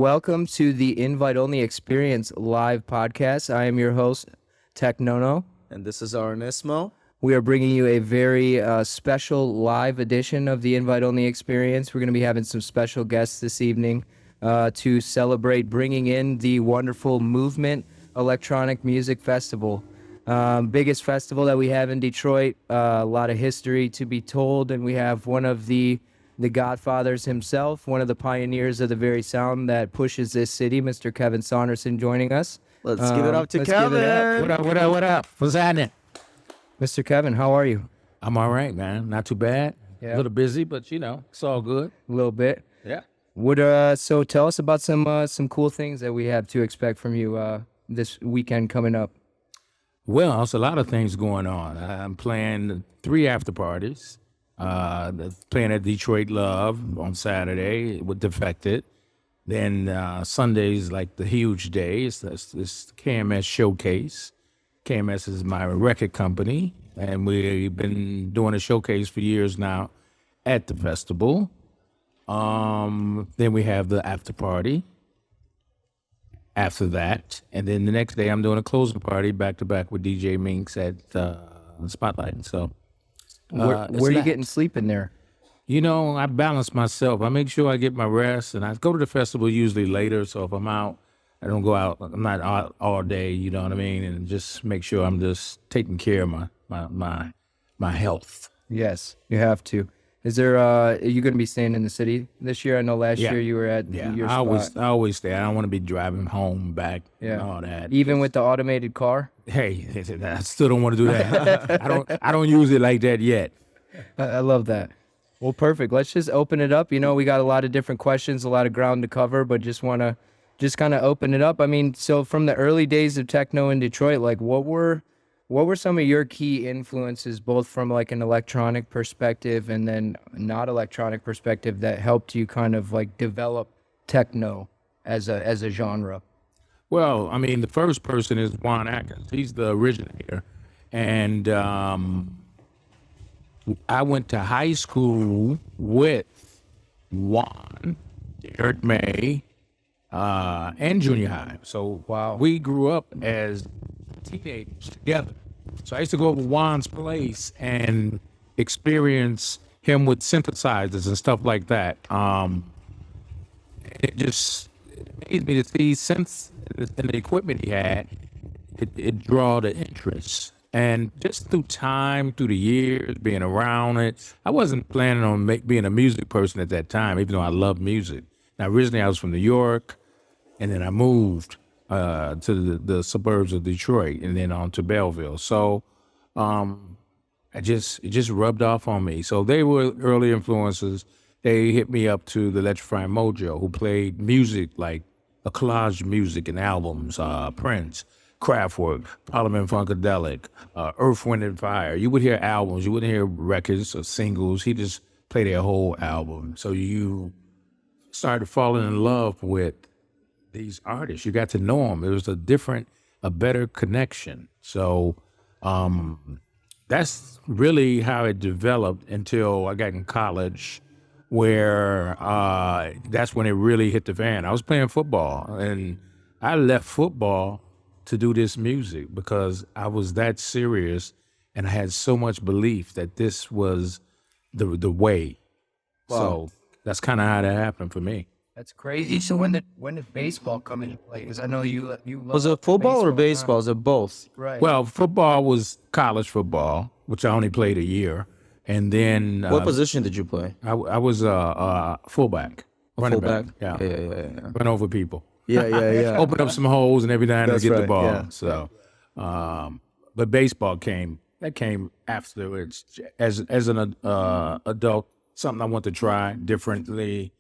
welcome to the Invite Only Experience live podcast. I am your host, Techno. And this is our Ismail. We are bringing you a very special live edition of the Invite Only Experience. We're going to be having some special guests this evening to celebrate bringing in the wonderful Movement Electronic Music Festival. Biggest festival that we have in Detroit. A lot of history to be told, and we have one of the Godfathers himself, one of the pioneers of the very sound that pushes this city, Mr. Kevin Saunderson, joining us. Let's give it up to Kevin. What up? What's happening? Mr. Kevin, how are you? I'm all right, man. Not too bad. Yeah. A little busy, but it's all good. A little bit. Yeah. So tell us about some cool things that we have to expect from you this weekend coming up. Well, there's a lot of things going on. I'm playing 3 after parties. Playing at Detroit Love on Saturday with Defected. Then Sunday's like the huge day. It's this KMS showcase. KMS is my record company, and we've been doing a showcase for years now at the festival. Then we have the after party after that. And then the next day I'm doing a closing party back-to-back with DJ Minx at Spotlight. So Where are you getting sleep in there? I balance myself. I make sure I get my rest, and I go to the festival usually later. So if I'm out, I don't go out. I'm not out all day. You know what I mean? And just make sure I'm just taking care of my health. Yes, you have to. Is there? Are you going to be staying in the city this year? I know last year you were at your spot. I always stay. I don't want to be driving home back and all that. Even with the automated car? Hey, I still don't want to do that. I don't use it like that yet. I love that. Well, perfect. Let's just open it up. We got a lot of different questions, a lot of ground to cover, but just want to kind of open it up. I mean, so from the early days of techno in Detroit, like what were some of your key influences, both from like an electronic perspective and then not electronic perspective, that helped you kind of like develop techno as a genre? Well, I mean, the first person is Juan Atkins. He's the originator. And I went to high school with Juan, Derek May, and junior high. So we grew up as teenagers together. So I used to go over Juan's place and experience him with synthesizers and stuff like that. It just amazed me to see synths and the equipment he had. It draw the interest. And just through time, through the years, being around it, I wasn't planning on being a music person at that time, even though I love music. Now, originally I was from New York, and then I moved to the suburbs of Detroit, and then on to Belleville. So it just rubbed off on me. So they were early influences. They hit me up to the Electrifying Mojo, who played music like a collage music and albums, Prince, Kraftwerk, Parliament Funkadelic, Earth, Wind and Fire. You would hear albums, you wouldn't hear records or singles. He just played their whole album. So you started falling in love with these artists. You got to know them. It was a better connection. So that's really how it developed until I got in college, where that's when it really hit the fan. I was playing football, and I left football to do this music because I was that serious, and I had so much belief that this was the way. Wow. So that's kind of how that happened for me. That's crazy. So when did baseball come into play? Because I know you was it football or baseball? Was it both? Right. Well, football was college football, which I only played a year, and then what position did you play? I was a fullback, running fullback. back. Yeah. Run over people. Yeah. Open up some holes and every now and then get the ball. Yeah. So, but baseball came afterwards as an adult. Something I want to try differently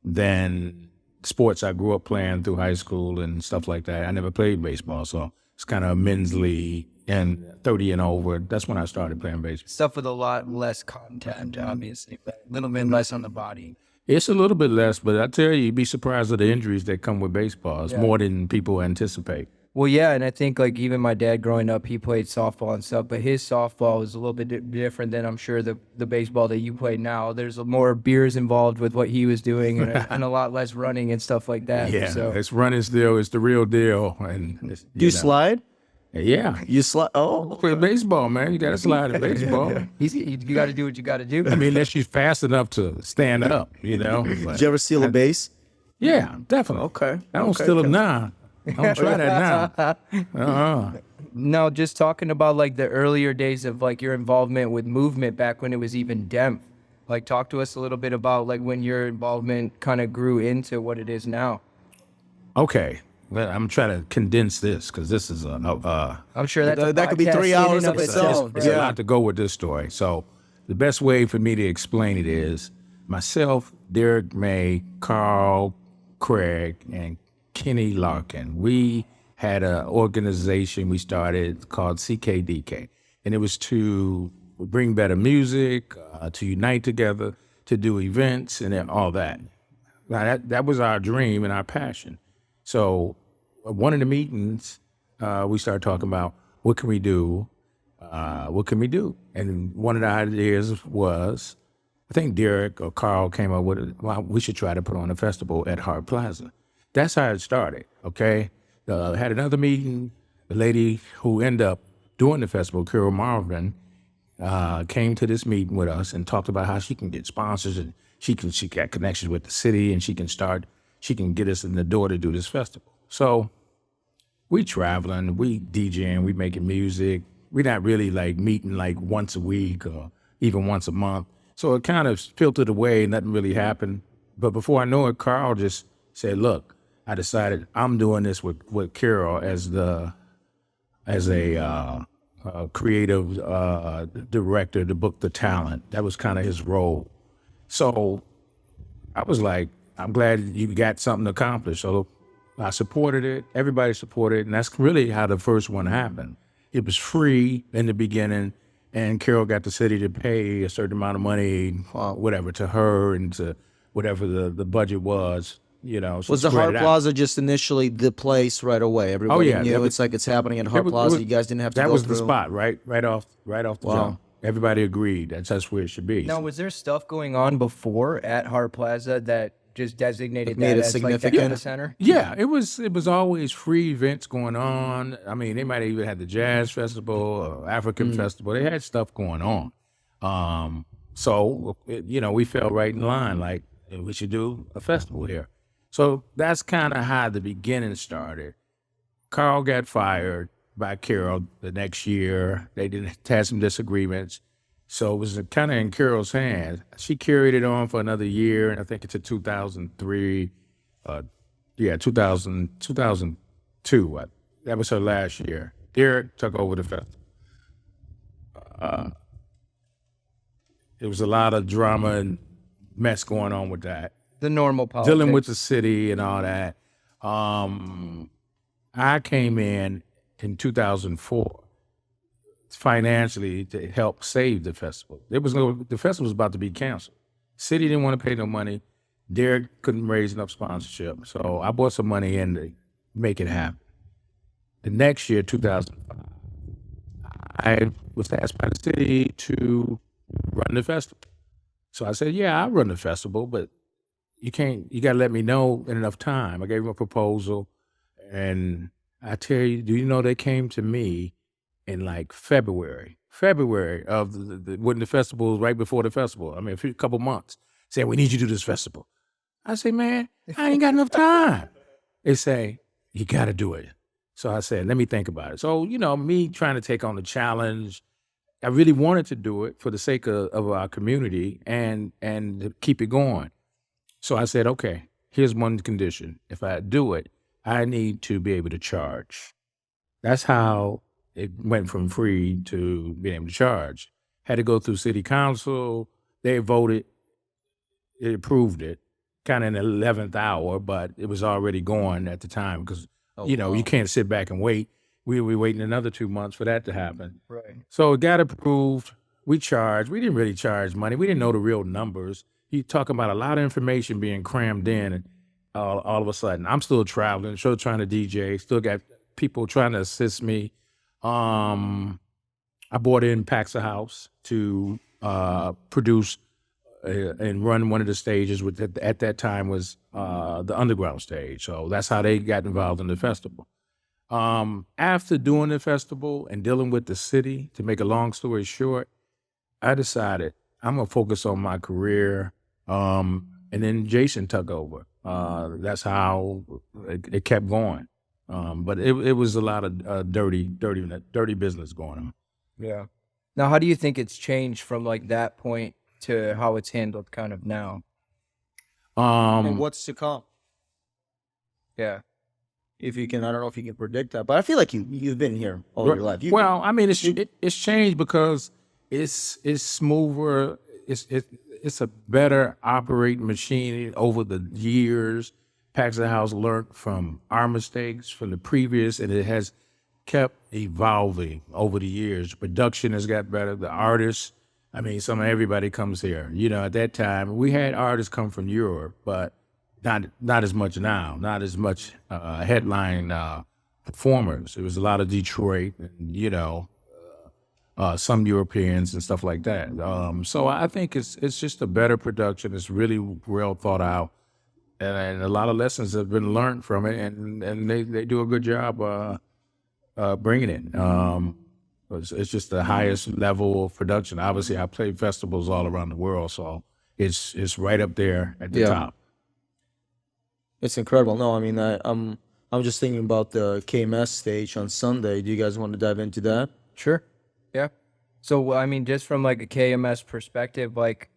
than sports I grew up playing through high school and stuff like that. I never played baseball, so it's kind of a men's league and 30 and over. That's when I started playing baseball. Stuff with a lot less contact, obviously, but a little bit less on the body. It's a little bit less, but I tell you, you'd be surprised at the injuries that come with baseball. It's more than people anticipate. Well, yeah, and I think like even my dad growing up, he played softball and stuff, but his softball was a little bit different than I'm sure the baseball that you play now. There's more beers involved with what he was doing, and a lot less running and stuff like that. Yeah, So it's running still. It's the real deal. And it's, Do you know. slide? Yeah. You slide? Oh, For baseball, man, you got to slide in baseball. you got to do what you got to do. I mean, unless you're fast enough to stand up, you know. But, did you ever steal a base? yeah, definitely. Okay. I don't okay. steal them now. I don't try that now. No, just talking about like the earlier days of like your involvement with movement back when it was even DEMF. Like talk to us a little bit about like when your involvement kind of grew into what it is now. Okay. Well, I'm trying to condense this because this is I'm sure that could be 3 hours of itself. It's a lot to go with this story. So the best way for me to explain it is myself, Derek May, Carl, Craig, and Kenny Larkin. We had an organization we started called CKDK, and it was to bring better music, to unite together, to do events, and all that. Now, that was our dream and our passion. So one of the meetings, we started talking about what can we do? What can we do? And one of the ideas was, I think Derek or Carl came up with it. Well, we should try to put on a festival at Hart Plaza. That's how it started, okay? Had another meeting. The lady who ended up doing the festival, Carol Marvin, came to this meeting with us and talked about how she can get sponsors and she got connections with the city and she can get us in the door to do this festival. So we traveling, we DJing, we making music. We're not really like meeting like once a week or even once a month. So it kind of filtered away, nothing really happened. But before I know it, Carl just said, look, I decided I'm doing this with Carol as a creative director to book the talent. That was kind of his role. So I was like, I'm glad you got something accomplished. So I supported it. Everybody supported it. And that's really how the first one happened. It was free in the beginning. And Carol got the city to pay a certain amount of money, whatever, to her and to whatever the budget was. You know, so was the Hart Plaza just initially the place right away? Everybody knew it's like it's happening at Hart Plaza. You guys didn't have to go through. That was the spot, right off the jump. Everybody agreed that's where it should be. Now, was there stuff going on before at Hart Plaza that just designated made that it as significant? like the center? Yeah, it was always free events going on. I mean, they might have even had the Jazz Festival or African Festival. They had stuff going on. So we fell right in line. Like we should do a festival here. So that's kind of how the beginning started. Carl got fired by Carol the next year. They had some disagreements. So it was kind of in Carol's hands. She carried it on for another year, and I think it's 2003. 2002. That was her last year. Derek took over the festival. There was a lot of drama and mess going on with that. The normal politics. Dealing with the city and all that. I came in 2004 financially to help save the festival. The festival was about to be canceled. City didn't want to pay no money. Derek couldn't raise enough sponsorship. So I brought some money in to make it happen. The next year, 2005, I was asked by the city to run the festival. So I said, yeah, I'll run the festival, but you got to let me know in enough time. I gave him a proposal, and I tell you, do you know they came to me in like February of when the festival was right before the festival. I mean, a couple months, saying, we need you to do this festival. I say, man, I ain't got enough time. They say, you got to do it. So I said, let me think about it. So, me trying to take on the challenge, I really wanted to do it for the sake of our community and to keep it going. So I said, okay, here's one condition. If I do it, I need to be able to charge. That's how it went from free to being able to charge. Had to go through city council. They voted. It approved it kind of in the 11th hour, but it was already going at the time because, you can't sit back and wait. We were waiting another 2 months for that to happen. Right. So it got approved. We charged. We didn't really charge money. We didn't know the real numbers. You're talking about a lot of information being crammed in, and all of a sudden, I'm still traveling, still trying to DJ, still got people trying to assist me. I bought in Paxa House to produce and run one of the stages, which at that time was the underground stage. So that's how they got involved in the festival. After doing the festival and dealing with the city, to make a long story short, I decided I'm gonna focus on my career. And then Jason took over. That's how it kept going. But it was a lot of dirty business going on. Yeah. Now, how do you think it's changed from like that point to how it's handled kind of now? And what's to come? Yeah. If you can, I don't know if you can predict that, but I feel like you've been here all your life. Well, I mean, it's changed because it's smoother. It's a better operating machine over the years. Paxa House learned from our mistakes from the previous, and it has kept evolving over the years. Production has got better. The artists, I mean, everybody comes here. You know, at that time, we had artists come from Europe, but not as much now. Not as much headline performers. It was a lot of Detroit, and you know, some Europeans and stuff like that. So I think it's just a better production. It's really well thought out, and a lot of lessons have been learned from it, and they do a good job bringing it. It's just the highest level of production. Obviously, I play festivals all around the world, so it's right up there at the top. It's incredible. No, I mean, I'm just thinking about the KMS stage on Sunday. Do you guys want to dive into that? Sure. Yeah. So, I mean, just from like a KMS perspective, like,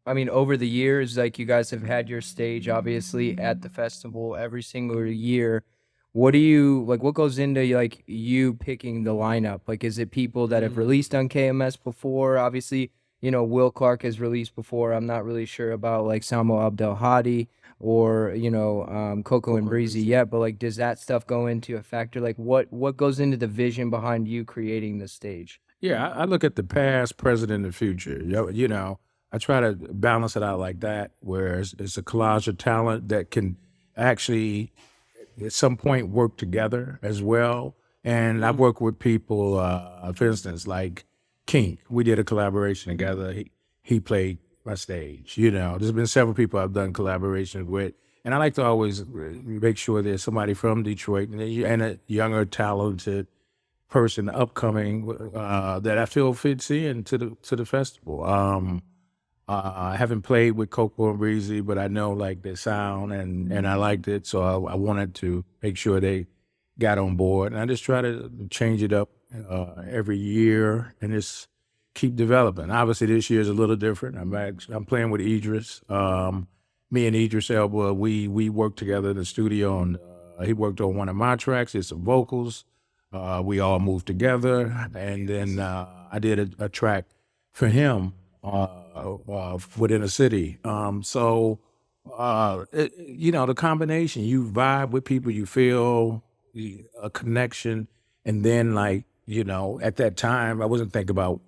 I mean, over the years, like you guys have had your stage, obviously, at the festival every single year. What do you, like, what goes into, like, you picking the lineup? Like, is it people that have released on KMS before? Obviously, you know, Will Clark has released before. I'm not really sure about, like, Samo Abdel Hadi or, you know, Coco and Breezy yet, but, like, does that stuff go into a factor? Like, what goes into the vision behind you creating the stage? Yeah, I look at the past, present, and the future. You know, I try to balance it out like that, where it's a collage of talent that can actually at some point work together as well. And I've worked with people, for instance, like King. We did a collaboration together. He played my stage. You know, there's been several people I've done collaborations with. And I like to always make sure there's somebody from Detroit and a younger, talented person upcoming that I feel fits in to the festival. I haven't played with Coco and Breezy, but I know like their sound and I liked it, so I wanted to make sure they got on board. And I just try to change it up every year and just keep developing. Obviously, this year is a little different. I'm playing with Idris. Me and Idris Elba, we worked together in the studio, and he worked on one of my tracks. Did some vocals. We all moved together, and then I did a track for him within a city. So you know, the combination, you vibe with people, you feel a connection, and then like, you know, at that time, I wasn't thinking about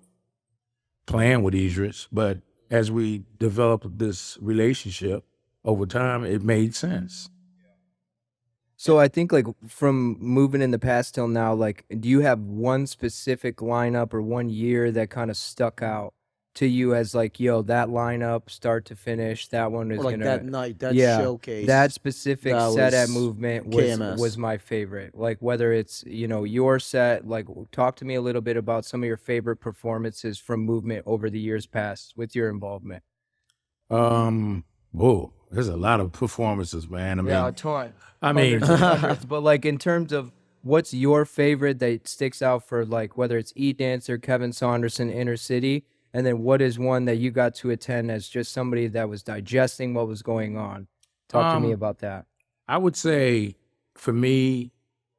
playing with Idris, but as we developed this relationship over time, it made sense. So I think like from moving in the past till now, like, do you have one specific lineup or one year that kind of stuck out to you as like, yo, that lineup start to finish, that one is Or like gonna, that night, that yeah, showcase. that specific that set at was movement KMS. was my favorite. Like whether it's, you know, your set, like talk to me a little bit about some of your favorite performances from movement over the years past with your involvement. Whoa, there's a lot of performances, man. I mean, Yeah, a ton. I mean, Hundreds, but like in terms of what's your favorite that sticks out for like whether it's E-Dancer, Kevin Saunderson, Inner City, and then what is one that you got to attend as just somebody that was digesting what was going on? Talk to me about that. I would say for me,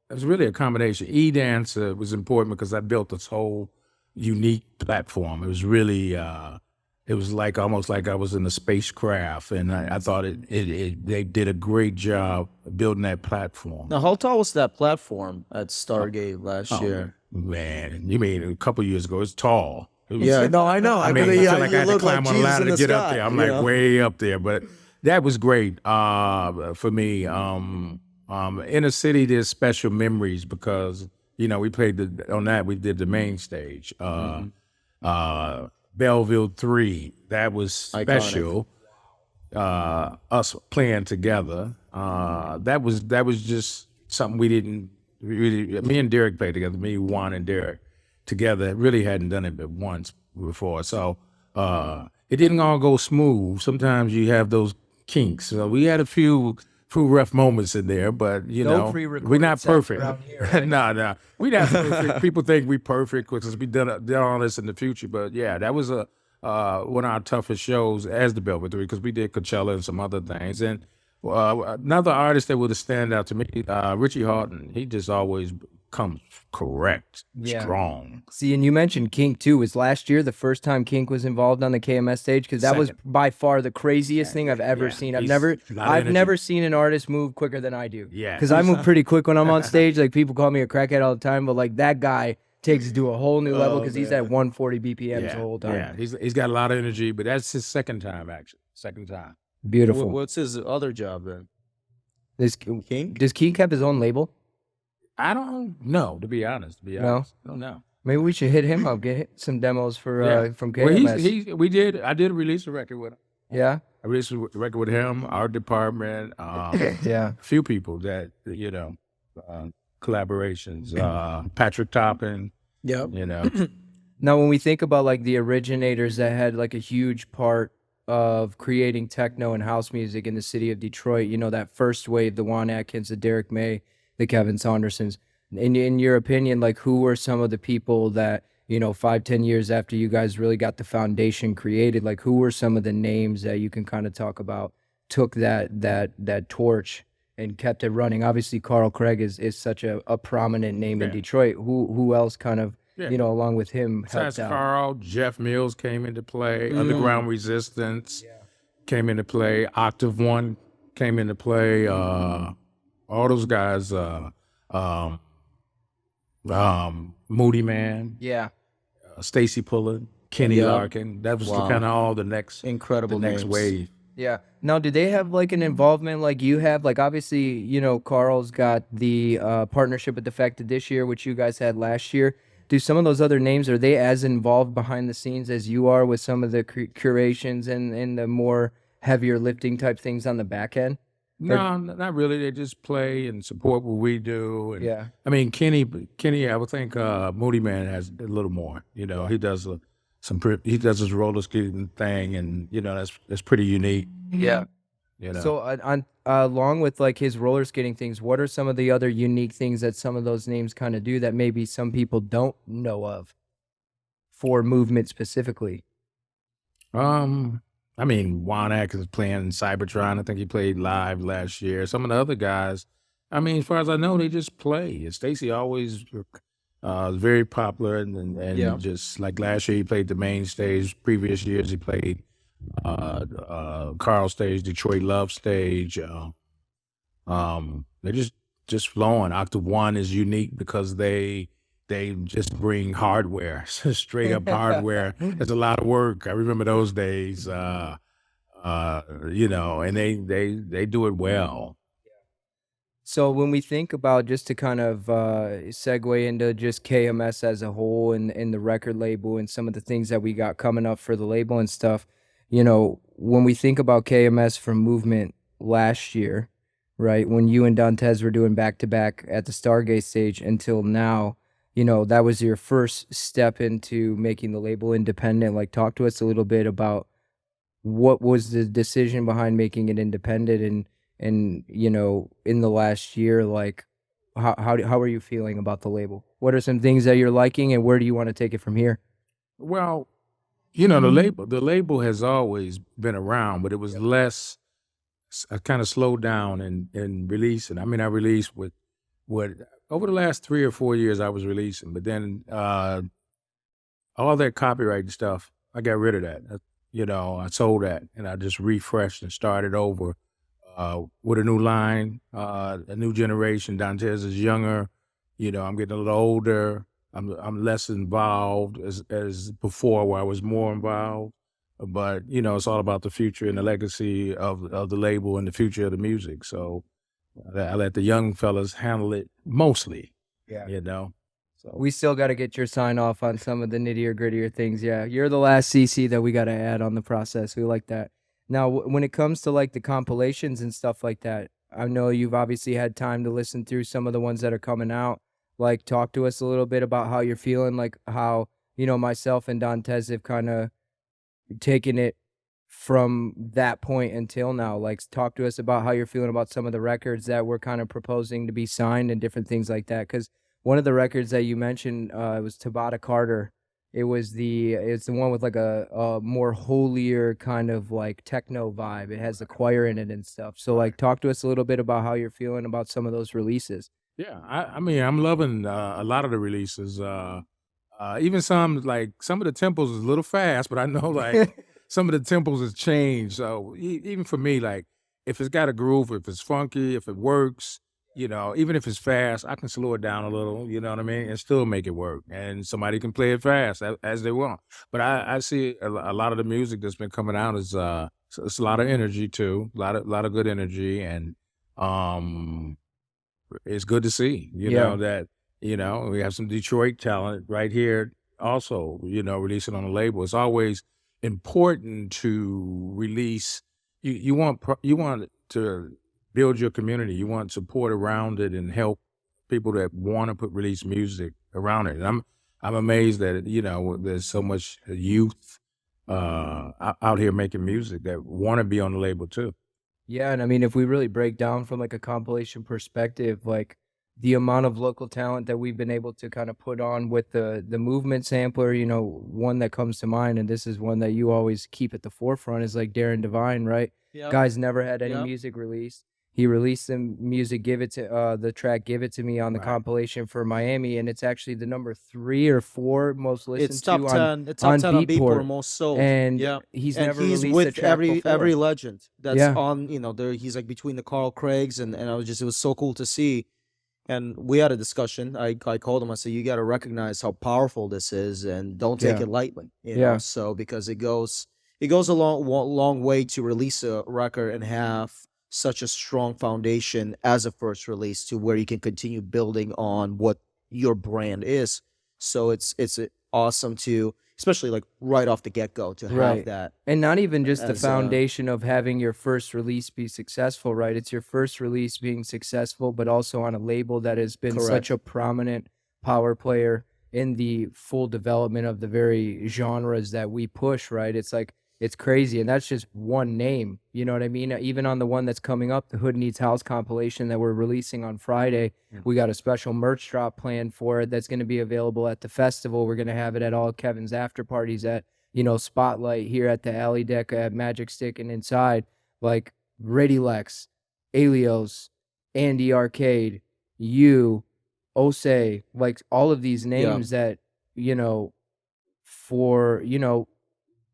it was really a combination. E-Dancer was important because I built this whole unique platform. It was really, it was like almost like I was in a spacecraft, and I thought they did a great job building that platform. Now, how tall was that platform at Stargate last year? Man, you mean a couple years ago? It's tall. It was, Yeah, no, I know. I mean, I feel like I had to climb on a Jesus ladder in to the get up sky, there. I'm you like know? way up there, but that was great for me. Inner city, there's special memories because we played on that. We did the main stage. Belleville 3, that was special. Us playing together. That was just something we didn't really. Me and Derek played together. Me, Juan, and Derek together. Really hadn't done it but once before. So it didn't all go smooth. Sometimes you have those kinks. So we had a few rough moments in there, but we're not perfect. No, we not perfect. People think we perfect because we done all this in the future. But yeah, that was one of our toughest shows as the Belvedere 3 because we did Coachella and some other things. And another artist that would have stand out to me, Richie Hawtin. He just always comes correct, strong. See, and you mentioned Kink too. Was last year the first time Kink was involved on the KMS stage? Because that was by far the craziest thing I've ever seen. I've never seen an artist move quicker than I do. Yeah, because I move pretty quick when I'm on stage. Like people call me a crackhead all the time, but like that guy takes it to a whole new level because he's at 140 BPMs the whole time. Yeah, he's got a lot of energy, but that's his second time actually. Second time. Beautiful. What's his other job then? Kink? Does Kink have his own label? I don't know, to be honest. I don't know. Maybe we should hit him up, get some demos for from KMS. Well, I did release a record with him. Yeah, I released a record with him, our department, a few people that collaborations. Patrick Toppin. Yep. Now, when we think about like the originators that had like a huge part of creating techno and house music in the city of Detroit, that first wave, the Juan Atkins, the Derek May, the Kevin Saundersons. In your opinion, like who were some of the people that 5-10 years after you guys really got the foundation created, like who were some of the names that you can kind of talk about took that torch and kept it running? Obviously, Carl Craig is such a prominent name in Detroit. Who else kind of along with him helped out? Carl, Jeff Mills came into play. Underground Resistance came into play. Octave One came into play. All those guys, Moody Man, Stacy Pullen, Kenny Larkin. That was kind of all the next next wave. Yeah. Now, did they have like an involvement like you have? Like obviously, Carl's got the partnership with Defected this year, which you guys had last year. Do some of those other names, are they as involved behind the scenes as you are with some of the curations and the more heavier lifting type things on the back end? No, not really. They just play and support what we do. And, I mean, Kenny, I would think Moody Man has a little more. He does he does his roller skating thing, and that's pretty unique. Yeah. So along with like his roller skating things, what are some of the other unique things that some of those names kind of do that maybe some people don't know of for movement specifically? I mean, Juan Atkins playing Cybertron. I think he played live last year. Some of the other guys, I mean, as far as I know, they just play. And Stacy always was very popular, and just like last year, he played the main stage. Previous years, he played Carl stage, Detroit Love stage. They're just flowing. Octave One is unique because they just bring hardware, straight up hardware. It's a lot of work. I remember those days, and they do it well. So when we think about, just to kind of segue into just KMS as a whole and the record label and some of the things that we got coming up for the label and stuff, when we think about KMS from Movement last year, right, when you and Dantes were doing back-to-back at the Stargate stage until now, that was your first step into making the label independent. Like, talk to us a little bit about what was the decision behind making it independent, and in the last year, like, how are you feeling about the label? What are some things that you're liking, and where do you want to take it from here? Well, the label has always been around, but it was less. I kind of slowed down in releasing. I mean, I released with over the last 3 or 4 years I was releasing, but then all that copyright stuff, I got rid of that. I sold that, and I just refreshed and started over with a new line, a new generation. Dantes is younger. I'm getting a little older. I'm less involved as before, where I was more involved. But it's all about the future and the legacy of the label and the future of the music. So I let the young fellas handle it mostly. Yeah. You know. So We still got to get your sign off on some of the nittier grittier things. Yeah, you're the last CC that we got to add on the process. We like that. Now, when it comes to like the compilations and stuff like that, I know you've obviously had time to listen through some of the ones that are coming out. Like, talk to us a little bit about how you're feeling, like how, myself and Dantes have kind of taken it from that point until now. Like, talk to us about how you're feeling about some of the records that we're kind of proposing to be signed and different things like that. Because one of the records that you mentioned was Tabata Carter. It's the one with like a more holier kind of like techno vibe. It has the choir in it and stuff. So like, talk to us a little bit about how you're feeling about some of those releases. yeah, I mean, I'm loving a lot of the releases. Even some of the tempos is a little fast, but I know like some of the tempos has changed. So even for me, like if it's got a groove, if it's funky, if it works, even if it's fast, I can slow it down a little, you know what I mean, and still make it work. And somebody can play it fast as they want. But I see a lot of the music that's been coming out is it's a lot of energy too, a lot of good energy, and it's good to see, that we have some Detroit talent right here also, releasing on the label. It's always important to release. You want to build your community. You want support around it and help people that want to release music around it. And I'm amazed that there's so much youth out here making music that want to be on the label too. Yeah, and I mean, if we really break down from like a compilation perspective, like the amount of local talent that we've been able to kind of put on with the movement sampler, one that comes to mind, and this is one that you always keep at the forefront, is like Darren Devine, right? Yep. Guy's never had any Yep. music released. He released some music, the track Give It To Me on the Right. compilation for Miami, and it's actually the number 3 or 4 most listened It's top to 10. It's top 10 on Beatport, most sold. and Yeah. he's And never he's released a with track every before. legend that's Yeah. on, there he's like between the Carl Craigs, and it was so cool to see. And we had a discussion. I called him. I said, you got to recognize how powerful this is, and don't take Yeah. it lightly. Yeah. So because it goes a long way to release a record and have such a strong foundation as a first release to where you can continue building on what your brand is. So it's awesome to, especially like right off the get-go, to have Right. that. And not even just the as, foundation of having your first release be successful, right? It's your first release being successful, but also on a label that has been such Correct. a prominent power player in the full development of the very genres that we push, right? It's like, it's crazy. And that's just one name. You know what I mean? Even on the one that's coming up, the Hood Needs House compilation that we're releasing on Friday, we got a special merch drop planned for it that's going to be available at the festival. We're going to have it at all Kevin's after parties at, Spotlight here at the Alley Deck at Magic Stick and inside, like Radilex, Alios, Andy Arcade, you, Osei, like all of these names that, for,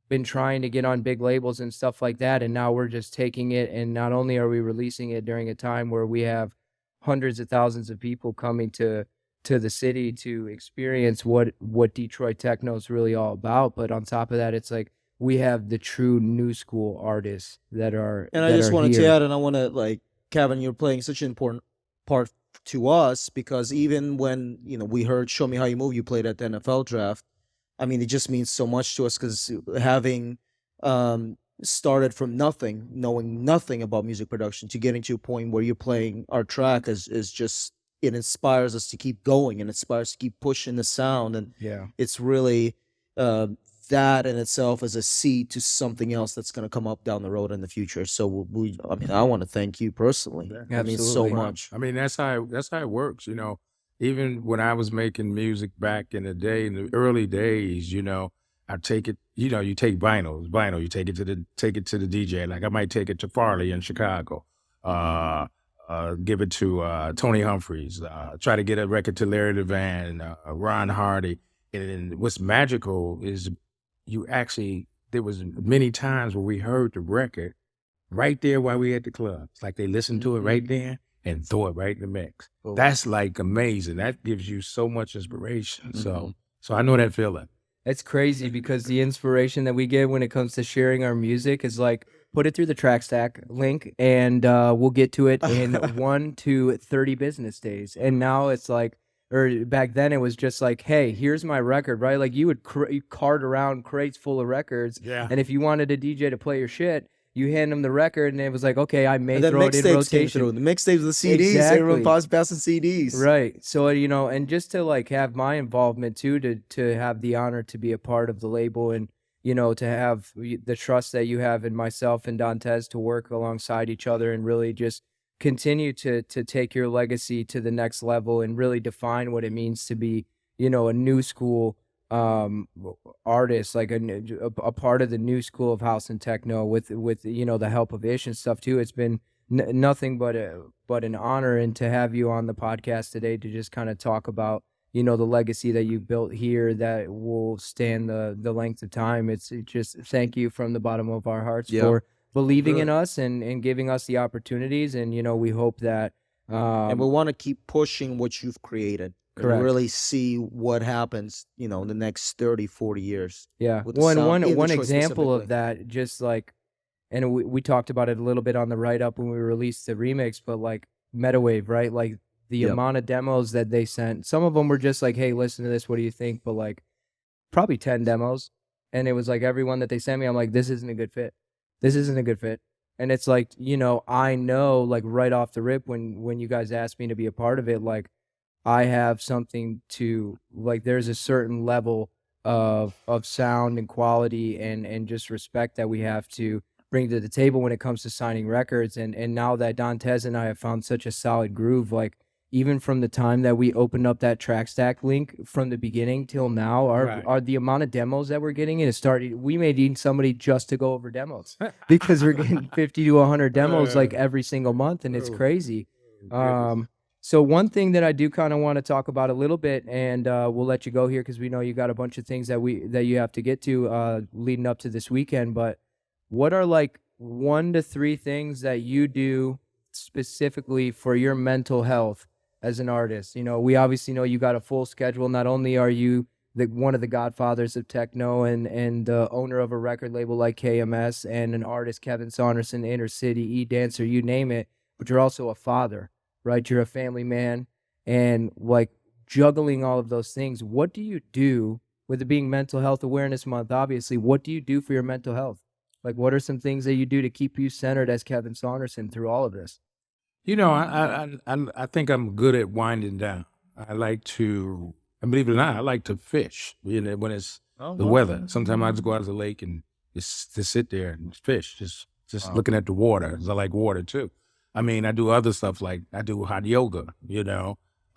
been trying to get on big labels and stuff like that, and now we're just taking it, and not only are we releasing it during a time where we have hundreds of thousands of people coming to the city to experience what Detroit techno is really all about, but on top of that, it's like we have the true new school artists that are. And I that just are wanted to here. add, and I want to, like, Kevin, you're playing such an important part to us, because even when, we heard Show Me How You Move, you played at the NFL draft. I mean, it just means so much to us, because having started from nothing, knowing nothing about music production, to getting to a point where you're playing our track is just, it inspires us to keep going, and inspires to keep pushing the sound. And Yeah. it's really that in itself is a seed to something else that's going to come up down the road in the future. So I want to thank you personally. Yeah. It means so Absolutely. much. I mean, that's how it works, Even when I was making music back in the day, in the early days, I take it, you take vinyl, you take it to the DJ. Like I might take it to Farley in Chicago, give it to Tony Humphreys, try to get a record to Larry Levan, Ron Hardy. And what's magical is there was many times where we heard the record right there while we at the club. It's like they listened to it right there and throw it right in the mix. Oh. That's like amazing. That gives you so much inspiration. So I know that feeling. It's crazy because the inspiration that we get when it comes to sharing our music is like put it through the track stack link, and we'll get to it in 1 to 30 business days. And now it's like, or back then it was just like, hey, here's my record, right? Like you would cart around crates full of records, Yeah. and if you wanted a DJ to play your shit, you hand them the record, and it was like, okay, I may And then throw it in mixtapes came rotation. through. The mixtapes, the CDs, Exactly. everyone passing CDs. Right. So, and just to like have my involvement too, to have the honor to be a part of the label, and, to have the trust that you have in myself and Dantes to work alongside each other and really just continue to take your legacy to the next level and really define what it means to be, a new school artist, like a part of the new school of house and techno with the help of Ish and stuff too. It's been nothing but an honor, and to have you on the podcast today to just kind of talk about the legacy that you've built here that will stand the length of time. It's just thank you from the bottom of our hearts for believing in us and giving us the opportunities, and we hope that and we want to keep pushing what you've created. Correct. And really see what happens, in the next 30, 40 years. Yeah. with the sound in One Detroit example of specifically. that, just like, and we talked about it a little bit on the write-up when we released the remix, but like Metawave, right? Like the amount of demos that they sent, some of them were just like, hey, listen to this, what do you think? But like probably 10 demos. And it was like every one that they sent me, I'm like, this isn't a good fit. This isn't a good fit. And it's like, I know like right off the rip when you guys asked me to be a part of it, like I have something to, like, there's a certain level of sound and quality and just respect that we have to bring to the table when it comes to signing records. And now that Dantes and I have found such a solid groove, like even from the time that we opened up that track stack link from the beginning till now, are the amount of demos that we're getting in, we may need somebody just to go over demos because we're getting 50 to 100 demos like every single month, and it's crazy. So one thing that I do kind of want to talk about a little bit, and we'll let you go here because we know you got a bunch of things that you have to get to leading up to this weekend. But what are like 1 to 3 things that you do specifically for your mental health as an artist? We obviously know you got a full schedule. Not only are you one of the godfathers of techno and the owner of a record label like KMS and an artist, Kevin Saunderson, Inner City, E-Dancer, you name it, but you're also a father. Right, you're a family man, and like juggling all of those things. What do you do with it being Mental Health Awareness Month? Obviously, what do you do for your mental health? Like, what are some things that you do to keep you centered as Kevin Saunderson through all of this? I think I'm good at winding down. I like to, and believe it or not, I like to fish. When it's the weather. Sometimes I just go out to the lake and just sit there and fish, just looking at the water. 'Cause I like water too. I mean, I do other stuff like I do hot yoga,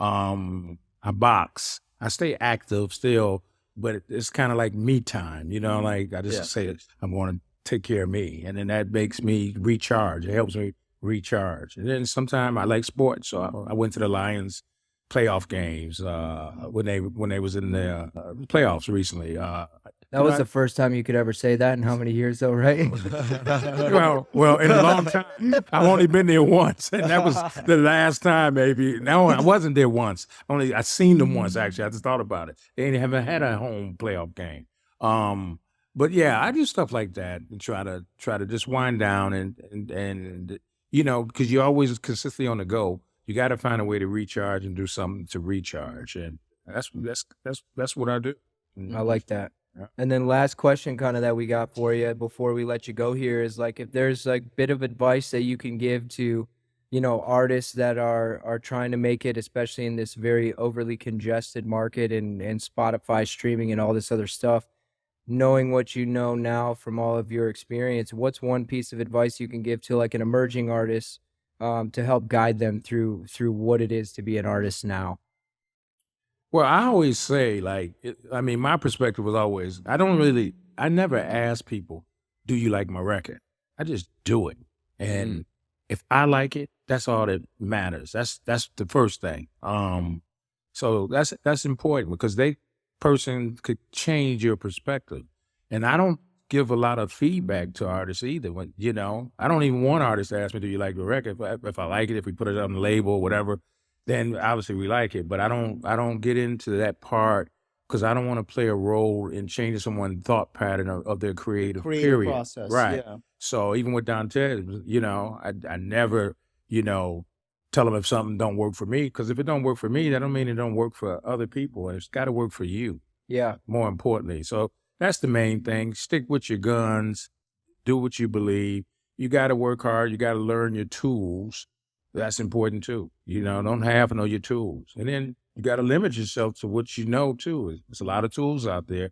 I box. I stay active still, but it's kind of like me time, like I just say I'm going to take care of me. And then that makes me recharge. It helps me recharge. And then sometimes I like sports. So I went to the Lions playoff games when they was in the playoffs recently. That was the first time you could ever say that in how many years, though, right? well, in a long time. I've only been there once, and that was the last time, maybe. No, I wasn't there once. I seen them once, actually. I just thought about it. They haven't had a home playoff game. But yeah, I do stuff like that and try to just wind down and because you're always consistently on the go. You got to find a way to recharge and do something to recharge, and that's what I do. I like that. And then last question kind of that we got for you before we let you go here is like, if there's like bit of advice that you can give to, artists that are trying to make it, especially in this very overly congested market and Spotify streaming and all this other stuff, knowing what you know now from all of your experience, what's one piece of advice you can give to like an emerging artist to help guide them through what it is to be an artist now? Well, I always say, my perspective was always, I never ask people, do you like my record? I just do it. And if I like it, that's all that matters. That's the first thing. So that's important because person could change your perspective. And I don't give a lot of feedback to artists either. I don't even want artists to ask me, do you like the record? If I like it, if we put it on the label or whatever, then obviously we like it, but I don't get into that part because I don't want to play a role in changing someone's thought pattern of their creative period. process. Right. Yeah. So even with Dante, you know, I never, you know, tell them if something don't work for me, because if it don't work for me, that don't mean it don't work for other people. It's got to work for you. Yeah. More importantly. So that's the main thing. Stick with your guns. Do what you believe. You got to work hard. You got to learn your tools. That's important too. You know, don't have know your tools. And then you got to limit yourself to what you know too. There's a lot of tools out there.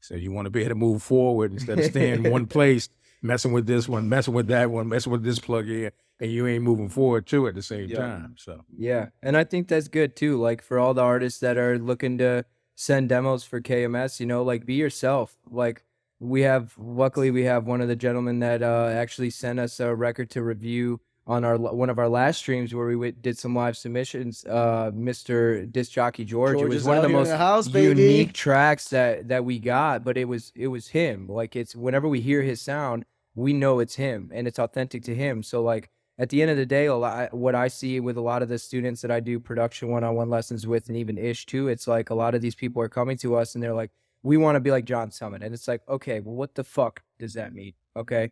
So you want to be able to move forward instead of staying in one place, messing with this one, messing with that one, messing with this plug-in, and you ain't moving forward too at the same time. So Yeah. And I think that's good too. Like for all the artists that are looking to send demos for KMS, you know, like be yourself. Like luckily we have one of the gentlemen that actually sent us a record to review on one of our last streams where we did some live submissions. Mr. Disc Jockey George. It was one of the most unique tracks that we got, but it was him. Like it's whenever we hear his sound, we know it's him and it's authentic to him. So like at the end of the day, what I see with a lot of the students that I do production one-on-one lessons with, and even Ish too, it's like a lot of these people are coming to us and they're like, we want to be like John Summit. And it's like, okay, well, what the fuck does that mean? Okay.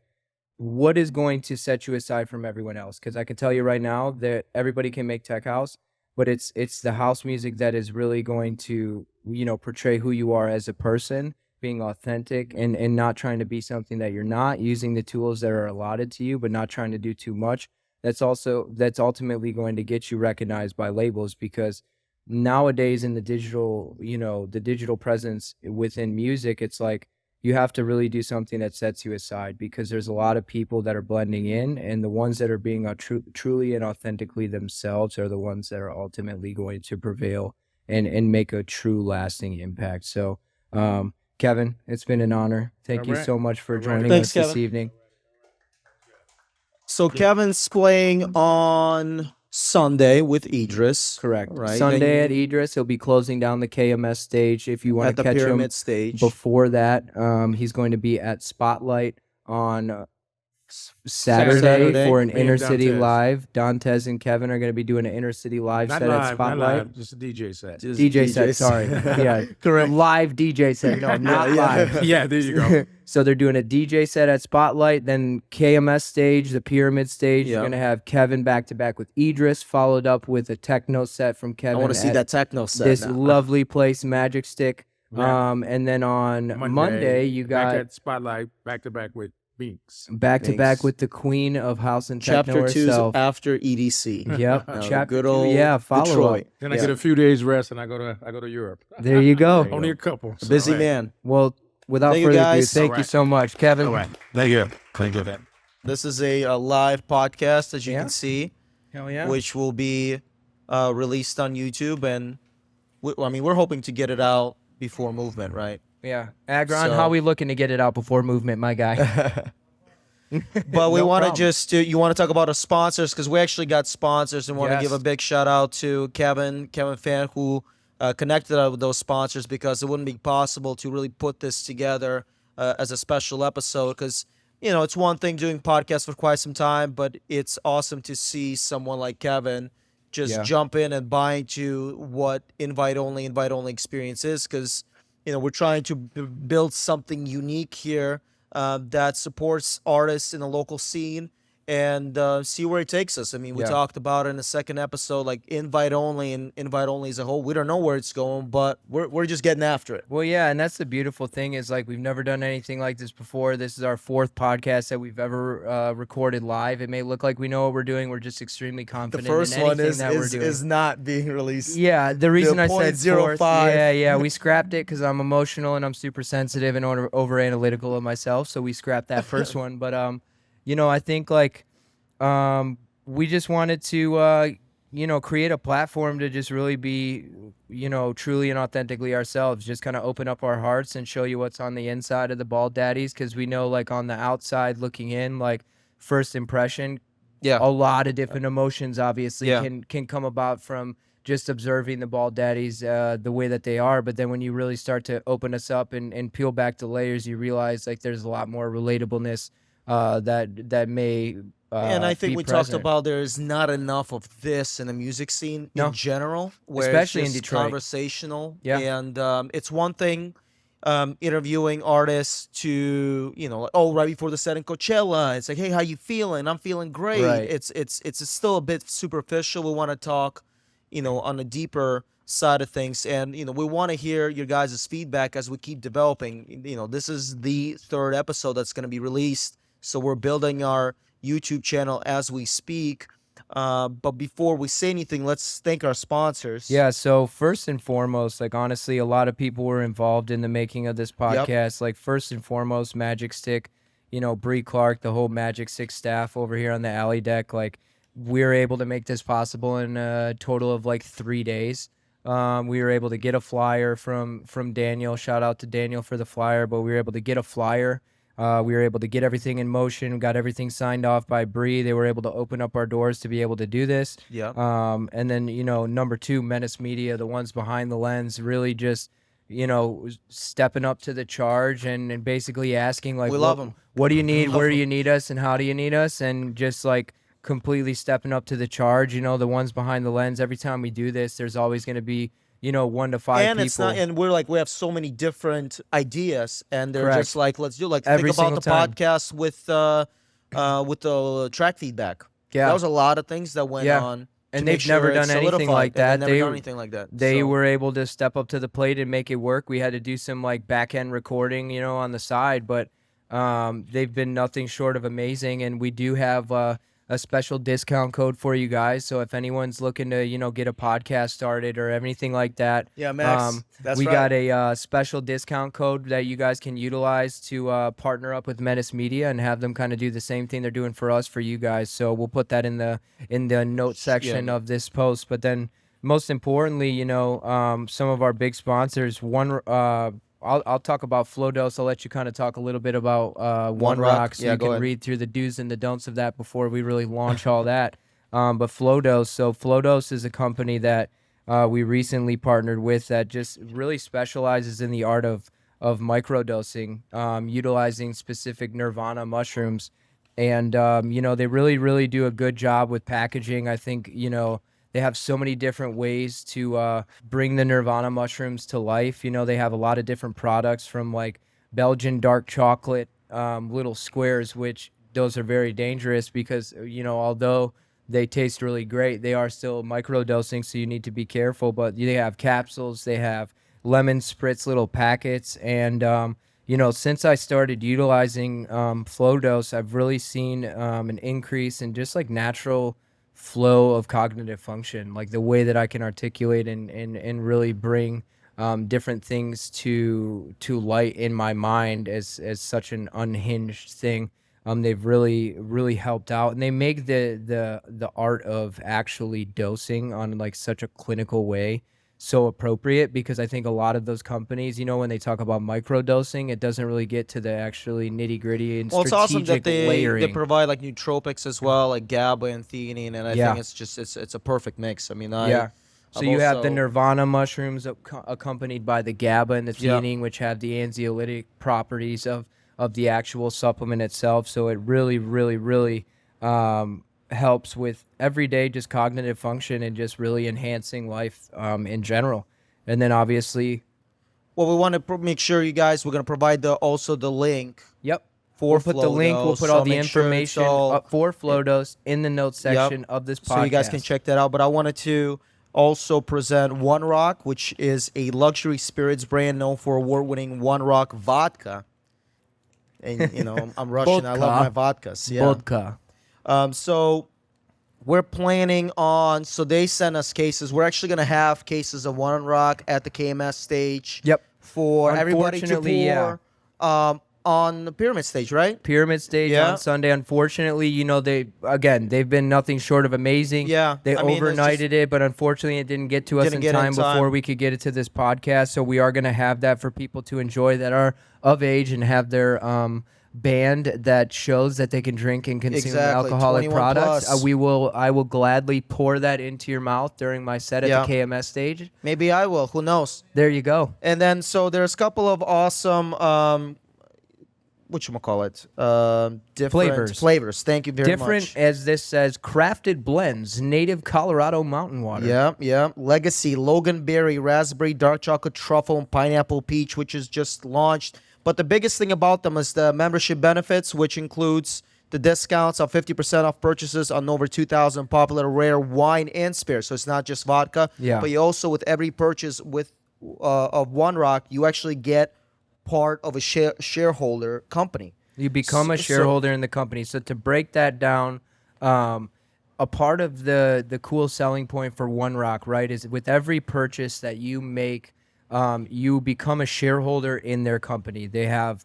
What is going to set you aside from everyone else? Because I can tell you right now that everybody can make tech house, but it's the house music that is really going to, you know, portray who you are as a person, being authentic and not trying to be something that you're not, using the tools that are allotted to you, but not trying to do too much. That's ultimately going to get you recognized by labels, because nowadays in the digital, you know, the digital presence within music, it's like you have to really do something that sets you aside, because there's a lot of people that are blending in, and the ones that are being truly and authentically themselves are the ones that are ultimately going to prevail and make a true lasting impact. So, Kevin, it's been an honor. Thank you so much for joining us this evening. So Kevin's playing on Sunday with Idris. Correct. Right. Sunday at Idris. He'll be closing down the KMS stage. If you want to catch him Pyramid stage. before that, he's going to be at Spotlight on Saturday for an inner city live. Dantes and Kevin are going to be doing an inner city live set at Spotlight. Not live, just a DJ set. DJ set, sorry. Yeah, correct. Live DJ set. No, not live. Yeah, there you go. So they're doing a DJ set at Spotlight, then KMS stage, the Pyramid stage. You're going to have Kevin back to back with Idris, followed up with a techno set from Kevin. I want to see that techno set. This lovely place, Magic Stick. And then on Monday you got back at Spotlight, back to back with Binks. Back to back with the queen of house and techno Chapter 2 herself. after EDC. Yep. Chapter good old follow Detroit. up. Then I get a few days rest and I go to Europe. There you go. Only a couple. So, Busy man. Well, without further ado, thank you so much, Kevin. All right. Thank you. Thank you. This is a live podcast, as you can see, Hell yeah. which will be released on YouTube, and we're hoping to get it out before movement, right? Yeah. Agron, So- how we looking to get it out before movement, my guy? But we No want to problem. just you want to talk about our sponsors, because we actually got sponsors, and want to Yes. give a big shout out to Kevin Fan, who connected us with those sponsors, because it wouldn't be possible to really put this together as a special episode, because you know it's one thing doing podcasts for quite some time, but it's awesome to see someone like Kevin just jump in and buy into what invite only experience is, because you know we're trying to build something unique here that supports artists in the local scene, and see where it takes us. I mean, we talked about it in the second episode, like invite only and invite only as a whole. We don't know where it's going, but we're just getting after it. Well, yeah, and that's the beautiful thing is like we've never done anything like this before. This is our 4th podcast that we've ever recorded live. It may look like we know what we're doing. We're just extremely The confident first in one anything that we're doing. is not being released. Yeah, the reason I said 0.05. 4th, yeah, we scrapped it because I'm emotional and I'm super sensitive and over analytical of myself, so we scrapped that first one. But you know, I think like we just wanted to you know, create a platform to just really be, you know, truly and authentically ourselves, just kind of open up our hearts and show you what's on the inside of the Bald Daddies, because we know like on the outside looking in, like first impression, a lot of different emotions obviously can come about from just observing the Bald Daddies the way that they are. But then when you really start to open us up and peel back the layers, you realize like there's a lot more relatableness that may And I think be we talked present. about there's not enough of this in the music scene No. in general, where Especially in it's just Detroit. conversational. Yeah. And it's one thing interviewing artists to, like, oh, right before the set in Coachella, it's like, hey, how you feeling? I'm feeling great. Right. It's still a bit superficial. We want to talk, on a deeper side of things, and we want to hear your guys' feedback as we keep developing. This is the third episode that's going to be released, so we're building our YouTube channel as we speak. But before we say anything, let's thank our sponsors. Yeah, so first and foremost, like honestly, a lot of people were involved in the making of this podcast. Like first and foremost, Magic Stick, Bree Clark, the whole Magic Stick staff over here on the alley deck. Like we were able to make this possible in a total of like 3 days. We were able to get a flyer from Daniel. Shout out to Daniel for the flyer, but we were able to get a flyer. We were able to get everything in motion, got everything signed off by Bree. They were able to open up our doors to be able to do this. Yeah. And then, number 2, Menace Media, the ones behind the lens, really just, stepping up to the charge and basically asking, like, We love 'em. What do you need? Where do you need us? And how do you need us? And just like completely stepping up to the charge. The ones behind the lens, every time we do this, there's always going to be 1 to 5 And people. it's not, and we're like, we have so many different ideas, and they're Correct. just like, let's do, like, Every think about the single time. podcast with the track feedback. Yeah. That was a lot of things that went Yeah. on. And to they've make sure never it's done anything solidified, like and that. They never They- done anything like that. They So- were able to step up to the plate and make it work. We had to do some like back end recording, on the side, but they've been nothing short of amazing. And we do have a special discount code for you guys. So if anyone's looking to, get a podcast started or anything like that, Yeah, Max, that's we right. got a special discount code that you guys can utilize to partner up with Menace Media and have them kind of do the same thing they're doing for us, for you guys. So we'll put that in the note section of this post. But then most importantly, some of our big sponsors, I'll talk about FlowDose. I'll let you kind of talk a little bit about One Rock, so Yeah, you go can ahead. read through the do's and the don'ts of that before we really launch all that. But FlowDose, so FlowDose is a company that we recently partnered with that just really specializes in the art of microdosing, utilizing specific Nirvana mushrooms. And, they really, really do a good job with packaging. I think, they have so many different ways to bring the Nirvana mushrooms to life. They have a lot of different products, from like Belgian dark chocolate little squares, which those are very dangerous because, although they taste really great, they are still microdosing, so you need to be careful. But they have capsules, they have lemon spritz little packets. And, since I started utilizing FlowDose, I've really seen an increase in just like natural flow of cognitive function, like the way that I can articulate and really bring different things to light in my mind as such an unhinged thing. They've really helped out, and they make the art of actually dosing on like such a clinical way so appropriate, because I think a lot of those companies, when they talk about microdosing, it doesn't really get to the actually nitty gritty and Well, it's strategic awesome that they layering. provide like nootropics as well, like GABA and theanine, and I think it's just it's a perfect mix. I mean, So I've you have the also- Nirvana mushrooms accompanied by the GABA and the Yeah. theanine, which have the anxiolytic properties of the actual supplement itself. So it really, really, really helps with everyday just cognitive function and just really enhancing life in general. And then obviously, Well, we want to make sure you guys. We're gonna provide also the link yep. for We'll put the link. We'll FlowDose, put all so the make sure it's information all- up for FlowDose in the notes section of this podcast. so you guys can check that out. But I wanted to also present One Rock, which is a luxury spirits brand known for award-winning One Rock vodka. And I'm Russian. I love my vodkas. Yeah. Vodka. So we're planning on. So they sent us cases. We're actually gonna have cases of One Rock at the KMS stage. Yep. For everybody to pour. Unfortunately, yeah. On the pyramid stage, right? Pyramid stage Yeah. on Sunday. Unfortunately, they've been nothing short of amazing. Yeah, They I mean, it's overnighted it, but unfortunately it didn't get to us Didn't in get in time time. before we could get it to this podcast. So we are going to have that for people to enjoy that are of age and have their band that shows that they can drink and consume Exactly, alcoholic 21 products. plus. I will gladly pour that into your mouth during my set at Yeah. the KMS stage. Maybe I will. Who knows? There you go. And then so there's a couple of awesome whatchamacallit, different Flavors. flavors. Thank you very Different, much. as this says, crafted blends, native Colorado mountain water. Yeah. Legacy, Loganberry, raspberry, dark chocolate, truffle, and pineapple peach, which is just launched. But the biggest thing about them is the membership benefits, which includes the discounts of 50% off purchases on over 2,000 popular rare wine and spirits. So it's not just vodka. Yeah. But you also, with every purchase of One Rock, you actually get part of a shareholder company. You become a shareholder in the company. So to break that down, a part of the cool selling point for One Rock, right, is with every purchase that you make, you become a shareholder in their company. They have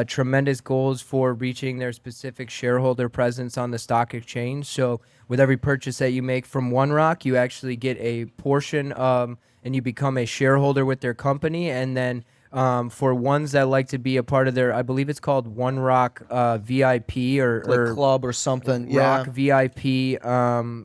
tremendous goals for reaching their specific shareholder presence on the stock exchange. So with every purchase that you make from One Rock, you actually get a portion and you become a shareholder with their company. And then for ones that like to be a part of their, I believe it's called One Rock VIP or Club or something. Rock VIP.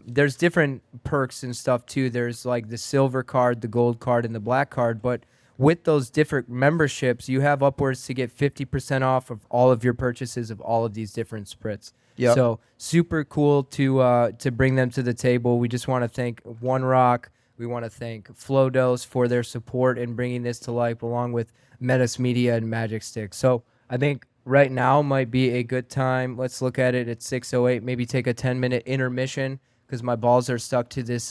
There's different perks and stuff too. There's like the silver card, the gold card, and the black card. But with those different memberships, you have upwards to get 50% off of all of your purchases of all of these different spritz. Yep. So super cool to bring them to the table. We just want to thank One Rock. We want to thank Flowdose for their support in bringing this to life, along with Metis Media and Magic Stick. So I think right now might be a good time. Let's look at it at 6:08. Maybe take a 10-minute intermission because my balls are stuck to this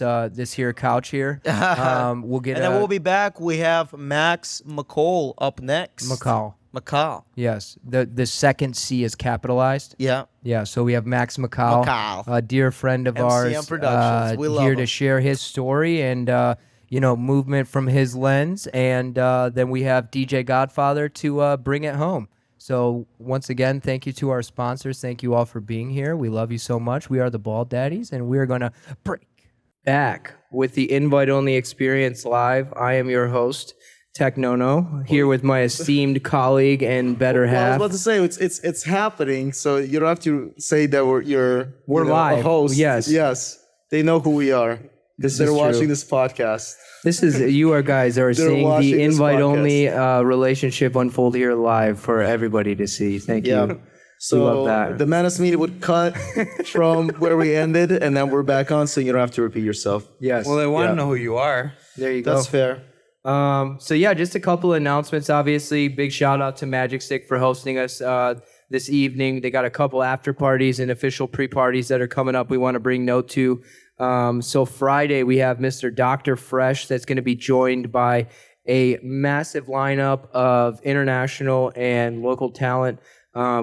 here couch here. We'll get and then we'll be back. We have Max McColl up next. McColl. Yes, the second C is capitalized. Yeah. Yeah, so we have Max McColl, a dear friend of MCM ours, Productions. We love here him. to share his story and movement from his lens, and then we have DJ Godfather to bring it home. So once again, thank you to our sponsors. Thank you all for being here. We love you so much. We are the Bald Daddies, and we are going to break back with the invite-only experience live. I am your host, Techno, here with my esteemed colleague and better Well, I half. was about to say it's happening, so you don't have to say that we're live. a host. Yes. They know who we are. This They're is watching true. this podcast. This is you guys are seeing watching the this invite-only relationship unfold here live for everybody to see. Thank Yeah. you. So love that. the Menace Media would cut from where we ended, and then we're back on, so you don't have to repeat yourself. Yes. Well, they want Yeah. to know who you are. there you go. That's fair. So yeah, just a couple announcements. Obviously, big shout out to Magic Stick for hosting us this evening. They got a couple after parties and official pre-parties that are coming up. We want to bring note to. So Friday we have Mr. Dr. Fresh that's going to be joined by a massive lineup of international and local talent.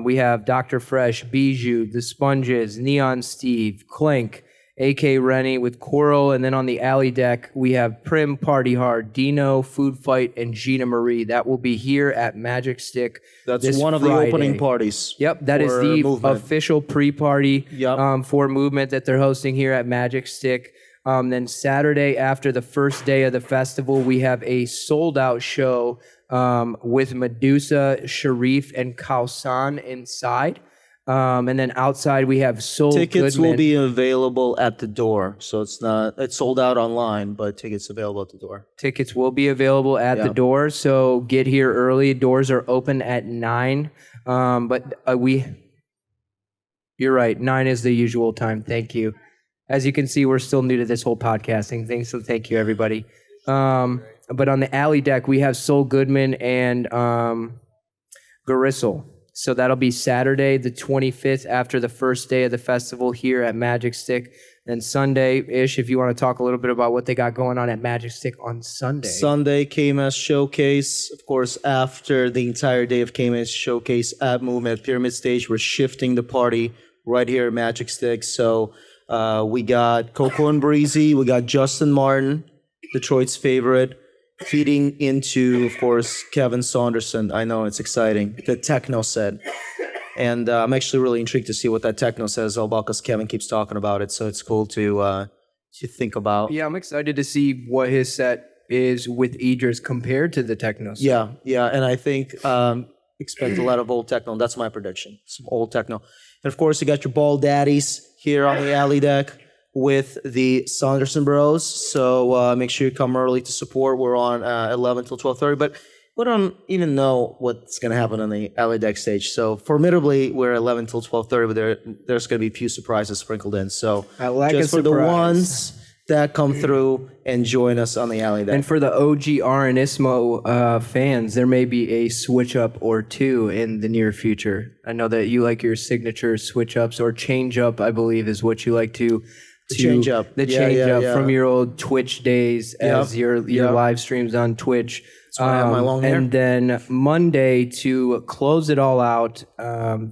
We have Dr. Fresh, Bijou, The Sponges, Neon Steve, Clink, AK Rennie with Coral, and then on the alley deck, we have Prim, Party Hard, Dino, Food Fight, and Gina Marie. That will be here at Magic Stick. That's this one of Friday. the opening parties. Yep, that is for the Movement. official pre-party Yep. for Movement that they're hosting here at Magic Stick. Then Saturday, after the first day of the festival, we have a sold-out show with Medusa, Sharif, and Kausan inside. And then outside we have Soul Tickets Goodman. will be available at the door, so it's sold out online, but tickets available at the door. Tickets will be available at the Yeah. door, so get here early. Doors are open at 9. You're right, 9 is the usual time. Thank you. As you can see, we're still new to this whole podcasting thing, so thank you, everybody. But on the alley deck, we have Soul Goodman and Garissel. So that'll be Saturday, the 25th, after the first day of the festival here at Magic Stick. Then Sunday-ish, if you want to talk a little bit about what they got going on at Magic Stick on Sunday. Sunday, KMS Showcase. Of course, after the entire day of KMS Showcase at Movement Pyramid Stage, we're shifting the party right here at Magic Stick. So we got Coco and Breezy. We got Justin Martin, Detroit's favorite, feeding into, of course, Kevin Saunderson. I know, it's exciting. The techno set. And I'm actually really intrigued to see what that techno says all about, because Kevin keeps talking about it. So it's cool to think about. Yeah, I'm excited to see what his set is with Idris compared to the techno set. Yeah. And I think expect a lot of old techno. That's my prediction. Some old techno. And of course, you got your Bald Daddies here on the alley deck with the Saunderson Bros. So make sure you come early to support. We're on 11 till 12:30. But We don't even know what's going to happen on the LA Deck stage. So formidably, we're 11 till 12:30, but there's going to be a few surprises sprinkled in. So I like just a for the surprise. ones that come through and join us on the LA Deck. And for the OGR and Ismo fans, there may be a switch up or two in the near future. I know that you like your signature switch ups or change up, I believe, is what you like to change up. The Yeah, change yeah, up yeah. from your old Twitch days as your yep. live streams on Twitch. why I have my long hair. And then Monday to close it all out,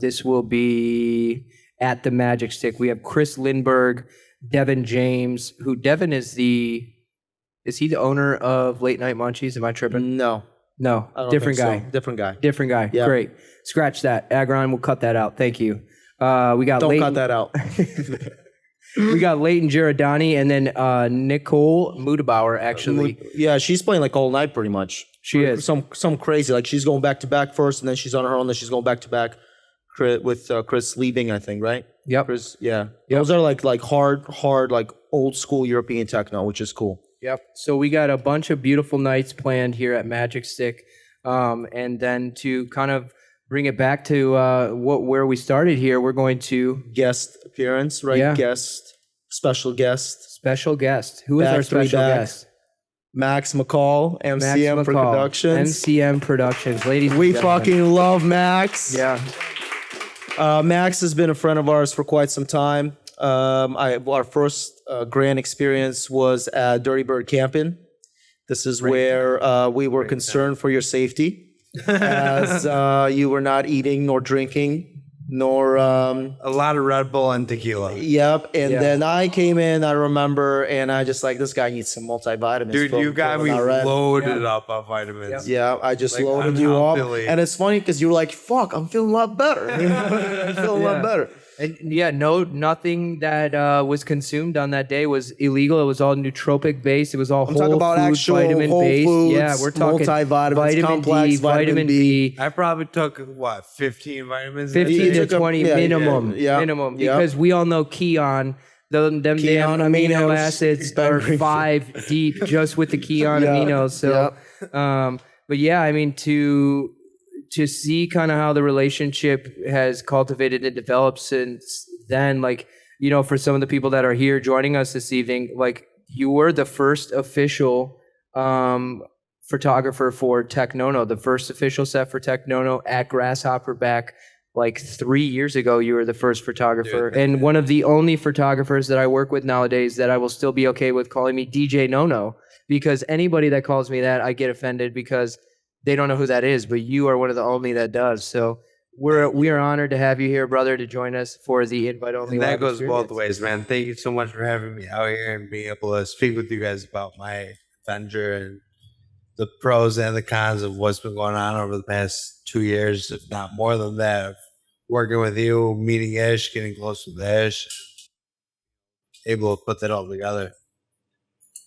this will be at the Magic Stick. We have Chris Lindbergh, Devin James, who Devin is he the owner of Late Night Munchies? Am I tripping? No, No, I don't different think guy. so. Different guy. Different guy. Yeah. Great. Scratch that. Agron, we'll cut that out. Thank you. We got Don't Leighton, cut that out. we got Leighton Giordani and then Nicole Mudabauer, actually. Yeah, she's playing like all night pretty much. She is. Some crazy. Like she's going back to back first, and then she's on her own. Then she's going back to back with Chris Liebing, I think, right? Yep. Chris, yeah. Those are like hard, like old school European techno, which is cool. Yep. So we got a bunch of beautiful nights planned here at Magic Stick. And then to kind of bring it back to where we started here, we're going to Guest appearance, right? Yeah. Special guest. special guest. Who is Back our three special back. guest? Max McColl, Max MCM McColl, Productions. MCM Productions. Ladies and We gentlemen. fucking love Max. Yeah. Max has been a friend of ours for quite some time. Our first grand experience was at Dirty Bird Camping. This is where we were concerned for your safety, as you were not eating nor drinking, nor A lot of Red Bull and tequila. yep. And Yeah. then I came in, I remember, and I just like, this guy needs some multivitamins. Dude, from- you got from me Iraq. loaded up on vitamins. Yeah, I just Like, loaded you up. unhealthily. And it's funny because you were like, fuck, I'm feeling a lot better. I'm feeling a lot better. And yeah, nothing that was consumed on that day was illegal. It was all nootropic based. It was all I'm whole talking about food, actual vitamin whole based. foods, Yeah, we're talking multivitamins, vitamin complex, D, vitamin B. I probably took, what, 15 vitamins? 15 You to took a- 20 yeah, minimum. yeah, Minimum. yeah. Because we all know Keon, them damn Keon amino aminos, acids Ben are Greenfield. 5 deep just with the Keon Yeah, aminos. So, but yeah, I mean, to see kind of how the relationship has cultivated and developed since then, like, you know, for some of the people that are here joining us this evening, like, you were the first official photographer for Technono, the first official set for Technono at Grasshopper back like 3 years ago. You were the first photographer, and one of the only photographers that I work with nowadays that I will still be okay with calling me DJ Nono, because anybody that calls me that, I get offended because they don't know who that is, but you are one of the only that does. So we are honored to have you here, brother, to join us for the invite only. And that live goes both experience. ways, man. Thank you so much for having me out here and being able to speak with you guys about my venture and the pros and the cons of what's been going on over the past 2 years, if not more than that. Of working with you, meeting Ish, getting close with Ish, able to put that all together.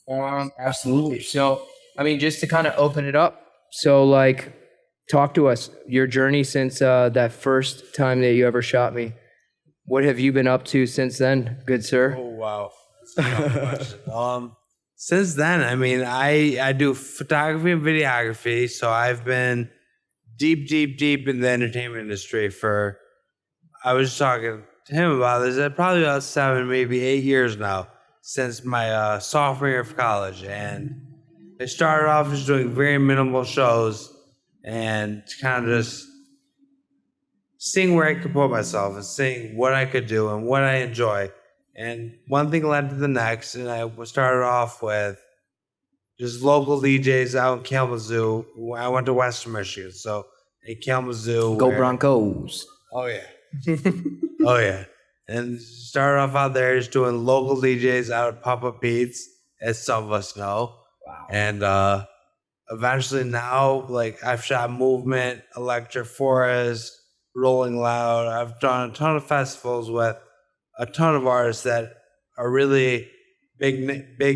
Absolutely. So, I mean, just to kind of open it up. So, like, talk to us, your journey since that first time that you ever shot me. What have you been up to since then, good sir? Oh, wow. That's a tough question. Since then, I mean, I do photography and videography, so I've been deep in the entertainment industry for, I was just talking to him about this, probably about 7, maybe 8 years now, since my sophomore year of college. And I started off just doing very minimal shows and kind of just seeing where I could put myself and seeing what I could do and what I enjoy. And one thing led to the next, and I started off with just local DJs out in Kalamazoo. I went to Western Michigan, so in Kalamazoo. Go Broncos. Oh, yeah. Oh, yeah. And started off out there just doing local DJs out at Pop-Up Beats, as some of us know. Wow. And eventually now, like, I've shot Movement, Electric Forest, Rolling Loud. I've done a ton of festivals with a ton of artists that are really big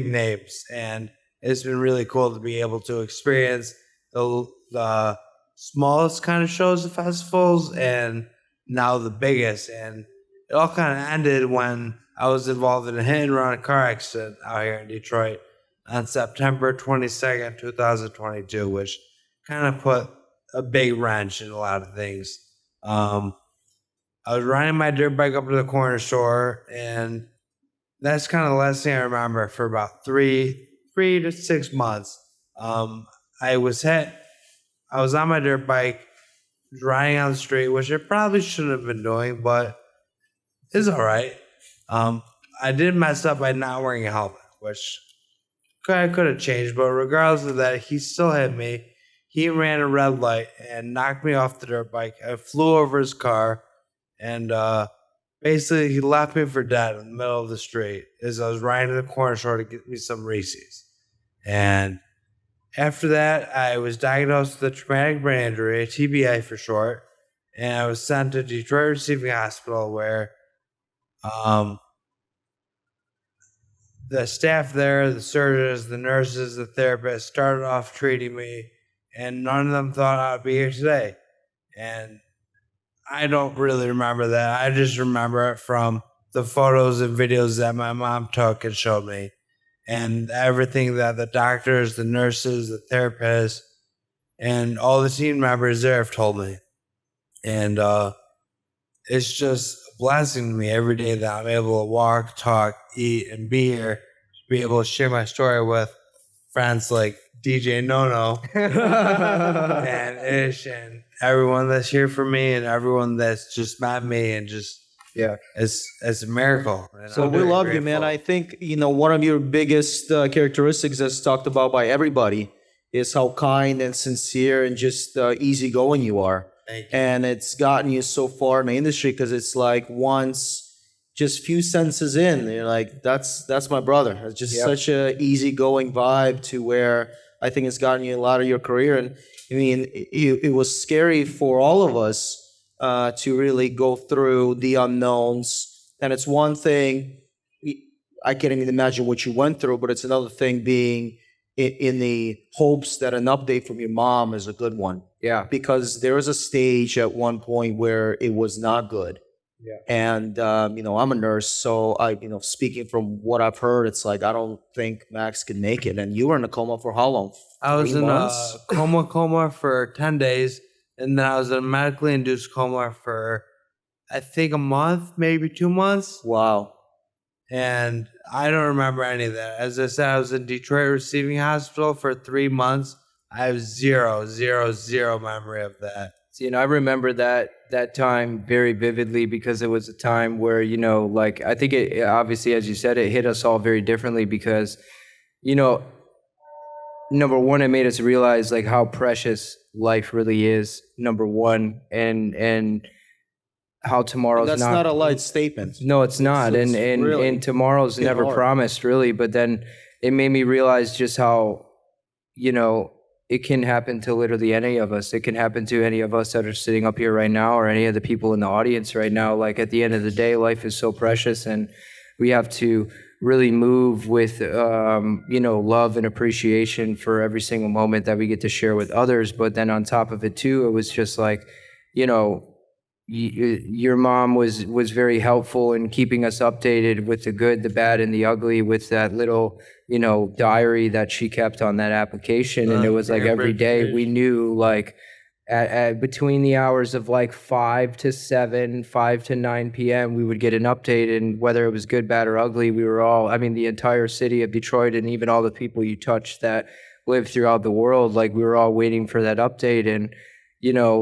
names, and it's been really cool to be able to experience the smallest kind of shows of festivals and now the biggest. And it all kind of ended when I was involved in a hit and run car accident out here in Detroit on September 22nd, 2022, which kind of put a big wrench in a lot of things. I was riding my dirt bike up to the corner store, and that's kind of the last thing I remember for about 3 to 6 months. I was on my dirt bike, riding on the street, which I probably shouldn't have been doing, but it's all right. I did mess up by not wearing a helmet, which I could have changed, but regardless of that, he still hit me. He ran a red light and knocked me off the dirt bike. I flew over his car, and basically he left me for dead in the middle of the street as I was riding to the corner store to get me some Reese's. And after that, I was diagnosed with a traumatic brain injury, a TBI for short, and I was sent to Detroit Receiving Hospital, where the staff there, the surgeons, the nurses, the therapists started off treating me, and none of them thought I'd be here today. And I don't really remember that. I just remember it from the photos and videos that my mom took and showed me, and everything that the doctors, the nurses, the therapists, and all the team members there have told me. And it's just a blessing to me every day that I'm able to walk, talk, eat, and be here, to be able to share my story with friends like DJ Nono and Ish and everyone that's here for me and everyone that's just met me, and just it's a miracle. And So I'm we very love you, man. grateful. I think, one of your biggest characteristics that's talked about by everybody is how kind and sincere and just easygoing you are. Thank you. And it's gotten you so far in the industry, because it's like once just few sentences in, you're like, that's my brother. It's just such a easygoing vibe, to where I think it's gotten you a lot of your career. And I mean, it was scary for all of us to really go through the unknowns. And it's one thing, I can't even imagine what you went through, but it's another thing being in the hopes that an update from your mom is a good one. Yeah. Because there was a stage at one point where it was not good. Yeah. And, I'm a nurse, so speaking from what I've heard, it's like, I don't think Max can make it. And you were in a coma for how long? I was 3 in months? a coma for 10 days, and then I was in a medically induced coma for, I think, a month, maybe 2 months. Wow. And I don't remember any of that. As I said, I was in Detroit Receiving Hospital for 3 months. I have zero memory of that. See, and I remember that time very vividly, because it was a time where, I think it obviously, as you said, it hit us all very differently, because, number one, it made us realize like how precious life really is, number one, and how tomorrow's That's not a light statement. No, it's not. it's And really tomorrow's never hard. promised, really. But then it made me realize just how, it can happen to literally any of us. It can happen to any of us that are sitting up here right now, or any of the people in the audience right now. Like, at the end of the day, life is so precious, and we have to really move with, love and appreciation for every single moment that we get to share with others. But then on top of it too, it was just like, your mom was very helpful in keeping us updated with the good, the bad, and the ugly, with that little, diary that she kept on that application. And it was like every day we knew, like, at between the hours of like 5 to 7, 5 to 9 p.m., we would get an update, and whether it was good, bad, or ugly, we were all, the entire city of Detroit, and even all the people you touched that live throughout the world, like, we were all waiting for that update. And,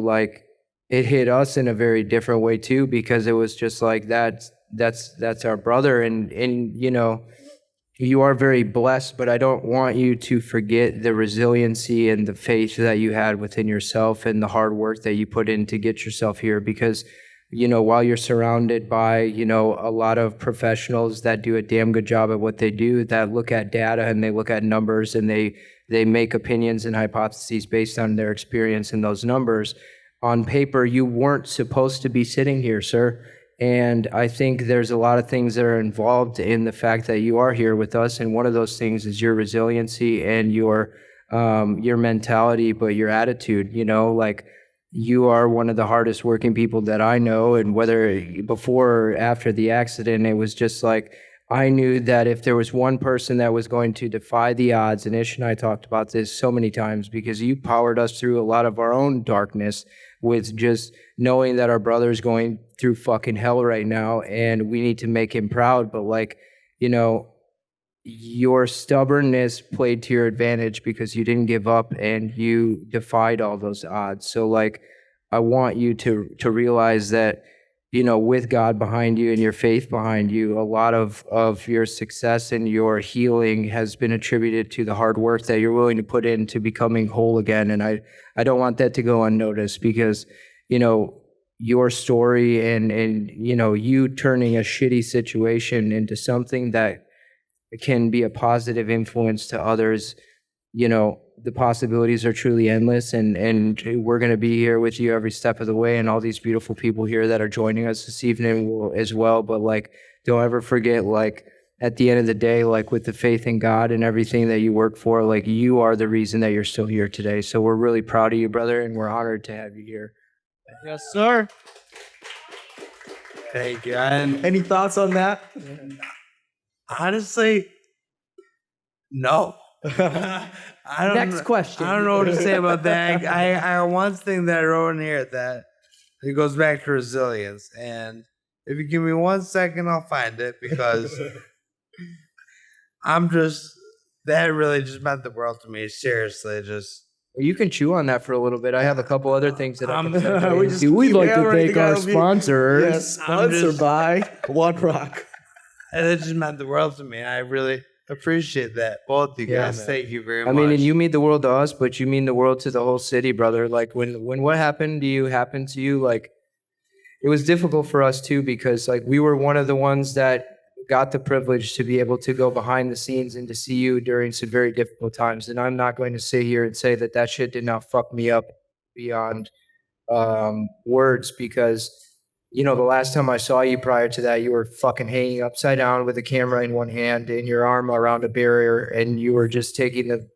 like, it hit us in a very different way too, because it was just like, that's our brother. And you are very blessed, but I don't want you to forget the resiliency and the faith that you had within yourself, and the hard work that you put in to get yourself here. Because, while you're surrounded by, a lot of professionals that do a damn good job at what they do, that look at data and they look at numbers, and they make opinions and hypotheses based on their experience in those numbers. On paper, you weren't supposed to be sitting here, sir. And I think there's a lot of things that are involved in the fact that you are here with us. And one of those things is your resiliency and your mentality, but your attitude. Like, you are one of the hardest working people that I know. And whether before or after the accident, it was just like I knew that if there was one person that was going to defy the odds, and Ish and I talked about this so many times because you powered us through a lot of our own darkness with just knowing that our brother's going through fucking hell right now and we need to make him proud. But like, you know, your stubbornness played to your advantage because you didn't give up and you defied all those odds. So like, I want you to realize that, you know, with God behind you and your faith behind you, a lot of your success and your healing has been attributed to the hard work that you're willing to put into becoming whole again. And I don't want that to go unnoticed because, you know, your story and you know, you turning a shitty situation into something that can be a positive influence to others, you know, the possibilities are truly endless, and we're going to be here with you every step of the way, and all these beautiful people here that are joining us this evening will as well. But like, don't ever forget, like, at the end of the day, like with the faith in God and everything that you work for, like you are the reason that you're still here today. So we're really proud of you, brother, and we're honored to have you here. Yes, sir. Thank you. And Any thoughts on that? honestly, no. I don't Next question. I don't know what to say about that. I one thing that I wrote in here that it goes back to resilience. And if you give me 1 second, I'll find it because that really just meant the world to me. Seriously, just. You can chew on that for a little bit. I have a couple other things that I can We say. just We'd keep like to hammering thank the our guy. sponsors. Yes, sponsored by One Rock. And it just meant the world to me. I really appreciate that. Both you Yeah, guys. man. Thank you very I much. mean, and you mean the world to us, but you mean the world to the whole city, brother. Like when what happened to you, like it was difficult for us too, because like we were one of the ones that got the privilege to be able to go behind the scenes and to see you during some very difficult times. And I'm not going to sit here and say that shit did not fuck me up beyond words, because you know, the last time I saw you prior to that, you were fucking hanging upside down with a camera in one hand and your arm around a barrier, and you were just taking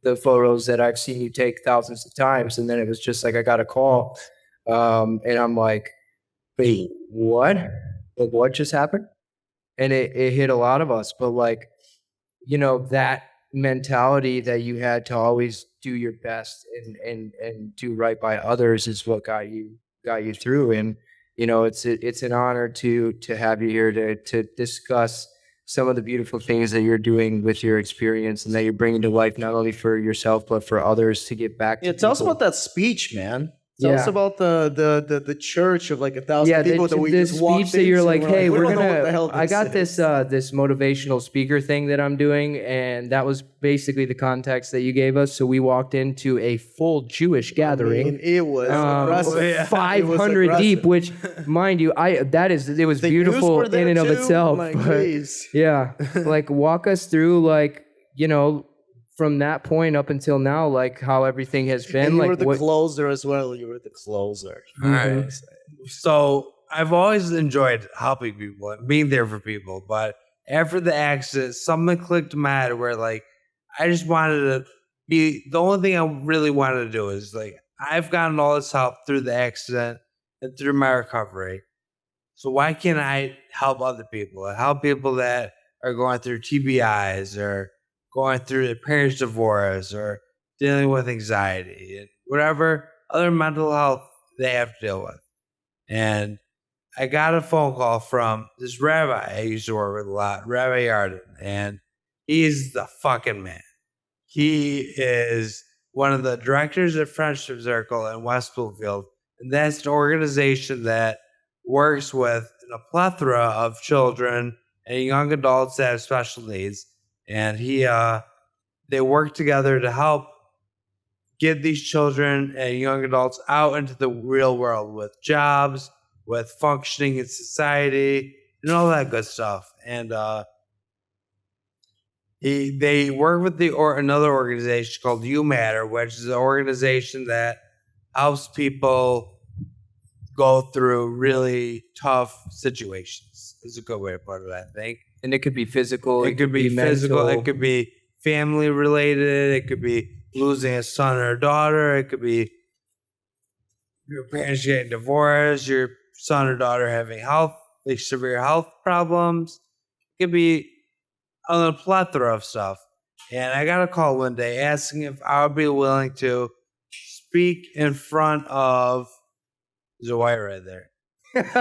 the photos that I've seen you take thousands of times. And then it was just like I got a call, and I'm like, wait, what? Like, what just happened? And it hit a lot of us. But like, you know, that mentality that you had to always do your best and do right by others is what got you through. And you know, it's an honor to have you here to discuss some of the beautiful things that you're doing with your experience and that you're bringing to life, not only for yourself but for others to get back to. Yeah, tell us people. about that speech, man. Tell us about the church of like 1,000 people that we the just walked speech that you're into, like, and hey, we we're don't know what the hell gonna. I got is. this motivational speaker thing that I'm doing, and that was basically the context that you gave us. So we walked into a full Jewish gathering. I mean, it was impressive. 500 deep, which, mind you, it was The beautiful youths were there in and of too. itself. Like, but, geez. yeah, like walk us through, like, you know, from that point up until now, like how everything has been. And you like were the closer as well. You were the closer. All right. So I've always enjoyed helping people and being there for people. But after the accident, something clicked in my head where like I just wanted to be the only thing I really wanted to do is like I've gotten all this help through the accident and through my recovery. So why can't I help other people? Help people that are going through TBIs or going through their parents' divorce or dealing with anxiety and whatever other mental health they have to deal with. And I got a phone call from this rabbi I used to work with a lot, Rabbi Yarden, and he's the fucking man. He is one of the directors of Friendship Circle in West Bloomfield, and that's an organization that works with a plethora of children and young adults that have special needs. And they work together to help get these children and young adults out into the real world with jobs, with functioning in society, and all that good stuff. And they work with another organization called You Matter, which is an organization that helps people go through really tough situations. Is a good way to put it, I think. And it could be physical. It could be physical. mental. It could be family related. It could be losing a son or a daughter. It could be your parents getting divorced, your son or daughter having severe health problems. It could be a plethora of stuff. And I got a call one day asking if I would be willing to speak in front of, there's a wire right there. If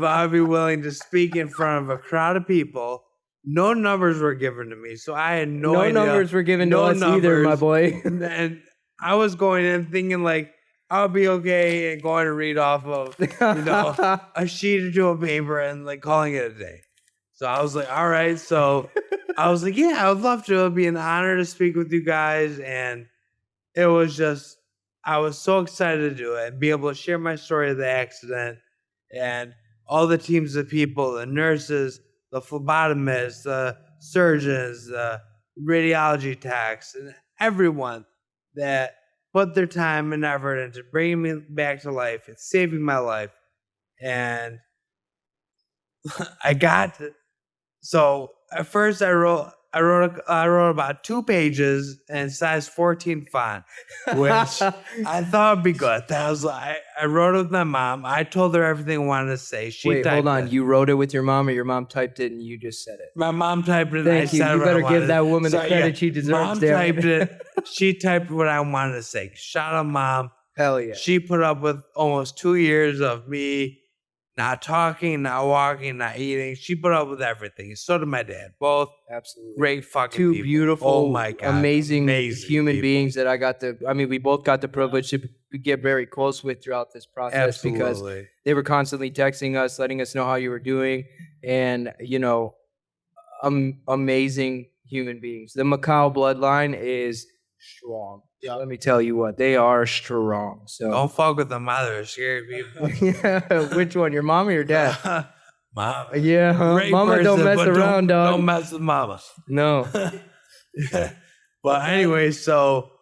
I would be willing to speak in front of a crowd of people. No numbers were given to me, so I had no idea. numbers were given to us either, my boy. And I was going in thinking like I'll be okay and going to read off of a sheet or two of paper and like calling it a day. So I was like, all right. So I was like, yeah, I would love to. It'd be an honor to speak with you guys. And it was just, I was so excited to do it and be able to share my story of the accident and all the teams of people, the nurses, the phlebotomists, the surgeons, the radiology techs, and everyone that put their time and effort into bringing me back to life and saving my life. And so at first I wrote about 2 pages in size 14 font, which I thought would be good. I wrote it with my mom. I told her everything I wanted to say. Wait, hold on. It. You wrote it with your mom, or your mom typed it and you just said it? My mom typed it. Thank you. You better give that woman the credit she deserves. Mom typed it. She typed what I wanted to say. Shout out, Mom. Hell yeah. She put up with almost 2 years of me not talking, not walking, not eating. She put up with everything. So did my dad. Both absolutely great fucking two people. Beautiful, oh my God, amazing human people. beings that we both got the privilege to get very close with throughout this process. Absolutely. Because they were constantly texting us, letting us know how you were doing, and amazing human beings. The McColl bloodline is strong. Yeah. Let me tell you what, they are strong. So don't fuck with the mother, scary people. Yeah, which one, your mom or your dad? Mom. Yeah, mama person, don't mess around, dog. Don't mess with mama. No. But anyway, so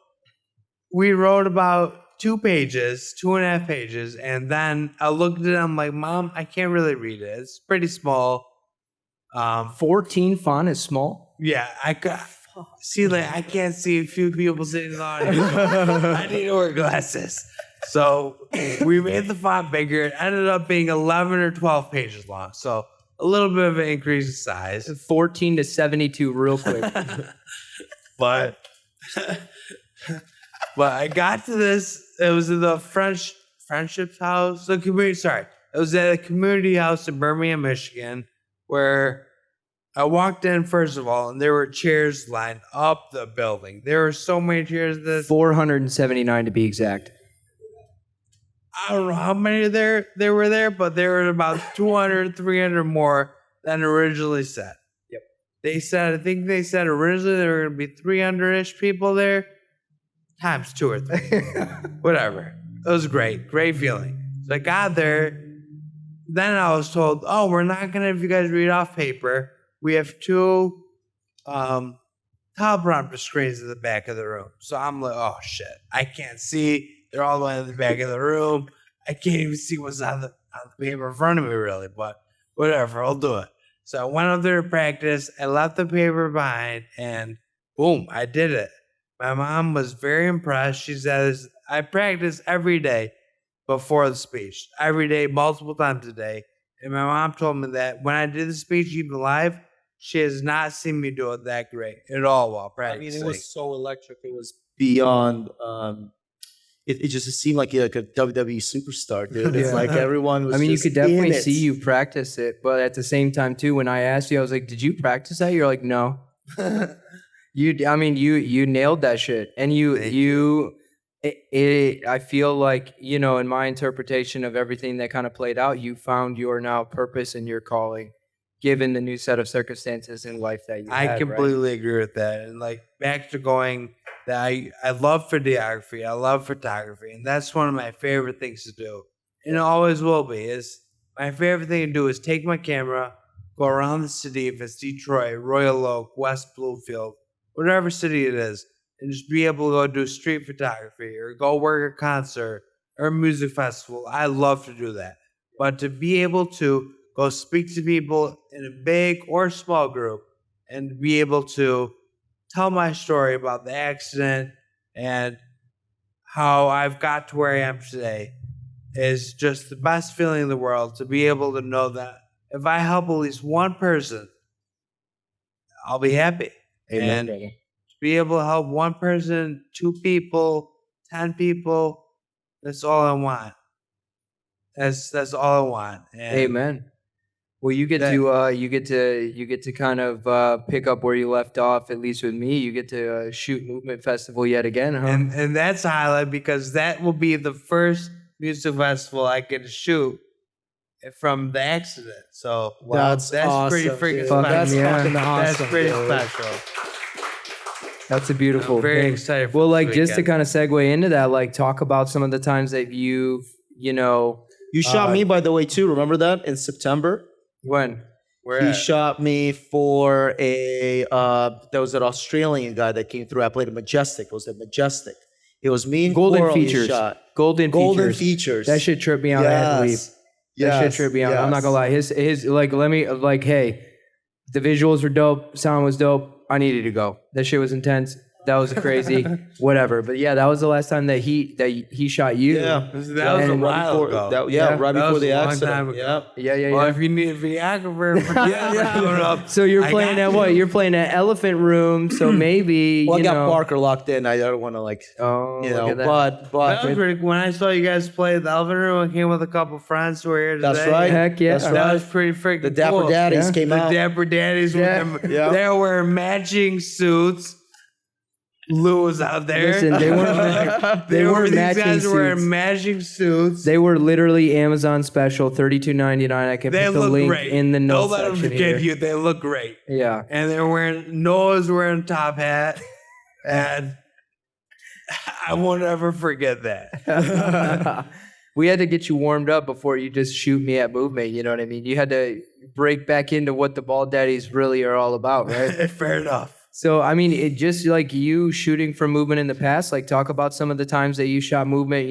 we wrote about 2 pages, 2.5 pages, and then I looked at it. I'm like, Mom, I can't really read it. It's pretty small. 14 font is small. Yeah, I could. See, like I can't see a few people sitting in the audience. I need to wear glasses. So we made the font bigger. It ended up being 11 or 12 pages long. So a little bit of an increase in size. 14 to 72 real quick. But I got to this. It was in the Friendship's house. The community. Sorry, it was at a community house in Birmingham, Michigan, where I walked in, first of all, and there were chairs lined up the building. There were so many chairs. 479 to be exact. I don't know how many there were there, but there were about 200, 300 more than originally said. Yep. I think they said originally there were going to be 300-ish people there, times 2 or 3. Whatever. It was great. Great feeling. So I got there. Then I was told, oh, we're not going to have you guys read off paper. We have 2 teleprompter screens in the back of the room. So I'm like, oh, shit. I can't see. They're all the way in the back of the room. I can't even see what's on the paper in front of me, really. But whatever, I'll do it. So I went up there to practice. I left the paper behind, and boom, I did it. My mom was very impressed. She says, I practice every day before the speech. Every day, multiple times a day. And my mom told me that when I did the speech, even live, she has not seen me do it that great at all while practicing. I mean, it was so electric. It was beyond. It just seemed like a WWE superstar, dude. It's like everyone was. I mean, you just could definitely in it. see you practice it, but at the same time, too, when I asked you, I was like, "Did you practice that?" You're like, "No." You nailed that shit, and I feel like, in my interpretation of everything that kind of played out, you found your now purpose and your calling, given the new set of circumstances in life that you had. I completely agree with that. And like back to going that I love videography, I love photography, and that's one of my favorite things to do. And it always will be. Is my favorite thing to do is take my camera, go around the city, if it's Detroit, Royal Oak, West Bloomfield, whatever city it is, and just be able to go do street photography or go work a concert or a music festival. I love to do that. But to be able to go speak to people in a big or small group and be able to tell my story about the accident and how I've got to where I am today is just the best feeling in the world, to be able to know that if I help at least one person, I'll be happy. Amen, And brother. to be able to help one person, 2 people, 10 people, that's all I want. That's all I want. And Amen. Well, you get to kind of pick up where you left off. At least with me, you get to shoot Movement Festival yet again, huh? And that's a highlight because that will be the first music festival I get to shoot from the accident. So That's pretty awesome, freaking dude. special. That's fucking awesome, That's pretty dude. special. That's a beautiful I'm very thing. excited for Well, this like just to weekend. kind of segue into that, like talk about some of the times that you shot me, by the way, too. Remember that in September? when. Where He at? shot me for there was an Australian guy that came through. I played at Majestic. It was at Majestic. It was me and Golden Coral he Features. shot. Golden Features. That shit tripped me out. I had to leave. Yes. That shit tripped me out. I'm not gonna lie. His like hey, the visuals were dope, sound was dope. I needed to go. That shit was intense. That was crazy. Whatever. But yeah, that was the last time that he shot you. Yeah. That was a And while ago. right That before was the a long accident. time ago. Yeah. Yeah. Well, if you need a videographer for coming up, So you're I playing got at what? you. You're playing at Elephant Room. So maybe Well, I you got know. Parker locked in. I don't want to Oh, you look know, at that. but That was pretty, when I saw you guys play at the Elephant Room, I came with a couple friends who were here today. that's right. Heck yeah. That's That right. was pretty freaking The Dapper cool. Daddies Yeah. came The out. Dapper Daddies, Yeah. with them, Yeah. they were wearing matching suits. Lou was out there. Listen, they weren't. They were, weren't these matching guys were wearing suits. matching suits. They were literally Amazon special, $32.99. I can They put the look link great. in the Don't notes let them section forget here. you. They look great. Yeah. And they were wearing, Noah's wearing a top hat. And I won't ever forget that. We had to get you warmed up before you just shoot me at Movement. You know what I mean? You had to break back into what the Bald Daddies really are all about, right? Fair enough. So, I mean, it just like you shooting for Movement in the past, like talk about some of the times that you shot Movement,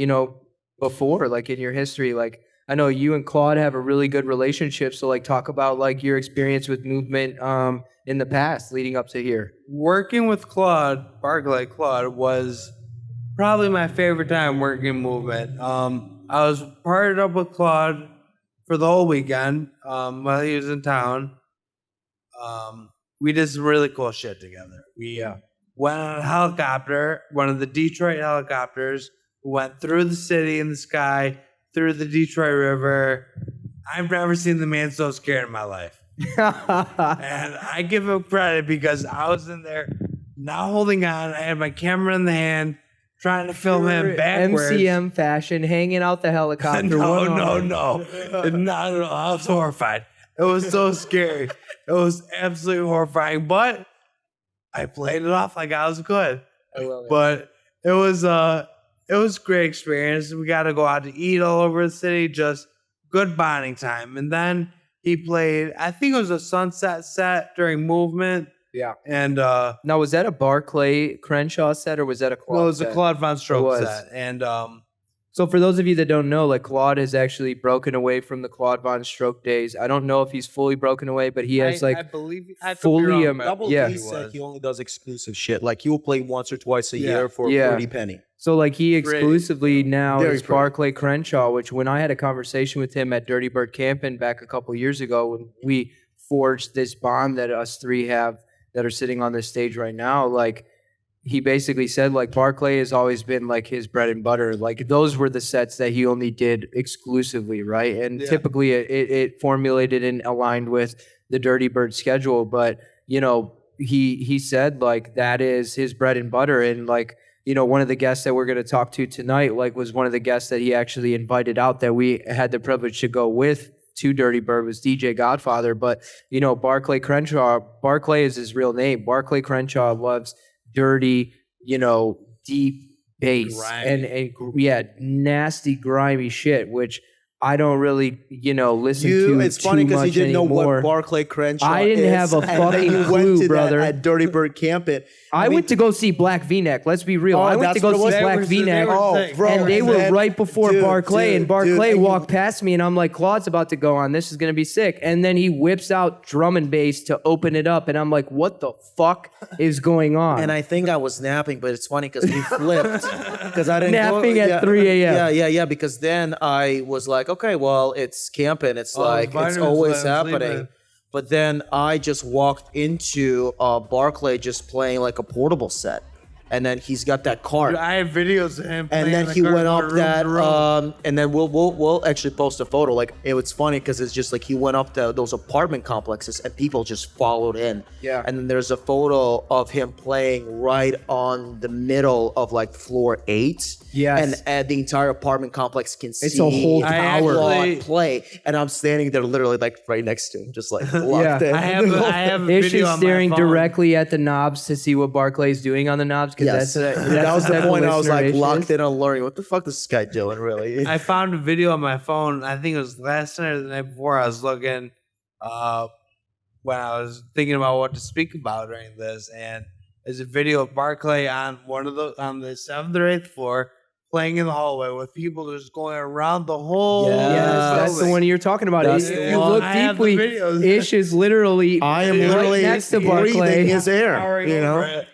before, like in your history. Like, I know you and Claude have a really good relationship. So, like, talk about like your experience with Movement in the past leading up to here. Working with Claude, Barclay Claude, was probably my favorite time working Movement. I was partnered up with Claude for the whole weekend while he was in town. We did some really cool shit together. We went on a helicopter, one of the Detroit helicopters, went through the city in the sky, through the Detroit River. I've never seen the man so scared in my life. And I give him credit because I was in there not holding on. I had my camera in the hand, trying to film him backwards. MCM fashion, hanging out the helicopter. No. Not at all. I was horrified. It was so scary. It was absolutely horrifying, but I played it off like I was good. I love it. But it was a great experience. We got to go out to eat all over the city, just good bonding time. And then he played, I think it was a sunset set during Movement. Yeah. And Now, was that a Barclay Crenshaw set or was that a Claude well, it was set? a Claude Von It Stroke was. set. And So for those of you that don't know, like Claude has actually broken away from the Claude Von Stroke days. I don't know if he's fully broken away, but he has I believe I could be fully, wrong, but Double yeah. D said he only does exclusive shit. Like he will play once or twice a Yeah. year for Yeah. a pretty penny. So like he exclusively now Very is pretty. Barclay Crenshaw, which when I had a conversation with him at Dirty Bird Camping back a couple years ago, when we forged this bond that us three have that are sitting on this stage right now, like he basically said like Barclay has always been like his bread and butter. Like those were the sets that he only did exclusively, right? And Yeah. typically it formulated and aligned with the Dirty Bird schedule, but he said like that is his bread and butter. And like one of the guests that we're going to talk to tonight like was one of the guests that he actually invited out that we had the privilege to go with to Dirty Bird was DJ Godfather. But Barclay Crenshaw, Barclay is his real name. Barclay Crenshaw loves dirty, deep bass and nasty, grimy shit, which I don't really, listen to It's funny because because you didn't know anymore. what Barclay Crenshaw I didn't is, have a and then fucking you clue, went to brother. that at Dirty Bird Camping. I went to go see Black V-Neck. Let's be real. Oh, I went to that's go what it see was? They Black were- V-Neck, they were Oh, sick. bro, and they and were then- right before dude, Barclay, and dude, Barclay and you- walked past me, and I'm like, Claude's about to go on. This is going to be sick. And then he whips out drum and bass to open it up, and I'm like, what the fuck is going on? And I think I was napping, but it's funny because we flipped because I didn't Napping at 3 a.m. Yeah. Because then I was like, like, okay, well, it's camping. It's like, it's vitamins always let 'em sleep happening. in. But then I just walked into Barclay just playing like a portable set. And then he's got that cart. I have videos of him. And then he went up that, and then we'll actually post a photo. Like, it was funny because it's just like he went up those apartment complexes and people just followed in. Yeah. And then there's a photo of him playing right on the middle of like floor 8. Yes. And the entire apartment complex can see It's a whole tower. Claude play. And I'm standing there literally like right next to him, just like locked in. I have a Ish video is on staring my phone. directly at the knobs to see what Barclay's doing on the knobs. Yes. That's That was the type of point. I was listener like Ish is. locked in on learning what the fuck is this guy doing, really. I found a video on my phone. I think it was last night or the night before. I was looking when I was thinking about what to speak about during this, and there's a video of Barclay on on the 7th or 8th floor playing in the hallway with people just going around the whole. Yes. Yes, that's the building. one you're talking about. That's If the you one. look I have the deeply, videos. Ish is literally I am right literally next to Barclay. breathing his air. Powering You know, over it.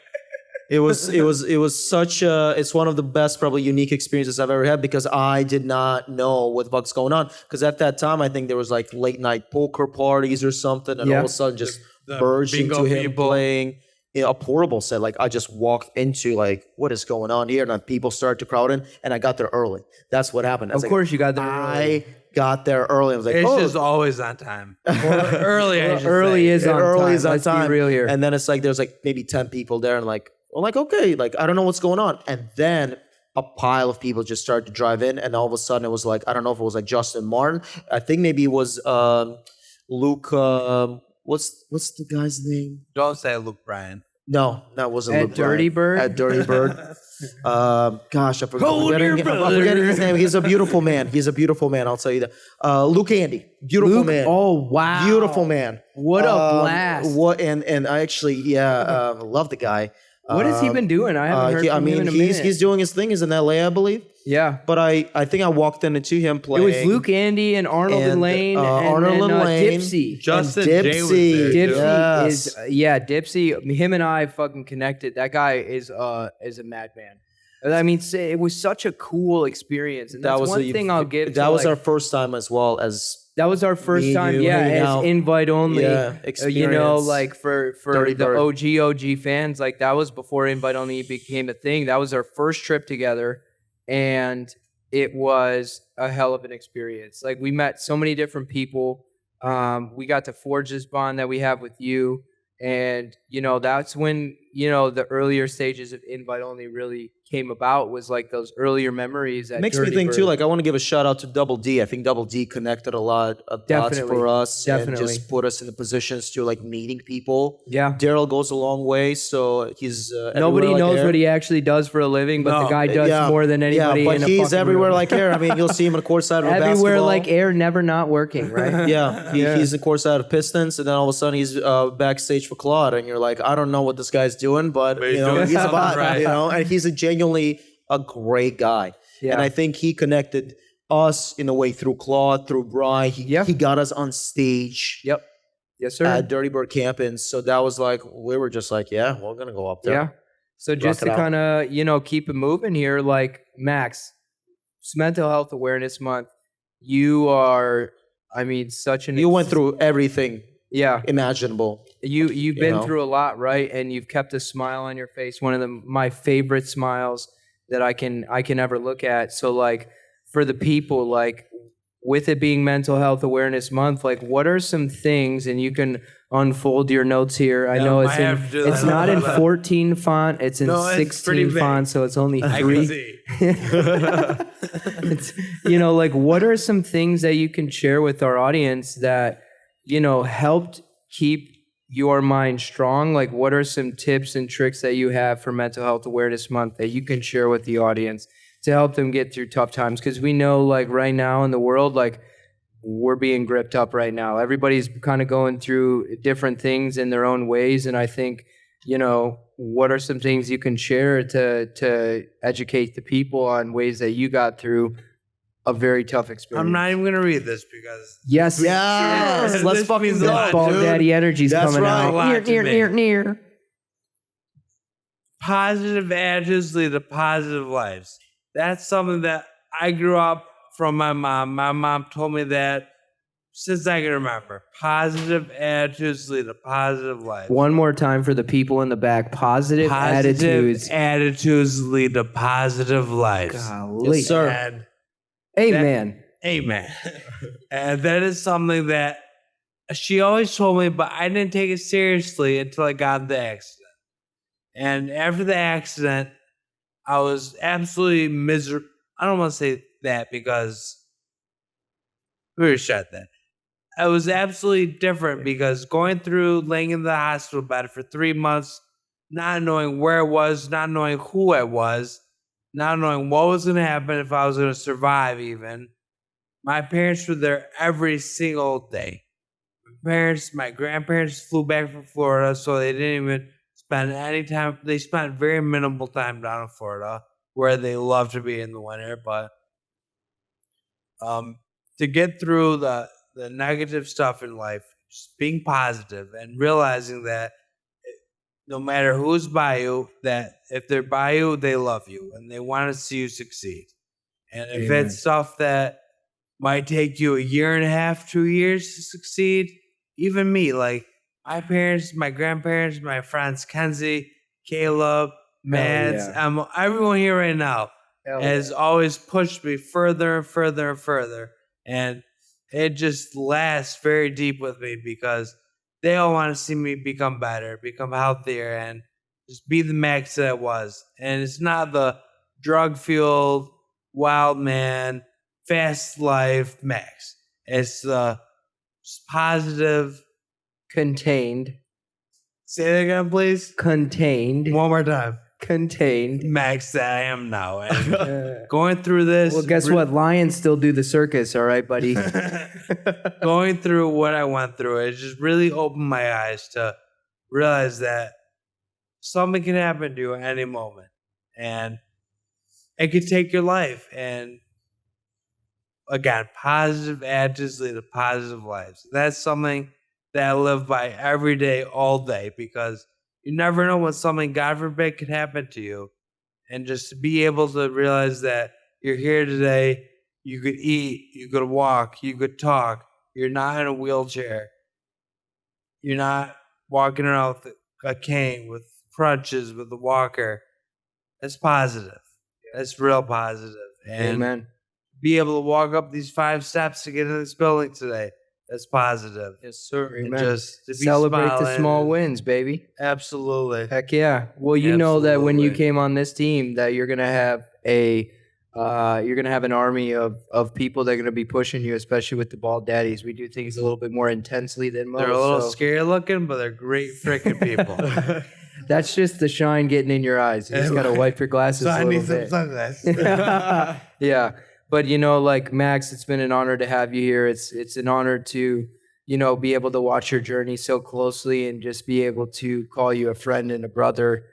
it was such a. It's one of the best, probably unique experiences I've ever had because I did not know what the fuck's going on. Because at that time, I think there was like late night poker parties or something, and all of a sudden, just The burst bingo into him people. playing a portable set. Like I just walked into like, what is going on here? And then people started to crowd in, and I got there early. That's what happened. I was Of like, course, you got there early. I got there early. I was like, It's oh, just always on time. Early, I should Early say. is on early time. is on Let's time. be real here. And then it's like there's like maybe 10 people there, and like I'm like, okay, like I don't know what's going on. And then a pile of people just started to drive in, and all of a sudden it was like, I don't know if it was like Justin Martin. I think maybe it was Luke. What's the guy's name? Don't say Luke Bryan. No, that wasn't At Luke Dirty Bryan. Bird? At Dirty Bird. Gosh, I'm forgetting his name. He's a beautiful man. He's a beautiful man. I'll tell you that. Luke Andy, beautiful Luke, man. oh wow, Beautiful man. What a blast. What and I actually love the guy. What has he been doing? I haven't heard from him in a minute. he's doing his thing. He's in LA, I believe. Yeah, But I think I walked into him it playing. was Luke, Andy, and Arnold and Lane, and Arnold and Lane. Dipsy. Justin Dipsy. J was there. Dipsy too. Yes. is Dipsy. Him and I fucking connected. That guy is a madman. I mean, it was such a cool experience, and that's one thing I'll give. That to, was like, our first time as well as That was our first Me and time, you hanging as out. invite only. Yeah, You know, experience. like for Dirty the Bird. OG fans, like that was before invite only became a thing. That was our first trip together, and it was a hell of an experience. Like we met so many different people. We got to forge this bond that we have with you, and you know that's when the earlier stages of invite only really came about. Was like those earlier memories. At makes me Dirty think Bird. too. Like I want to give a shout out to Double D. I think Double D connected a lot of dots Definitely. for us and Definitely. just put us in the positions to like meeting people. Yeah. Daryl goes a long way, so he's Nobody everywhere like knows air. what he actually does for a living, but the No, guy does more than anybody. Yeah, but in a he's fucking everywhere room. like air. I mean, you'll see him on the court side of a Everywhere basketball. like air, never not working, right? Yeah, he's the court side of Pistons, and then all of a sudden he's backstage for Claude, and you're like, I don't know what this guy's doing, but But he's you know, doing he's something about right. and he's a genuinely a great guy. Yeah. And I think he connected us in a way through Claude, through Bry. He got us on stage Yep. Yes, sir. at Dirty Bird Camping. So that was like, we were just like, yeah, we're going to go up there. Yeah. So just it to out. kind of, keep it moving here, like Max, it's Mental Health Awareness Month. You are, I mean, such an. You went through everything Yeah. imaginable. You've been know? through a lot, right? And you've kept a smile on your face. One of my favorite smiles that I can ever look at. So like for the people, like with it being Mental Health Awareness Month, like what are some things, and you can unfold your notes here. I know I have to do it's that. not in 14 font, it's in No, it's pretty 16 big. font, so it's only I 3. can see. It's, like what are some things that you can share with our audience that, helped keep your mind strong? Like what are some tips and tricks that you have for Mental Health Awareness Month that you can share with the audience to help them get through tough times? Because we know like right now in the world, like we're being gripped up right now. Everybody's kind of going through different things in their own ways. And I think, what are some things you can share to educate the people on ways that you got through a very tough experience? I'm not even gonna read this because Yes. Yes, let's This fucking means a go, lot, Bald dude. Daddy energy's That's coming right. A out. lot to me. Near. positive attitudes lead to positive lives. That's something that I grew up from my mom. My mom told me that since I can remember, positive attitudes lead to positive life. One more time for the people in the back. Positive attitudes. Attitudes lead to positive lives. Golly. Yes, sir. And Amen. amen. And that is something that she always told me, but I didn't take it seriously until I got in the accident. And after the accident, I was absolutely miserable. I don't want to say that because we were shot that. I was absolutely different because laying in the hospital bed for 3 months, not knowing where I was, not knowing who I was, not knowing what was going to happen, if I was going to survive even. My parents were there every single day. My grandparents flew back from Florida, so they didn't even spend any time. They spent very minimal time down in Florida, where they love to be in the winter. But to get through the negative stuff in life, just being positive and realizing that no matter who's by you, that if they're by you, they love you and they want to see you succeed. And if it's stuff that might take you 1.5 years, 2 years to succeed, even me, like my parents, my grandparents, my friends, Kenzie, Caleb, Mads, Emma, everyone here right now has always pushed me further and further and further. And it just lasts very deep with me because they all want to see me become better, become healthier, and just be the Max that I was. And it's not the drug-fueled, wild man, fast life Max. It's the positive. Contained. Say that again, please. Contained. One more time. Contained. Max that I am now. And going through this. Well, guess what? Lions still do the circus, all right, buddy? Going through what I went through, it just really opened my eyes to realize that something can happen to you at any moment. And it could take your life. And again, positive attitudes lead to positive lives. That's something that I live by every day, all day, because you never know when something, God forbid, could happen to you. And just to be able to realize that you're here today, you could eat, you could walk, you could talk. You're not in a wheelchair. You're not walking around with a cane, with crutches, with a walker. That's positive. That's real positive. And Amen. be able to walk up these 5 steps to get in this building today. That's positive. Yes, sir. And Amen. just to be Celebrate the smiling small and- wins, baby. Absolutely. Heck yeah. Well, you know that when you Absolutely. came on this team, that you're gonna have an army of people that are gonna be pushing you, especially with the Bald Daddies. We do things a little bit more intensely than most. They're a little so scary looking, but they're great freaking people. that's just the shine getting in your eyes. You just gotta wipe your glasses So a I little need some bit. sunglasses. Yeah. But like Max, it's been an honor to have you here. It's an honor to, be able to watch your journey so closely and just be able to call you a friend and a brother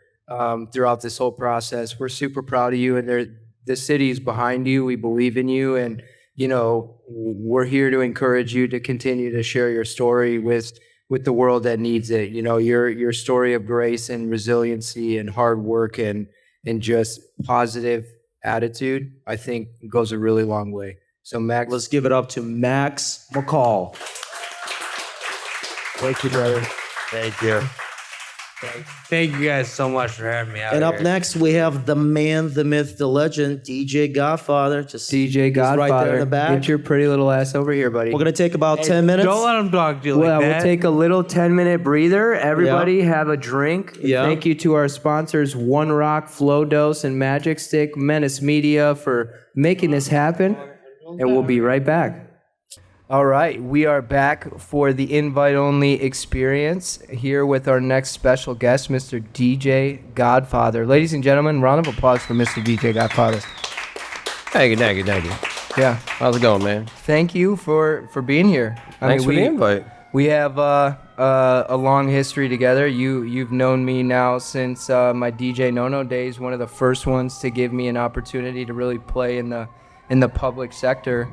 throughout this whole process. We're super proud of you, and the city's behind you. We believe in you, and we're here to encourage you to continue to share your story with the world that needs it. Your story of grace and resiliency and hard work and just positive attitude, I think, goes a really long way. So Max, Let's give it up to Max McColl. thank you, brother. Thank you. Thank you guys so much for having me out And here. up next, we have the man, the myth, the legend, DJ Godfather. Just DJ he's Godfather, right there in the back. get your pretty little ass over here, buddy. We're gonna take about 10 minutes. Don't let them talk to you like that. We'll take a little 10-minute breather. Everybody have a drink. Yeah. Thank you to our sponsors, One Rock, Flow Dose, and Magic Stick, Menace Media for making this happen. And we'll be right back. All right, we are back for the invite-only experience here with our next special guest, Mr. DJ Godfather. Ladies and gentlemen, round of applause for Mr. DJ Godfather. Thank you. Yeah, How's it going, man? thank you for being here. Thanks for the invite. We have a long history together. You've known me now since my DJ No-No days, one of the first ones to give me an opportunity to really play in the public sector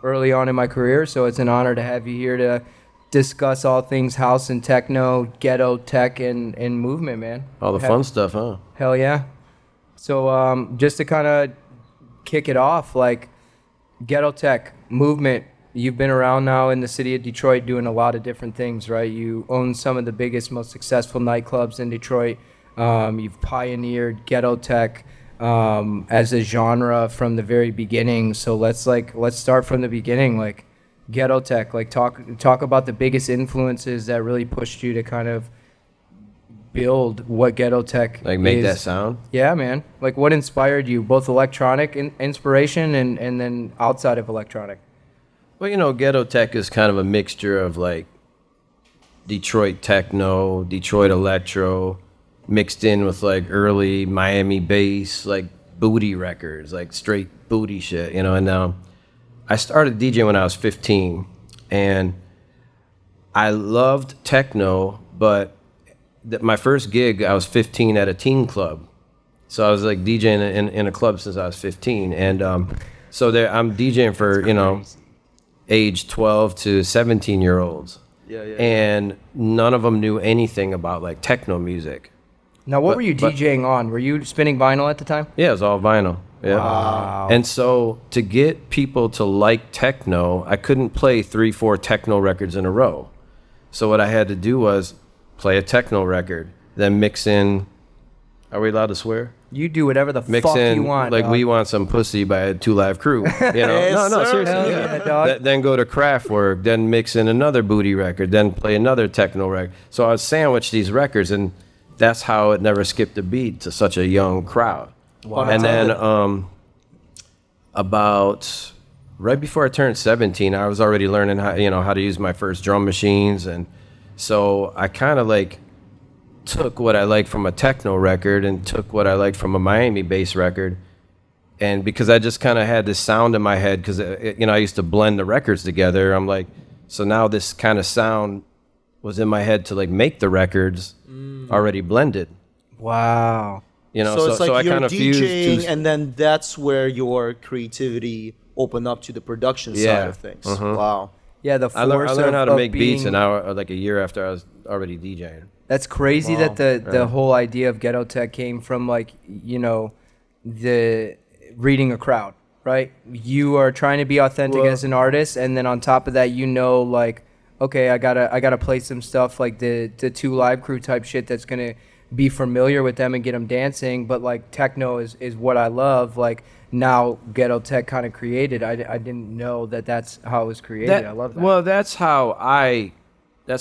early on in my career. So it's an honor to have you here to discuss all things house and techno, ghetto-tech, and movement, man. All the fun stuff, huh? Hell yeah. So just to kind of kick it off, like, ghetto-tech movement. You've been around now in the city of Detroit doing a lot of different things, right? You own some of the biggest, most successful nightclubs in Detroit. You've pioneered ghetto-tech as a genre from the very beginning. So let's start from the beginning, like ghetto-tech. Like talk about the biggest influences that really pushed you to kind of build what ghetto-tech Like make is. that sound. Yeah, man. Like what inspired you, both electronic inspiration and then outside of electronic? Well, you know, ghetto tech is kind of a mixture of like Detroit techno, Detroit electro, mixed in with like early Miami bass, like booty records, like straight booty shit, you know. And I started DJing when I was 15, and I loved techno, but my first gig, I was 15 at a teen club. So I was like DJing in a club since I was 15. And so there, I'm DJing for, you know, age 12 to 17-year-olds. Yeah. And none of them knew anything about like techno music. Now, what were you DJing on? Were you spinning vinyl at the time? Yeah, it was all vinyl. Yeah. Wow. And so to get people to like techno, I couldn't play 3-4 techno records in a row. So what I had to do was play a techno record, then mix in. Are we allowed to swear? You do whatever the Mix fuck in you want. like dog. We Want Some Pussy by 2 Live Crew. You know, Yes, no, sir. seriously. Hell Yeah. yeah, dog. Then go to Kraftwerk, then mix in another booty record, then play another techno record. So I would sandwich these records, and that's how it never skipped a beat to such a young crowd. Wow. And then about right before I turned 17, I was already learning how to use my first drum machines, and so I kind of like took what I liked from a techno record and took what I liked from a Miami bass record, and because I just kind of had this sound in my head, because I used to blend the records together. I'm like, so now this kind of sound was in my head to like make the records already blended. Wow. You know, So it's like I you're kind of fused DJing, two. and then that's where your creativity opened up to the production side Yeah. of things. Wow. Yeah, the I force learned how to of make beats being- an hour, like a year after I was already DJing. That's crazy Wow. that the whole idea of ghetto tech came from like, the reading a crowd, right? You are trying to be authentic as an artist, and then on top of that, like, okay, I gotta play some stuff like the 2 Live Crew type shit that's gonna be familiar with them and get them dancing. But like techno is what I love. Like now ghetto tech kind of created. I didn't know that's how it was created. I love that. Well, that's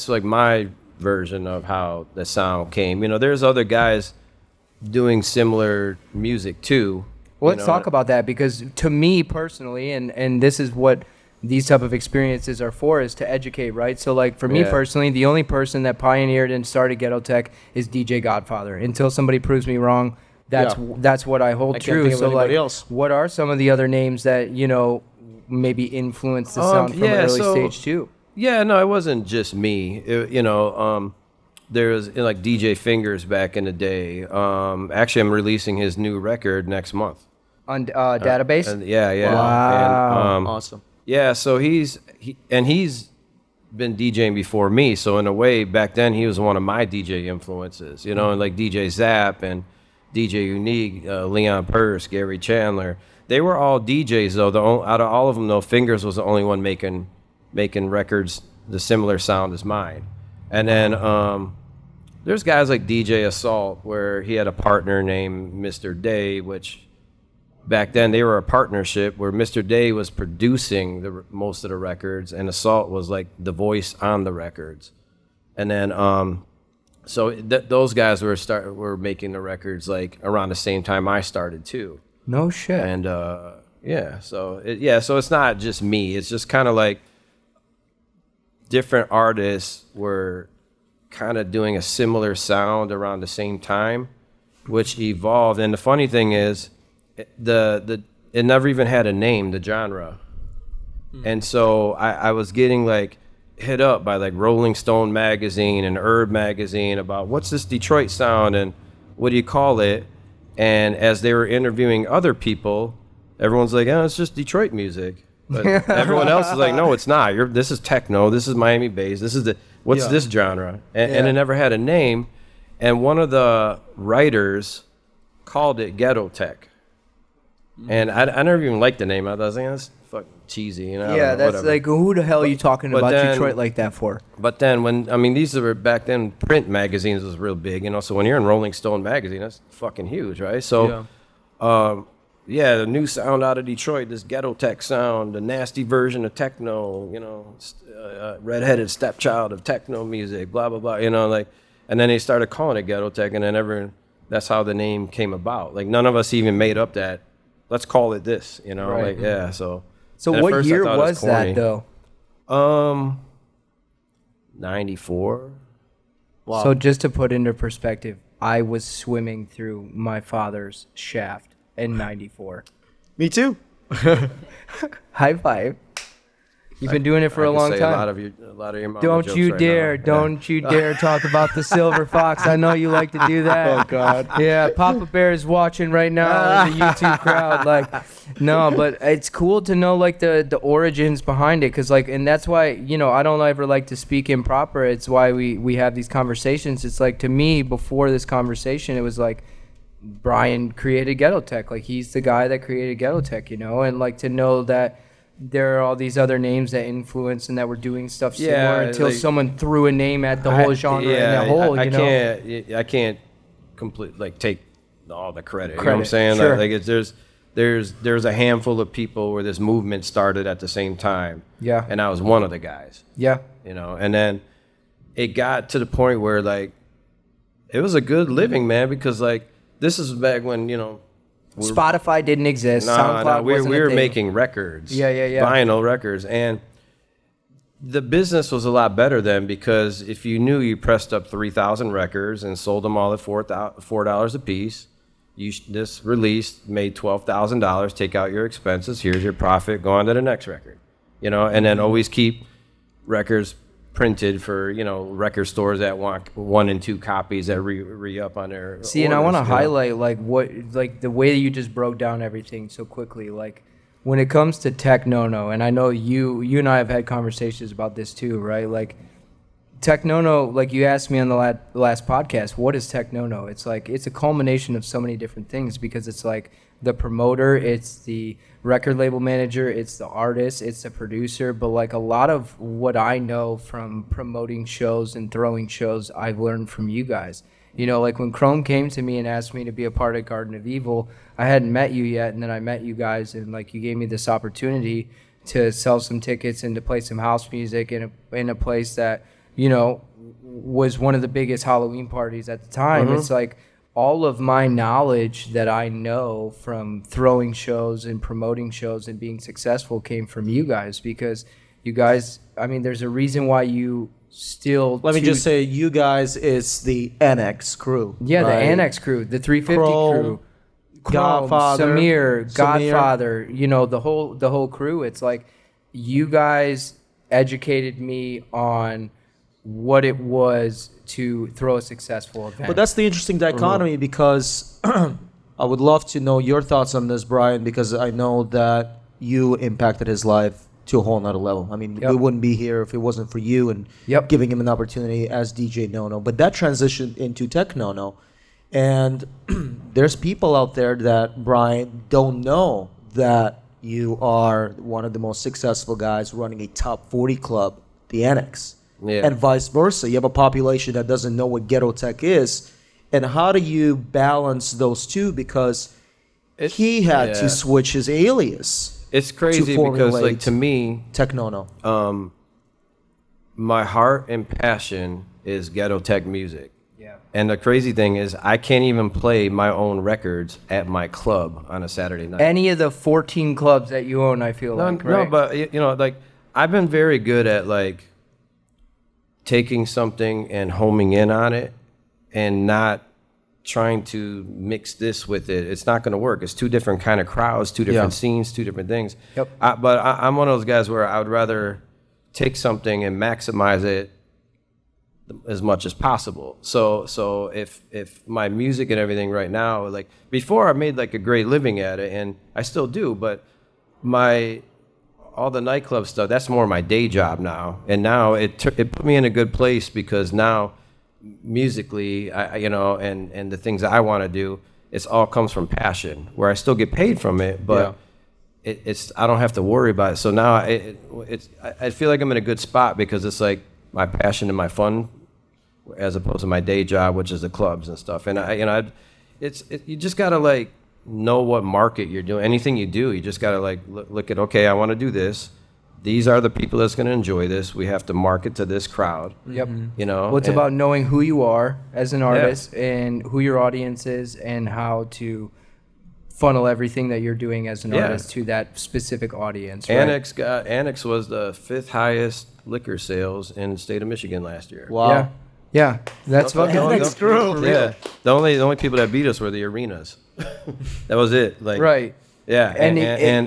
like my version of how the sound came. You know, there's other guys doing similar music too. Well, let's talk about that, because to me personally, and this is what these type of experiences are for, is to educate, right? So like for me Yeah. personally, the only person that pioneered and started ghetto tech is DJ Godfather. Until somebody proves me wrong, that's what I hold I can't true. think of So like, anybody else. what are some of the other names that maybe influenced the sound from yeah, early so- stage too? Yeah, no, it wasn't just me. There was like DJ Fingers back in the day. Actually, I'm releasing his new record next month. On database. And yeah. Wow. And, Awesome. yeah, so he's been DJing before me. So in a way, back then he was one of my DJ influences. You know, and like DJ Zap and DJ Unique, Leon Purse, Gary Chandler. They were all DJs though. Out of all of them though, Fingers was the only one making records the similar sound as mine. And then there's guys like DJ Assault, where he had a partner named Mr. Day, which back then they were a partnership where Mr. Day was producing most of the records, and Assault was like the voice on the records. And then so those guys were making the records like around the same time I started too. No shit. And so it's not just me. It's just kind of like different artists were kind of doing a similar sound around the same time, which evolved. And the funny thing is, it never even had a name, the genre. And so I was getting like hit up by like Rolling Stone magazine and Herb magazine about what's this Detroit sound and what do you call it? And as they were interviewing other people, everyone's like, oh, it's just Detroit music. But everyone else is like, no, it's not. This is techno. This is Miami bass. This is what's this genre? And it never had a name. And one of the writers called it ghetto-tech. And I never even liked the name. I was like, that's fucking cheesy, you know. Yeah, that's whatever. like, who the hell are you talking but about then- Detroit like that for? But then these were back then, print magazines was real big, you know. So when you're in Rolling Stone magazine, that's fucking huge, right? So, the new sound out of Detroit, this ghetto-tech sound, the nasty version of techno, you know, redheaded stepchild of techno music, blah blah blah, you know, like, and then they started calling it ghetto-tech, and then that's how the name came about. Like none of us even made up that. Let's call it this, you know, Right. like yeah. So So at what first I year thought it was that corny. though? 94. Wow. So just to put into perspective, I was swimming through my father's shaft in '94. Me too. High five. You've been doing it for a long say time. A lot of your mama Don't jokes you right dare, now. don't you dare talk about the silver fox. I know you like to do that. Oh God. Yeah, Papa Bear is watching right now in the YouTube crowd. Like, no, but it's cool to know like the origins behind it, cause like, and that's why, you know, I don't ever like to speak improper. It's why we have these conversations. It's like, to me, before this conversation, it was like Brian created ghetto-tech. Like, he's the guy that created ghetto-tech, you know, and like to know that there are all these other names that influence and that were doing stuff similar Yeah, until like- someone threw a name at the whole genre and the whole, you know. I can't complete like take all the credit. You know what Credit, I'm saying? sure. Like there's a handful of people where this movement started at the same time. Yeah. And I was one of the guys. Yeah. You know, and then it got to the point where like it was a good living, man, because like this is back when, you know, Spotify didn't exist. SoundCloud we wasn't a were thing. making records. Yeah. Vinyl records. And the business was a lot better then, because if you knew you pressed up 3,000 records and sold them all at $4 a piece, this release made $12,000, take out your expenses, here's your profit, go on to the next record. You know, and then always keep records printed for, you know, record stores that want 1 and 2 copies that re-up on their See, and I want to orders, you know? highlight like the way you just broke down everything so quickly. Like, when it comes to techno, and I know you and I have had conversations about this too, right? Like, techno, like you asked me on the last podcast, what is techno? It's like, it's a culmination of so many different things, because it's like the promoter, it's the record label manager, it's the artist, it's the producer. But like, a lot of what I know from promoting shows and throwing shows, I've learned from you guys. You know, like when Chrome came to me and asked me to be a part of Garden of Evil, I hadn't met you yet, and then I met you guys, and like you gave me this opportunity to sell some tickets and to play some house music in a place that, you know, was one of the biggest Halloween parties at the time. It's like, all of my knowledge that I know from throwing shows and promoting shows and being successful came from you guys, because you guys, I mean, there's a reason why you still... Let me just say, you guys is the NX crew. Yeah, right? the Annex crew, the 350 Chrome, crew, Godfather, Samir, Samir. Godfather, you know, the whole crew. It's like, you guys educated me on what it was to throw a successful event. But that's the interesting dichotomy, because I would love to know your thoughts on this, Brian, because I know that you impacted his life to a whole nother level. I mean, Yep. we wouldn't be here if it wasn't for you and Yep. giving him an opportunity as DJ Nono. But that transitioned into Tech Nono. And there's people out there that, Brian, don't know that you are one of the most successful guys running a top 40 club, the Annex. Yeah. And vice versa. You have a population that doesn't know what ghetto-tech is. And how do you balance those two? Because he had yeah. to switch his alias. It's crazy because, like, formulate to me, Tech Nono. my heart and passion is ghetto-tech music. yeah. And the crazy thing is, I can't even play my own records at my club on a Saturday night. Any of the 14 clubs that you own, I feel like, right? No, but you know, like, I've been very good at like taking something and homing in on it, and not trying to mix this with it. It's not going to work. It's two different kind of crowds, two different scenes, two different things. Yep. But I'm one of those guys where I would rather take something and maximize it as much as possible. So if my music and everything right now, like before I made like a great living at it, and I still do, but all the nightclub stuff, that's more my day job now. And now it put me in a good place, because now musically, I you know, and the things that I want to do, it's all comes from passion, where I still get paid from it, but it's I don't have to worry about it. So now I feel like I'm in a good spot because it's like my passion and my fun, as opposed to my day job, which is the clubs and stuff. And you just gotta like know what market you're doing. Anything you do, you just gotta like look at, okay, I want to do this. These are the people that's going to enjoy this. We have to market to this crowd. Yep. You know, Well, it's about knowing who you are as an artist and who your audience is and how to funnel everything that you're doing as an artist to that specific audience. Right? Annex was the 5th highest liquor sales in the state of Michigan last year. Wow. Yeah. That's fucking Annex grew. Yeah. The only people that beat us were the arenas. That was it. Like, right. Yeah, And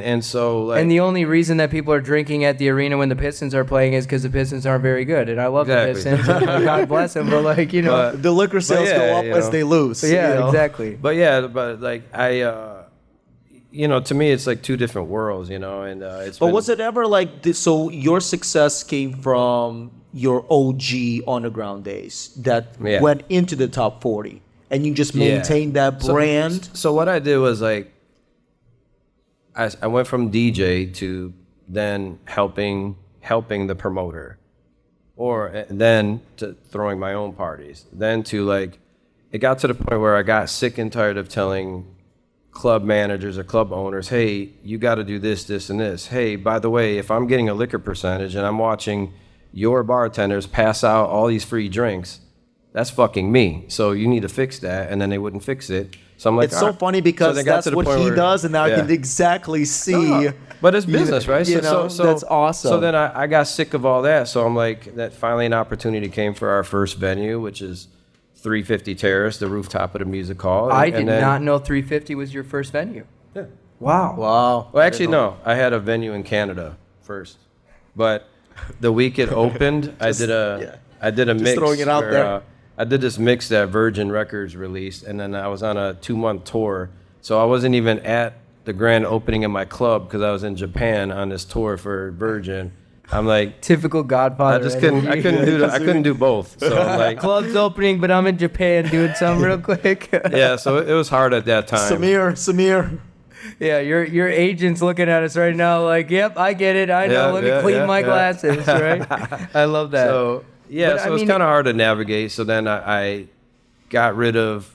and so like, and the only reason that people are drinking at the arena when the Pistons are playing is because the Pistons aren't very good. And I love the Pistons. And God bless them. But like, you know. The liquor sales go up as they lose. Yeah, you know? exactly. but like you know, to me it's like two different worlds, you know, and it's. But was it ever like this? So your success came from your OG underground days that went into the top 40, and you just maintained that brand. So what I did was like, I went from DJ to then helping the promoter, or then to throwing my own parties, then to like, it got to the point where I got sick and tired of telling club managers or club owners, hey, you got to do this, this, and this. Hey, by the way, if I'm getting a liquor percentage and I'm watching your bartenders pass out all these free drinks, that's fucking me. So you need to fix that. And then they wouldn't fix it. So I'm like, it's so funny because that's what he does, and now I can exactly see. But it's business, right? So that's awesome. So then I got sick of all that. So I'm like, that finally an opportunity came for our first venue, which is 350 Terrace, the rooftop of the music hall. I did not know 350 was your first venue. Yeah. Wow. Well, actually, no. I had a venue in Canada first, but the week it opened, I did a mix. Throwing it out there. I did this mix that Virgin Records released, and then I was on a 2-month tour. So I wasn't even at the grand opening of my club because I was in Japan on this tour for Virgin. I'm like, typical Godfather. I couldn't do both. So I'm like, club's opening, but I'm in Japan doing something real quick. Yeah, so it was hard at that time. Samir. Yeah, your agent's looking at us right now like, yep, I get it. I know. Let me clean my glasses, right? I love that. So it was kind of hard to navigate. So then I got rid of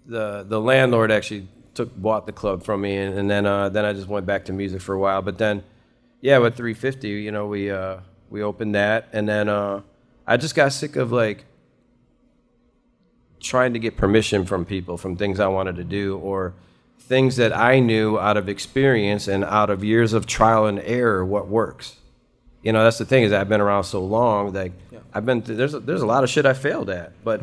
the landlord. Actually bought the club from me, and then I just went back to music for a while. But then, with 350, you know, we opened that, and then I just got sick of like trying to get permission from people from things I wanted to do or things that I knew out of experience and out of years of trial and error what works. You know, that's the thing, is I've been around so long that I've been there's a lot of shit I failed at, but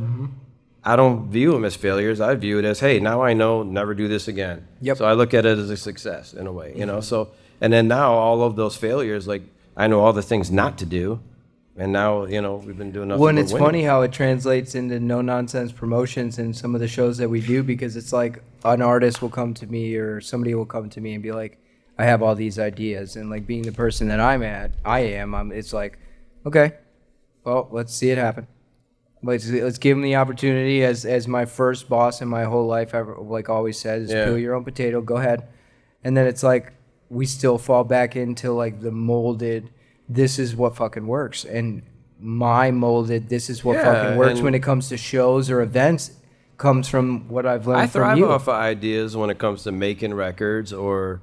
I don't view them as failures. I view it as, hey, now I know, never do this again. Yep. So I look at it as a success in a way, you know. So, and then now all of those failures, like I know all the things not to do, and now, you know, we've been doing nothing. Well, and but it's winning. funny how it translates into no nonsense promotions and some of the shows that we do, because it's like an artist will come to me or somebody will come to me and be like, I have all these ideas, and like being the person that it's like, okay, well, let's see it happen. Let's give him the opportunity, as my first boss in my whole life ever like always says, peel your own potato, go ahead. And then it's like we still fall back into like the molded, this is what fucking works, and my molded, this is what fucking works when it comes to shows or events comes from what I've learned from you. I thrive off of ideas when it comes to making records or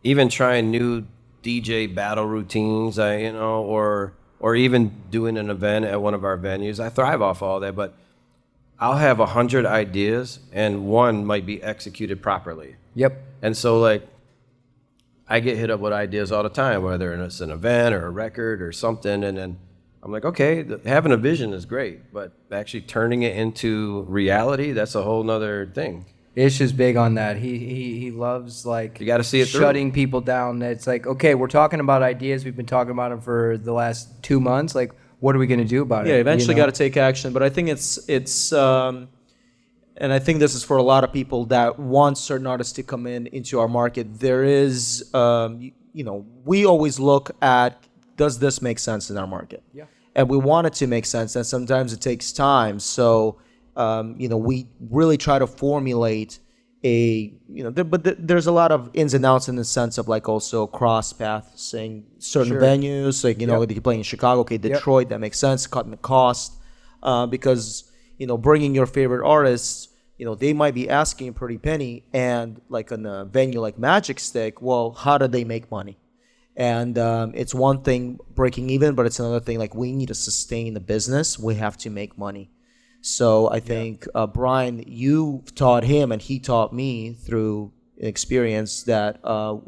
even trying new DJ battle routines, or even doing an event at one of our venues. I thrive off all that, but I'll have 100 ideas and one might be executed properly. Yep. And so like, I get hit up with ideas all the time, whether it's an event or a record or something, and then I'm like, okay, having a vision is great, but actually turning it into reality, that's a whole nother thing. Ish is big on that. He loves like you got to see it shutting people down. It's like, okay, we're talking about ideas. We've been talking about them for the last 2 months. Like, what are we going to do about it? Yeah, eventually got to take action. But I think it's and I think this is for a lot of people that want certain artists to come into our market. There is, we always look at, does this make sense in our market? Yeah. And we want it to make sense, and sometimes it takes time. So we really try to formulate there's a lot of ins and outs in the sense of like also cross pathing certain venues, like if you play in Chicago, okay, Detroit, that makes sense, cutting the cost, because bringing your favorite artists, they might be asking a pretty penny, and like in a venue like Magic Stick, well, how do they make money? And it's one thing breaking even, but it's another thing like we need to sustain the business, we have to make money. So I think, Brian, you taught him and he taught me through experience that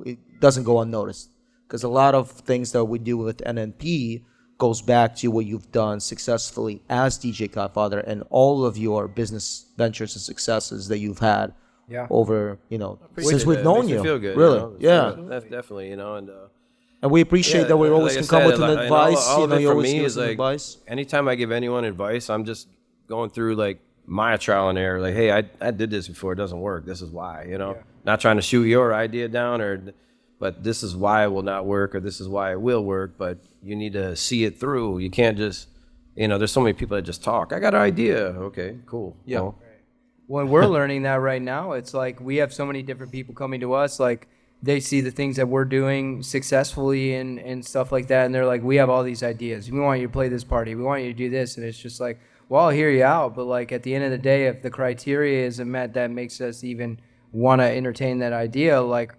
it doesn't go unnoticed. Because a lot of things that we do with NNP goes back to what you've done successfully as DJ Godfather and all of your business ventures and successes that you've had over, since we've known you. Feel good, really, yeah. That's definitely, And we appreciate that we always can come with an advice. All of it you for always me give is us like, advice. anytime I give anyone advice, I'm just going through like my trial and error. Like, hey, I did this before, it doesn't work. This is why, Not trying to shoot your idea down, but this is why it will not work, or this is why it will work. But you need to see it through. You can't just, there's so many people that just talk. I got an idea. Okay, cool. Yeah. Well, When we're learning that right now, it's like we have so many different people coming to us, like they see the things that we're doing successfully and stuff like that, and they're like, we have all these ideas. We want you to play this party. We want you to do this. And it's just like, well, I'll hear you out. But like at the end of the day, if the criteria isn't met that makes us even want to entertain that idea, like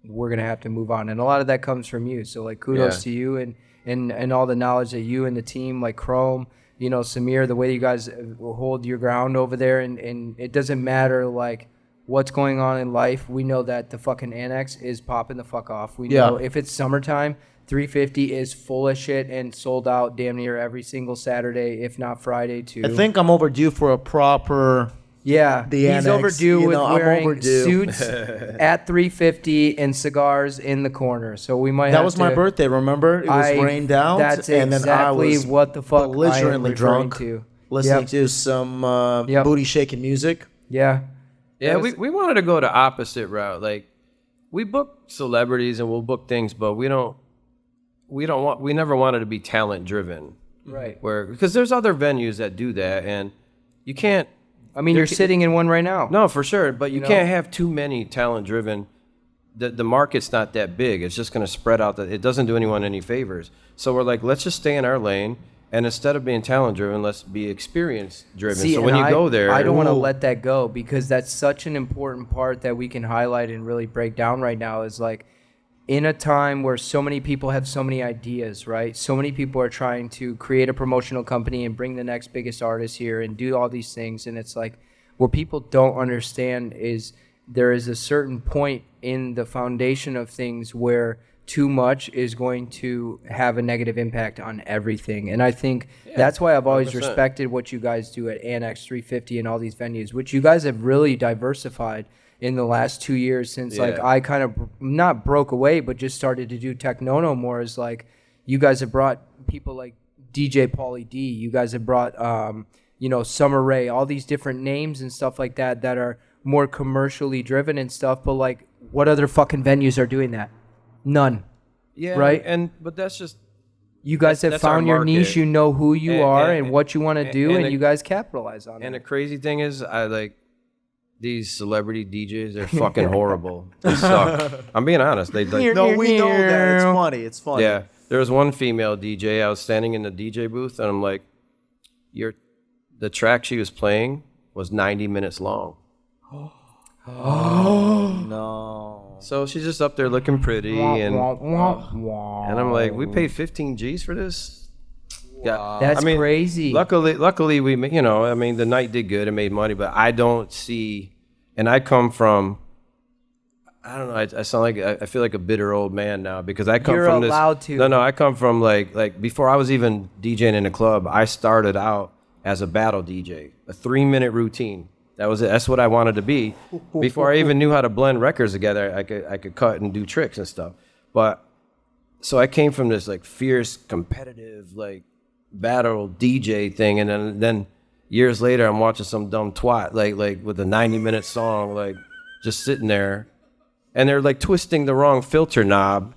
we're going to have to move on. And a lot of that comes from you. So like kudos to you and all the knowledge that you and the team, like Chrome, Samir, the way you guys hold your ground over there. And it doesn't matter like what's going on in life. We know that the fucking Annex is popping the fuck off. We know if it's summertime, 350 is full of shit and sold out damn near every single Saturday, if not Friday too. I think I'm overdue for a proper... Yeah, the he's Annex, overdue with I'm wearing overdue. suits at 350 and cigars in the corner. So we might. That have was to, my birthday. Remember, it was rained out. That's and then I exactly was what the fuck I am belligerently referring drunk, to. listening to some booty shaking music. Yeah. Yeah, we wanted to go the opposite route. Like, we book celebrities and we'll book things, but we never wanted to be talent driven. Right. Because there's other venues that do that, and you can't. I mean, you're sitting in one right now. No, for sure, but you can't have too many talent driven. The market's not that big. It's just going to spread out. It doesn't do anyone any favors. So we're like, let's just stay in our lane. And instead of being talent driven, let's be experience driven. See, so when you go there, I don't want to let that go because that's such an important part that we can highlight and really break down right now is like in a time where so many people have so many ideas, right? So many people are trying to create a promotional company and bring the next biggest artist here and do all these things. And it's like what people don't understand is there is a certain point in the foundation of things where too much is going to have a negative impact on everything. And I think that's why I've always 100%. respected what you guys do at Annex 350 and all these venues, which you guys have really diversified in the last 2 years since like I kind of not broke away, but just started to do techno more. Is like you guys have brought people like DJ Pauly D. You guys have brought, Summer Rae, all these different names and stuff like that that are more commercially driven and stuff. But like what other fucking venues are doing that? None. yeah, right? But that's just You guys have that's our found your market. niche. You know who you are and what you want to do, and and the- you guys capitalize on And it. the crazy thing is, I like these celebrity DJs. They're fucking horrible. They suck. I'm being honest. They like, No, we know that. It's funny. It's funny. yeah. There was one female DJ. I was standing in the DJ booth, and I'm like, the track she was playing was 90 minutes long. No. So she's just up there looking pretty, and I'm like, we paid 15 G's for this. Yeah, That's crazy. Luckily, we, the night did good and made money, but I don't see, and I come from, I don't know, I sound like, I feel like a bitter old man now because I come You're from this. allowed to. No, I come from like before I was even DJing in a club, I started out as a battle DJ, a 3-minute routine. That was it. That's what I wanted to be. Before I even knew how to blend records together, I could cut and do tricks and stuff. But so I came from this like fierce, competitive, like battle DJ thing, and then years later, I'm watching some dumb twat like with a 90-minute song, like just sitting there, and they're like twisting the wrong filter knob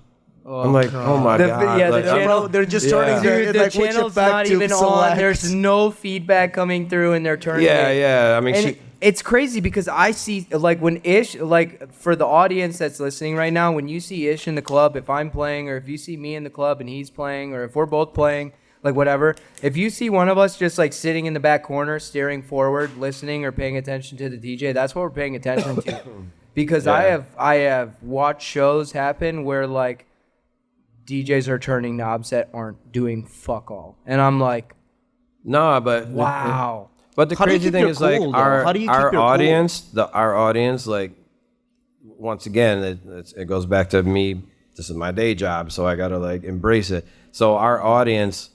I'm like, oh my god. yeah, the like, I'm- channel- They're just Yeah. turning Dude, the like, which channel's effect not to even on. select. There's no feedback coming through, and they're turning yeah, it. yeah. I mean, And it's crazy because I see, like, when Ish, like, for the audience that's listening right now, when you see Ish in the club, if I'm playing, or if you see me in the club and he's playing, or if we're both playing, like, whatever, if you see one of us just, like, sitting in the back corner, staring forward, listening or paying attention to the DJ, that's what we're paying attention to. Because Yeah. I have watched shows happen where, like, DJs are turning knobs that aren't doing fuck all. And I'm like, no, but wow. But the How do you crazy keep thing your is like cool, though? our How do you keep our your cool? audience, our audience, like once again, it goes back to me. This is my day job, so I gotta like embrace it. So our audience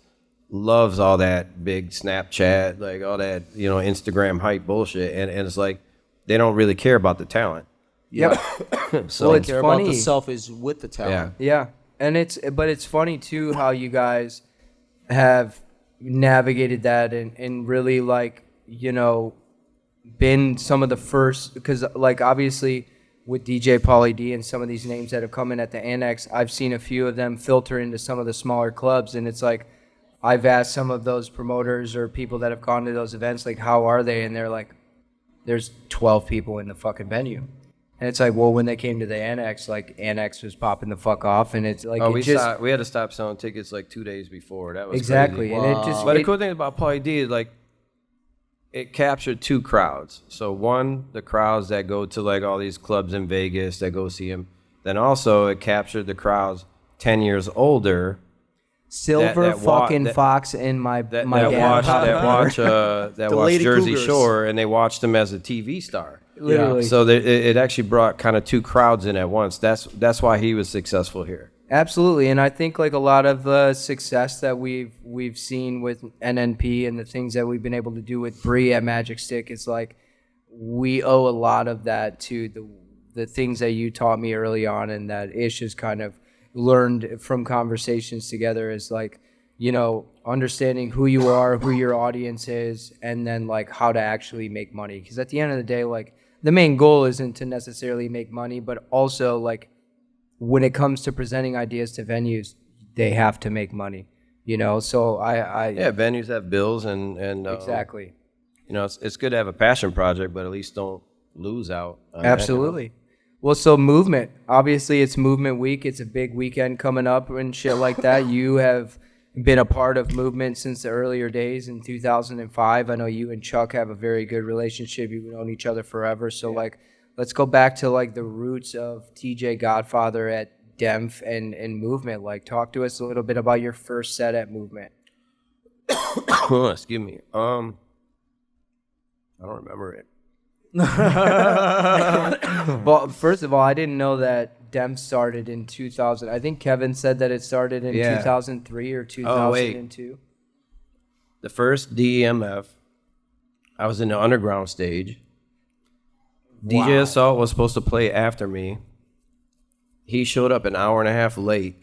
loves all that big Snapchat, like all that Instagram hype bullshit, and it's like they don't really care about the talent. Yep. So Well, it's care about funny. the self is with the talent. yeah, Yeah, and it's funny too how you guys have navigated that and really like been some of the first, because like obviously with DJ Pauly D and some of these names that have come in at the Annex, I've seen a few of them filter into some of the smaller clubs, and it's like I've asked some of those promoters or people that have gone to those events, like, how are they? And they're like, there's 12 people in the fucking venue. And it's like, well, when they came to the Annex, like, Annex was popping the fuck off, and it's like, oh, it we just had to stop selling tickets like 2 days before. That was exactly, crazy. and it just. But the it- cool thing about Pauly D is like it captured two crowds. So one, the crowds that go to like all these clubs in Vegas that go see him. Then also it captured the crowds 10 years older Silver that wa- fucking that- fox in my that dad. watch Lady Jersey Cougars. Shore, and they watched him as a TV star. Literally. So it actually brought kind of two crowds in at once. That's why he was successful here. Absolutely, and I think like a lot of the success that we've seen with NNP and the things that we've been able to do with Bree at Magic Stick is like we owe a lot of that to the things that you taught me early on, and that Ish has kind of learned from conversations together, is like, understanding who you are, who your audience is, and then like how to actually make money. Because at the end of the day, like the main goal isn't to necessarily make money, but also like when it comes to presenting ideas to venues, they have to make money, So Yeah, venues have bills and exactly. It's good to have a passion project, but at least don't lose out on that. Absolutely. Well, so movement. Obviously, it's movement week. It's a big weekend coming up and shit like that. You have been a part of movement since the earlier days in 2005. I know you and Chuck have a very good relationship. You've known each other forever. So, like, let's go back to, like, the roots of TJ Godfather at Demph and movement. Like, talk to us a little bit about your first set at movement. Excuse me. I don't remember it. Well, first of all, I didn't know that Demph started in 2000. I think Kevin said that it started in 2003 or 2002. The first DEMF, I was in the underground stage. DJ Assault was supposed to play after me. He showed up an hour and a half late,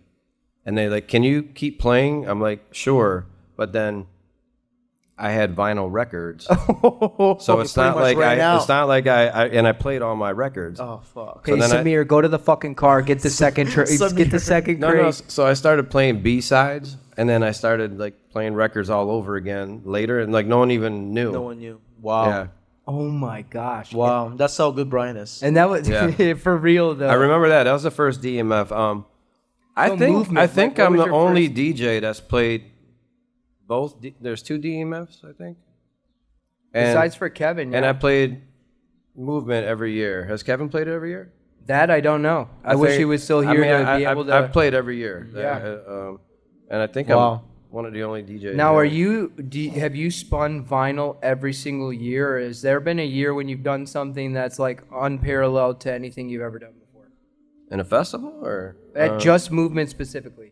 and they like, "Can you keep playing?" I'm like, "Sure," but then I had vinyl records, so it's not like I played all my records. Oh fuck. Okay, then Samir, go to the fucking car, get the second get the second No, crate. no. So I started playing B-sides, and then I started like playing records all over again later, and like no one even knew. No one knew. Wow. Yeah. Oh my gosh. Wow. That's how good Brian is. And that was Yeah. for real though. I remember that. That was the first DMF. I So think movement, I like, think what I'm was the your only first- DJ that's played both. There's two DMFs, I think. And, Besides for Kevin, and yeah. I played Movement every year. Has Kevin played it every year? That I don't know. I wish think- he was still I here mean, to be able to. I've played every year. Yeah. And I think Wow. I'm one of the only DJs. Now, here. have you spun vinyl every single year? Or has there been a year when you've done something that's like unparalleled to anything you've ever done before? in a festival or At just movement specifically.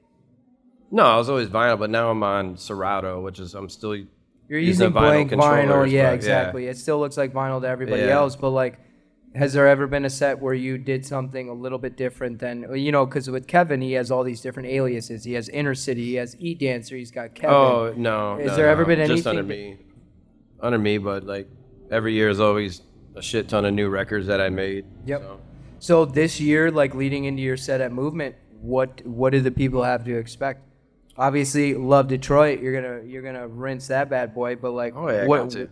No, I was always vinyl, but now I'm on Serato, which is I'm still. You're using blank vinyl, controllers, yeah, but, exactly. It still looks like vinyl to everybody Yeah. else, but like, has there ever been a set where you did something a little bit different than, because with Kevin, he has all these different aliases. He has Inner City, he has Eat Dancer, he's got Kevin. Oh no! Has no, there ever no, been just anything under me, but like every year is always a shit ton of new records that I made. Yep. So. So this year, like leading into your set at Movement, what do the people have to expect? Obviously, love Detroit. You're gonna rinse that bad boy. But like, Oh, yeah, I what? got to.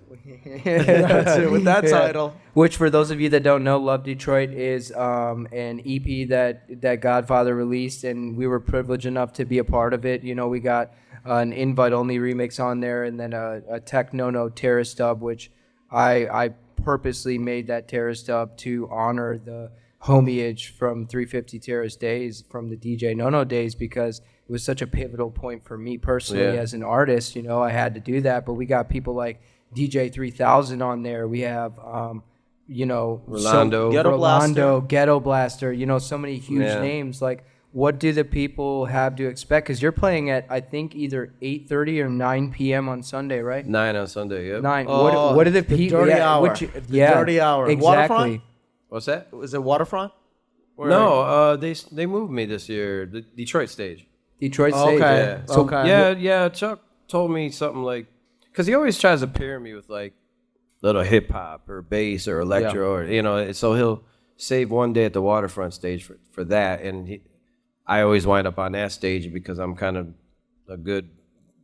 That's it, with that Yeah. title. Which, for those of you that don't know, Love Detroit is an EP that Godfather released, and we were privileged enough to be a part of it. You know, we got an invite-only remix on there, and then a techno terrace dub, which I purposely made that terrace dub to honor the homage from 350 Terrace days, from the DJ No days, because it was such a pivotal point for me personally as an artist. You know, I had to do that. But we got people like DJ 3000 on there. We have, you know, Rolando. Ghetto Blaster. You know, so many huge names. Like, what do the people have to expect? Because you're playing at, I think, either 8:30 or 9 p.m. on Sunday, right? 9 on Sunday. Yep. 9. What are the people? dirty hour. The dirty hour. Exactly. Waterfront? What's that? Is it Waterfront? No, they moved me this year. The Detroit stage. Detroit Stage. Okay. Yeah. So, Okay. yeah. Chuck told me something like, because he always tries to pair me with like little hip hop or bass or electro, or you know. So he'll save one day at the Waterfront stage for that, and I always wind up on that stage because I'm kind of a good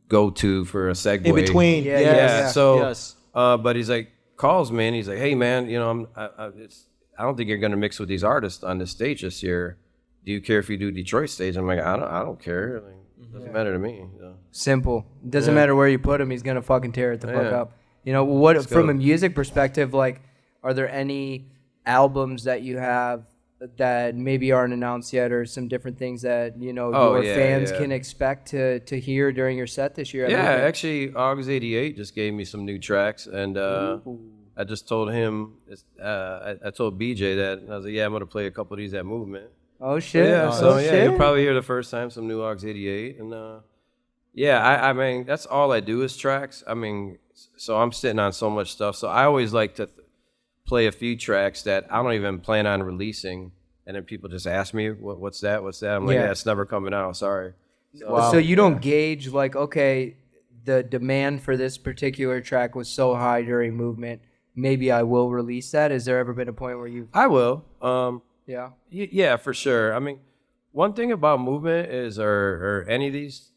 go-to for a segue In between. Yeah, Yes. So, Yes. but he's like, calls me and he's like, hey man, you know, I don't think you're gonna mix with these artists on this stage this year. Do you care if you do Detroit stage? I'm like, I don't care. Like, it doesn't matter to me. You know? Simple. Doesn't matter where you put him, he's gonna fucking tear it the fuck Yeah. up. You know what? Let's From go. a music perspective, like, are there any albums that you have that maybe aren't announced yet, or some different things that you know your fans can expect to hear during your set this year? Yeah, actually, August '88 just gave me some new tracks, and I just told him, I told BJ that, and I was like, yeah, I'm gonna play a couple of these at Movement. Oh shit! Yeah, Oh, so shit. you'll probably hear the first time some new August '88, and I mean that's all I do is tracks. I mean, so I'm sitting on so much stuff, so I always like to play a few tracks that I don't even plan on releasing, and then people just ask me, what's that? I'm like, yeah, it's never coming out. Sorry. So you don't gauge like, okay, the demand for this particular track was so high during Movement, maybe I will release that. Has there ever been a point where you? I will. Yeah. Yeah, for sure. I mean, one thing about Movement is, or any of these,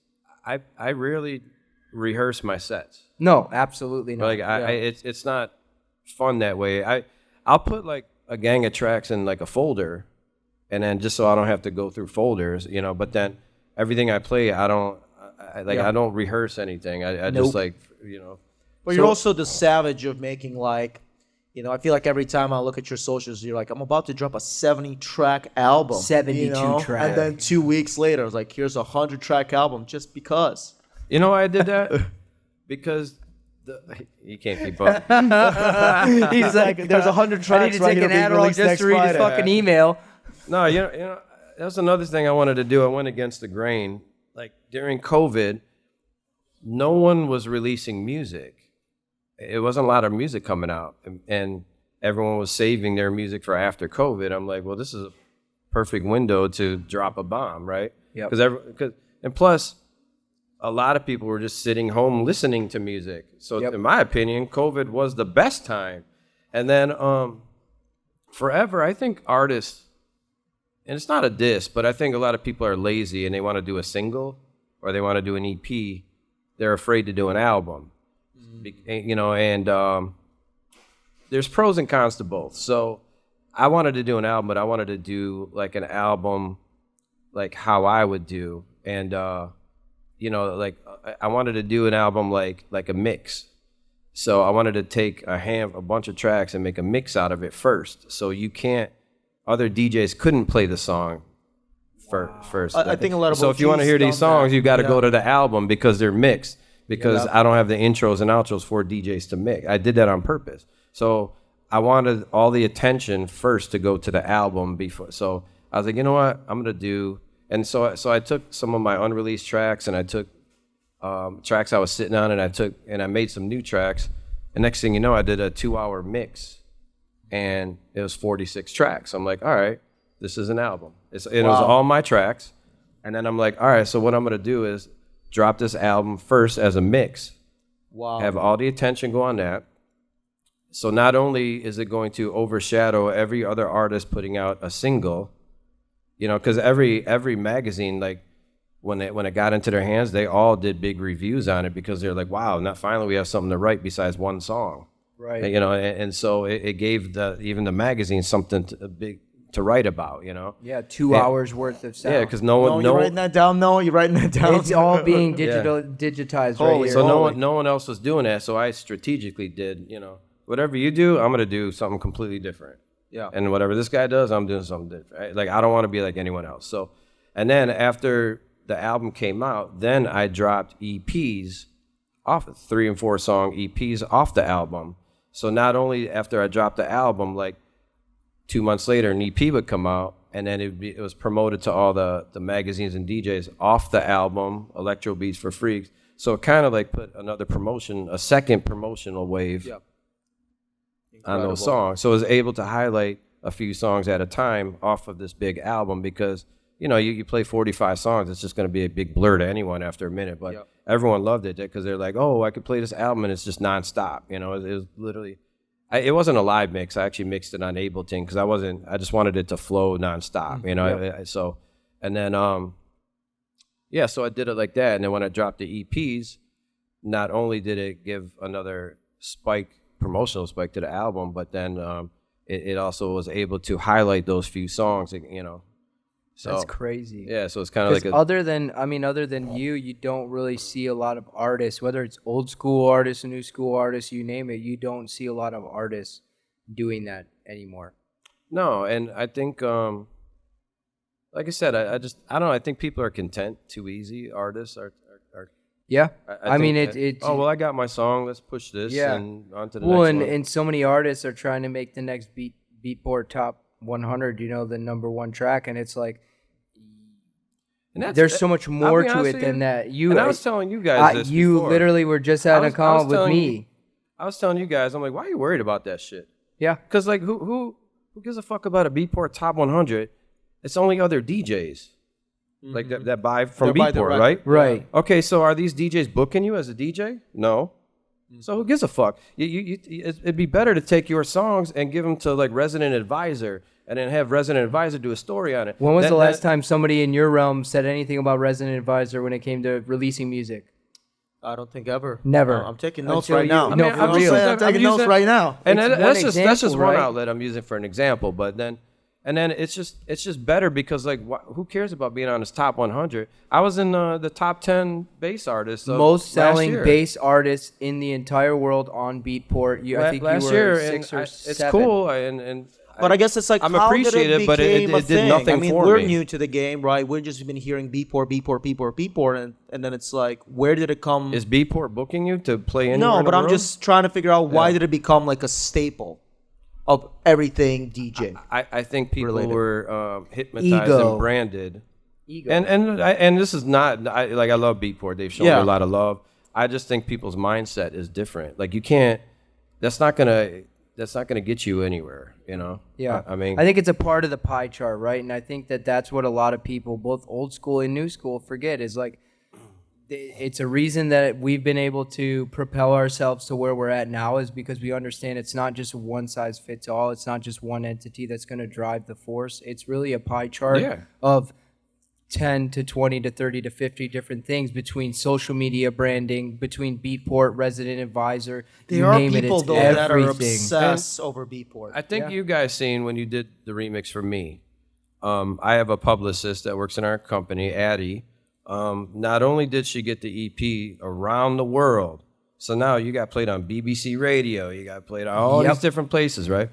I rarely rehearse my sets. No, absolutely not. Like it's not fun that way. I'll put like a gang of tracks in like a folder, and then just so I don't have to go through folders, you know. But then everything I play, I don't rehearse anything. I just like, you know. But you're also the savage of making like, you know, I feel like every time I look at your socials, you're like, I'm about to drop a 70-track album. 72 you know? track. And then 2 weeks later, I was like, here's a 100-track album just because. You know why I did that? Because you can't keep up. He's like, there's 100 tracks I need to right take here an being Adderall released just next to read his Friday. fucking email. No, you know, that's another thing I wanted to do. I went against the grain. Like during COVID, no one was releasing music. It wasn't a lot of music coming out, and everyone was saving their music for after COVID. I'm like, well, this is a perfect window to drop a bomb, right? Yep. Because and plus, a lot of people were just sitting home listening to music. So in my opinion, COVID was the best time. And then forever, I think artists, and it's not a diss, but I think a lot of people are lazy and they want to do a single or they want to do an EP. They're afraid to do an album, you know, and there's pros and cons to both. So I wanted to do an album, but I wanted to do like an album like how I would do. And, you know, like I wanted to do an album like a mix. So I wanted to take a bunch of tracks and make a mix out of it first. So other DJs couldn't play the song first. I think a lot of So if you want to hear these songs, you got to go to the album because they're mixed. Because I don't have the intros and outros for DJs to mix. I did that on purpose. So I wanted all the attention first to go to the album before. So I was like, you know what, I'm gonna do. And so I took some of my unreleased tracks and I took tracks I was sitting on, and I made some new tracks. And next thing you know, I did a 2-hour mix, and it was 46 tracks. I'm like, all right, this is an album. It was all my tracks. And then I'm like, all right, so what I'm gonna do is drop this album first as a mix. Wow. Have all the attention go on that. So not only is it going to overshadow every other artist putting out a single, You know, because every magazine, like when it got into their hands, they all did big reviews on it because they're like, wow, now finally we have something to write besides one song. Right. You know, and so it gave even the magazine something big to write about, you know? Yeah, 2 hours worth of sound. Yeah, because no one, you writing that down? No, you writing that down? It's all being digitized right here. so no one else was doing that. So I strategically did, you know, whatever you do, I'm going to do something completely different. Yeah. And whatever this guy does, I'm doing something different. Like, I don't want to be like anyone else. So, and then after the album came out, then I dropped EPs off, 3 and 4 song EPs off the album. So not only after I dropped the album, like 2 months later, an EP would come out, and then it was promoted to all the magazines and DJs off the album, Electro Beats for Freaks. So it kind of like put a second promotional wave on those songs. So I was able to highlight a few songs at a time off of this big album because, you know, you play 45 songs, it's just going to be a big blur to anyone after a minute. But everyone loved it because they're like, oh, I could play this album and it's just nonstop. You know, it was literally... it wasn't a live mix. I actually mixed it on Ableton because I just wanted it to flow nonstop, you know. So, and then so I did it like that. And then when I dropped the EPs, not only did it give another promotional spike to the album, but then it also was able to highlight those few songs, you know. So, that's crazy. Yeah, so it's kind of like other than you don't really see a lot of artists, whether it's old school artists, new school artists, you name it. You don't see a lot of artists doing that anymore. No, and I think, like I said, I don't know. I think people are content too easy. Artists are. Yeah, I mean think it. Oh well, I got my song. Let's push this. Yeah. And on to the next one. And so many artists are trying to make the next Beatport Top 100. You know, the #1 track, and it's like. There's so much more to it than that. I was telling you guys this you before. literally were just having a comment with me. I was telling you guys, I'm like, why are you worried about that shit? Yeah. Because like, who gives a fuck about a Beatport Top 100? It's only other DJs like that buy from Beatport, right? Right. Okay, so are these DJs booking you as a DJ? No. So who gives a fuck? It'd be better to take your songs and give them to like Resident Advisor. And then have Resident Advisor do a story on it. When was the last time somebody in your realm said anything about Resident Advisor when it came to releasing music? I don't think ever. Never. I'm taking notes Until right now. No, for real. I'm taking notes right now. And It's that's just one right? outlet I'm using for an example. But then it's just better because like who cares about being on this top 100? I was in the top 10 bass artists. Most selling bass artists in the entire world on Beatport. I think last you were year, 6 or it's 7. cool and. But I guess it's like I'm how appreciative, did it but it became a did thing? nothing I mean, for we're me. new to the game, right? We've just been hearing Beatport, and then it's like, where did it come? Is Beatport booking you to play anywhere No, in the but I'm world? just trying to figure out why did it become like a staple of everything DJ? I think people related. were hypnotized Ego. and branded. Ego. And this is not I love Beatport. They've shown me a lot of love. I just think people's mindset is different. Like you can't. That's not gonna get you anywhere. You know. Yeah. I mean, I think it's a part of the pie chart, right? And I think that's what a lot of people, both old school and new school, forget is like, it's a reason that we've been able to propel ourselves to where we're at now is because we understand it's not just one size fits all. It's not just one entity that's going to drive the force. It's really a pie chart of 10 to 20 to 30 to 50 different things between social media branding, between Beatport, Resident Advisor. There you are name people it, it's though that are everything. obsessed over Beatport. I think you guys seen when you did the remix for me. I have a publicist that works in our company, Addie. Not only did she get the EP around the world, so now you got played on BBC Radio, you got played on all these different places, right?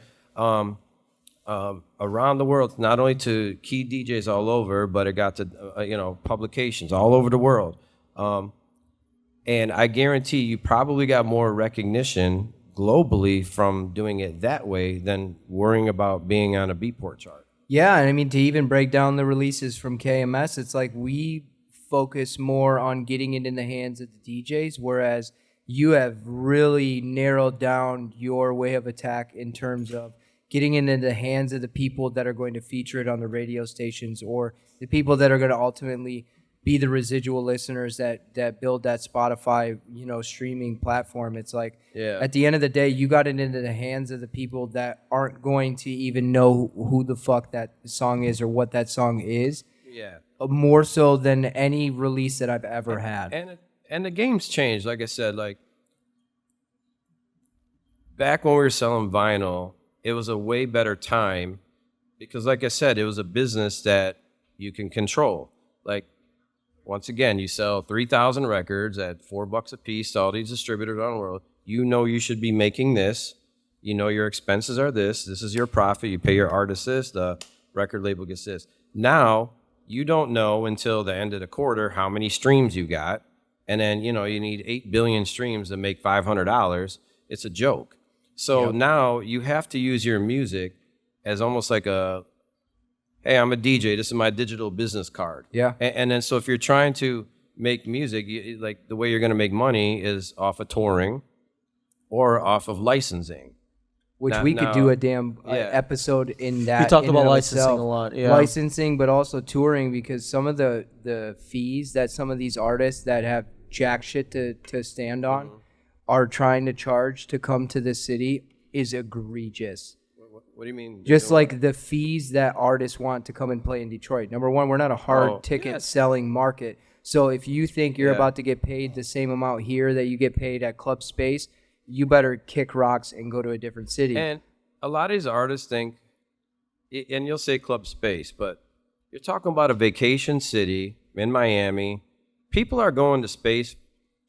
Around the world, not only to key DJs all over, but it got to publications all over the world. And I guarantee you probably got more recognition globally from doing it that way than worrying about being on a Beatport chart. Yeah, and I mean, to even break down the releases from KMS, it's like we focus more on getting it in the hands of the DJs, whereas you have really narrowed down your way of attack in terms of getting it into the hands of the people that are going to feature it on the radio stations or the people that are going to ultimately be the residual listeners that build that Spotify, streaming platform. It's like, at the end of the day, you got it into the hands of the people that aren't going to even know who the fuck that song is or what that song is. Yeah. More so than any release that I've ever had. And the game's changed. Like I said, like back when we were selling vinyl, it was a way better time because, like I said, it was a business that you can control. Like, once again, you sell 3,000 records at $4 a piece to all these distributors around the world. You know you should be making this. You know your expenses are this. This is your profit. You pay your artist this. The record label gets this. Now, you don't know until the end of the quarter how many streams you got. And then, you need 8 billion streams to make $500. It's a joke. So now you have to use your music as almost like hey, I'm a DJ. This is my digital business card. Yeah. And then so if you're trying to make music, like the way you're going to make money is off of touring or off of licensing. Which we could do a damn episode in that. We talked in about and of licensing itself. a lot. Yeah. Licensing, but also touring, because some of the fees that some of these artists that have jack shit to stand on are trying to charge to come to the city is egregious. What do you mean? Just like the fees that artists want to come and play in Detroit. Number one, we're not a hard ticket selling market. So if you think you're about to get paid the same amount here that you get paid at Club Space, you better kick rocks and go to a different city. And a lot of these artists think, and you'll say Club Space, but you're talking about a vacation city in Miami. People are going to space.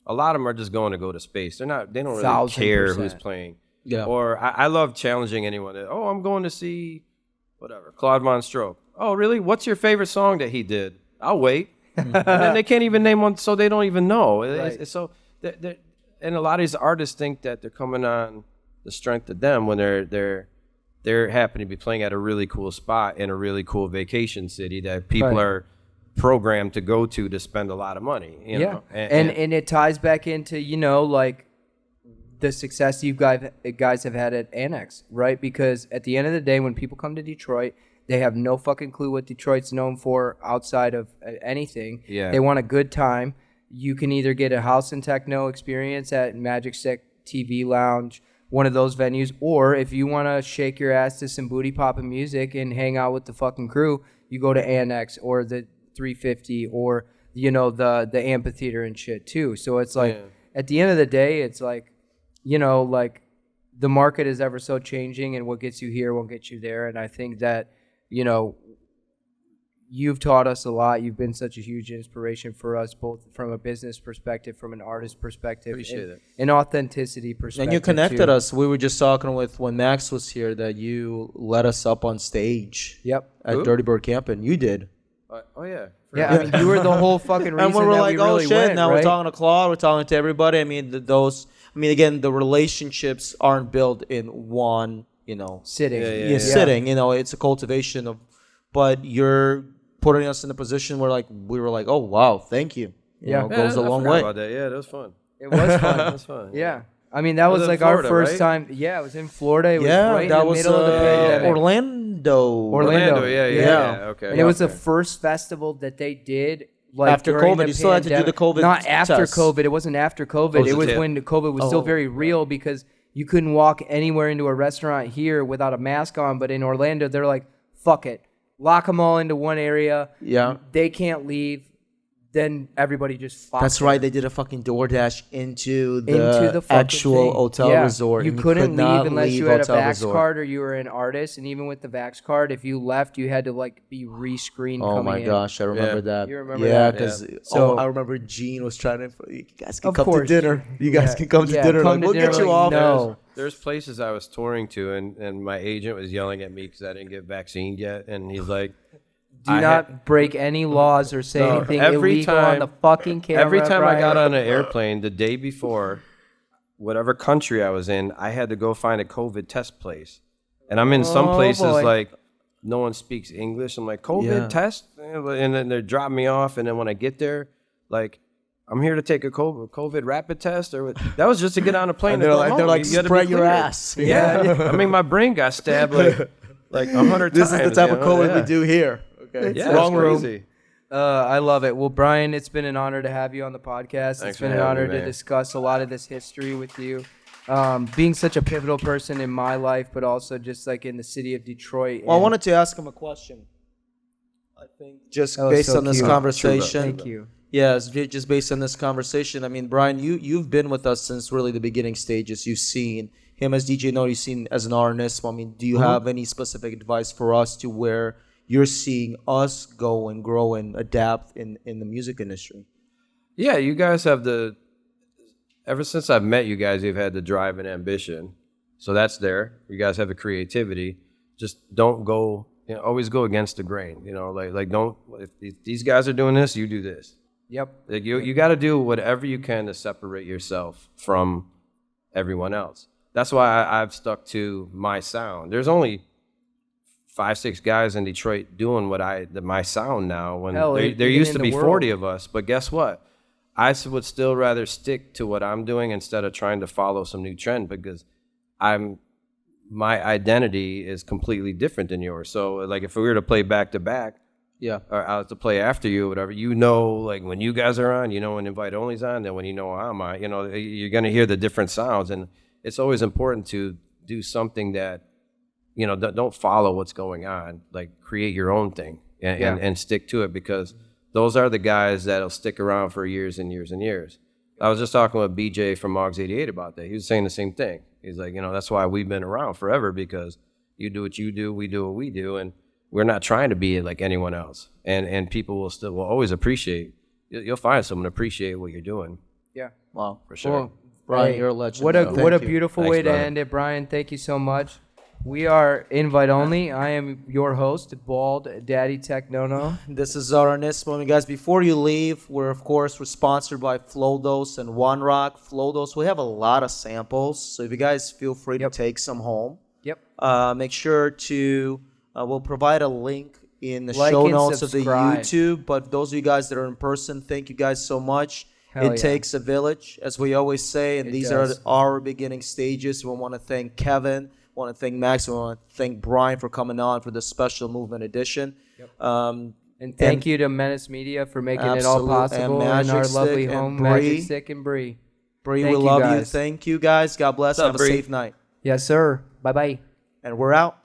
A lot of them are just going to go to space. They don't really care who's playing. Yeah. Or I love challenging anyone. I'm going to see whatever, Claude Von Stroke. Oh, really? What's your favorite song that he did? I'll wait. And then they can't even name one, so they don't even know. Right. So, and a lot of these artists think that they're coming on the strength of them when they're happen to be playing at a really cool spot in a really cool vacation city that people are programmed to go to spend a lot of money. You know? And it ties back into, like the success you guys have had at Annex, right? Because at the end of the day, when people come to Detroit, they have no fucking clue what Detroit's known for outside of anything. Yeah. They want a good time. You can either get a house and techno experience at Magic Stick TV Lounge, one of those venues, or if you want to shake your ass to some booty popping music and hang out with the fucking crew, you go to Annex or the 350 or, the amphitheater and shit too. So it's like, at the end of the day, it's like, like the market is ever so changing, and what gets you here won't get you there. And I think that, you've taught us a lot. You've been such a huge inspiration for us, both from a business perspective, from an artist perspective, Appreciate it. an authenticity perspective. And you connected too. us. We were just talking with when Max was here that you led us up on stage. Yep. At Dirty Bird Camping. You did. Oh, yeah. Yeah, I mean, you were the whole fucking reason And we were that like, we really oh shit, went, now right? we're talking to Claude, we're talking to everybody. I mean, again, the relationships aren't built in one, Sitting. sitting. It's a cultivation of, but you're putting us in a position where we were like, oh wow, thank you. It goes a long way. About that. Yeah, that was fun. It was fun. That was fun. Yeah. I mean, that was in like Florida, our first right? time. Yeah, it was in Florida. It was right that in the was middle of the pandemic. Orlando. Yeah. Okay. And it was the first festival that they did. Like After during COVID, the you still had to do the pandemic. COVID Not after test. COVID. It wasn't after COVID. It was Yeah. when the COVID was still very real, because you couldn't walk anywhere into a restaurant here without a mask on. But in Orlando, they're like, fuck it. Lock them all into one area. Yeah. They can't leave. Then everybody just flocked That's there. right. They did a fucking DoorDash into Into the fucking actual thing. hotel Yeah. resort. You and couldn't could not leave unless leave you had a hotel Vax resort. card or you were an artist. And even with the Vax card, if you left, you had to be re-screened. Oh coming my in. gosh, I remember that. You remember yeah, that? because So- I remember Gene was trying to. You guys can Of come course. to dinner. You guys can come to dinner. come to we'll dinner, get you like, off. No. There's places I was touring to, and my agent was yelling at me because I didn't get vaccinated yet, and he's like, Do not break any laws or say No, anything every illegal on time- the fucking camera. every time I Brian. got on an airplane the day before, whatever country I was in, I had to go find a COVID test place. And I'm in some Oh, places boy. like no one speaks English. I'm like, COVID test? And then they're dropping me off. And then when I get there, like, I'm here to take a COVID rapid test. Or that was just to get on a plane. And to they're go like, home. You gotta be spread your cleared. ass. Yeah. I mean, my brain got stabbed like 100 times. This is the type of COVID yeah. we do here. Okay. Yeah, Wrong it's room. crazy. I love it. Well, Brian, it's been an honor to have you on the podcast. Thanks It's for been an having honor me, to man. discuss a lot of this history with you. Being such a pivotal person in my life, but also just like in the city of Detroit. Well, I and- wanted to ask him a question. I think just Oh, based so on this cute. conversation. Thank you. Yes, just based on this conversation. I mean, Brian, you've been with us since really the beginning stages. You've seen him as DJ Noah, you've seen as an artist. I mean, do you have any specific advice for us to where you're seeing us go and grow and adapt in the music industry? Yeah, you guys have ever since I've met you guys, you've had the drive and ambition. So that's there. You guys have the creativity. Just don't go, always go against the grain. Like don't, if these guys are doing this, you do this. Yep. Like you got to do whatever you can to separate yourself from everyone else. That's why I've stuck to my sound. There's only 5-6 guys in Detroit doing my sound now. When Hell, there even used in to the be world. 40 of us, but guess what? I would still rather stick to what I'm doing instead of trying to follow some new trend because my identity is completely different than yours. So like if we were to play back to back, Yeah. or I was to play after you or whatever, like when you guys are on, when Invite Only's on, then when I'm on, you're going to hear the different sounds. And it's always important to do something that, don't follow what's going on, like create your own thing and stick to it because those are the guys that'll stick around for years and years and years. I was just talking with BJ from Mogs 88 about that. He was saying the same thing. He's like, that's why we've been around forever because you do what you do, we do what we do. And we're not trying to be like anyone else, and people will always appreciate. You'll find someone appreciate what you're doing. Yeah. Wow. For sure. Well, Brian, hey, you're a legend. What a man. what a Thank you. beautiful Thanks, way to brother. end it, Brian. Thank you so much. We are Invite Only. I am your host, Bald Daddy Techno. This is our Nismo. And guys, before you leave, we're sponsored by Flowdose and One Rock. Flowdose, we have a lot of samples, so if you guys feel free to take some home. Yep. Make sure to we'll provide a link in the Like show and notes of the subscribe. YouTube. But those of you guys that are in person, thank you guys so much. Hell It yeah. takes a village, as we always say, and It these does. are our beginning stages. We want to thank Kevin. Want to thank Max. We want to thank Brian for coming on for this special movement edition. And thank you to Menace Media for making it all Absolute- possible and in our Magic lovely Stick and home, Bree. Magic Stick and Bree. Bree, Thank we you, love you. guys. Thank you, guys. God bless. What's up, Have a Bree? safe night. Yes, sir. Bye-bye. And we're out.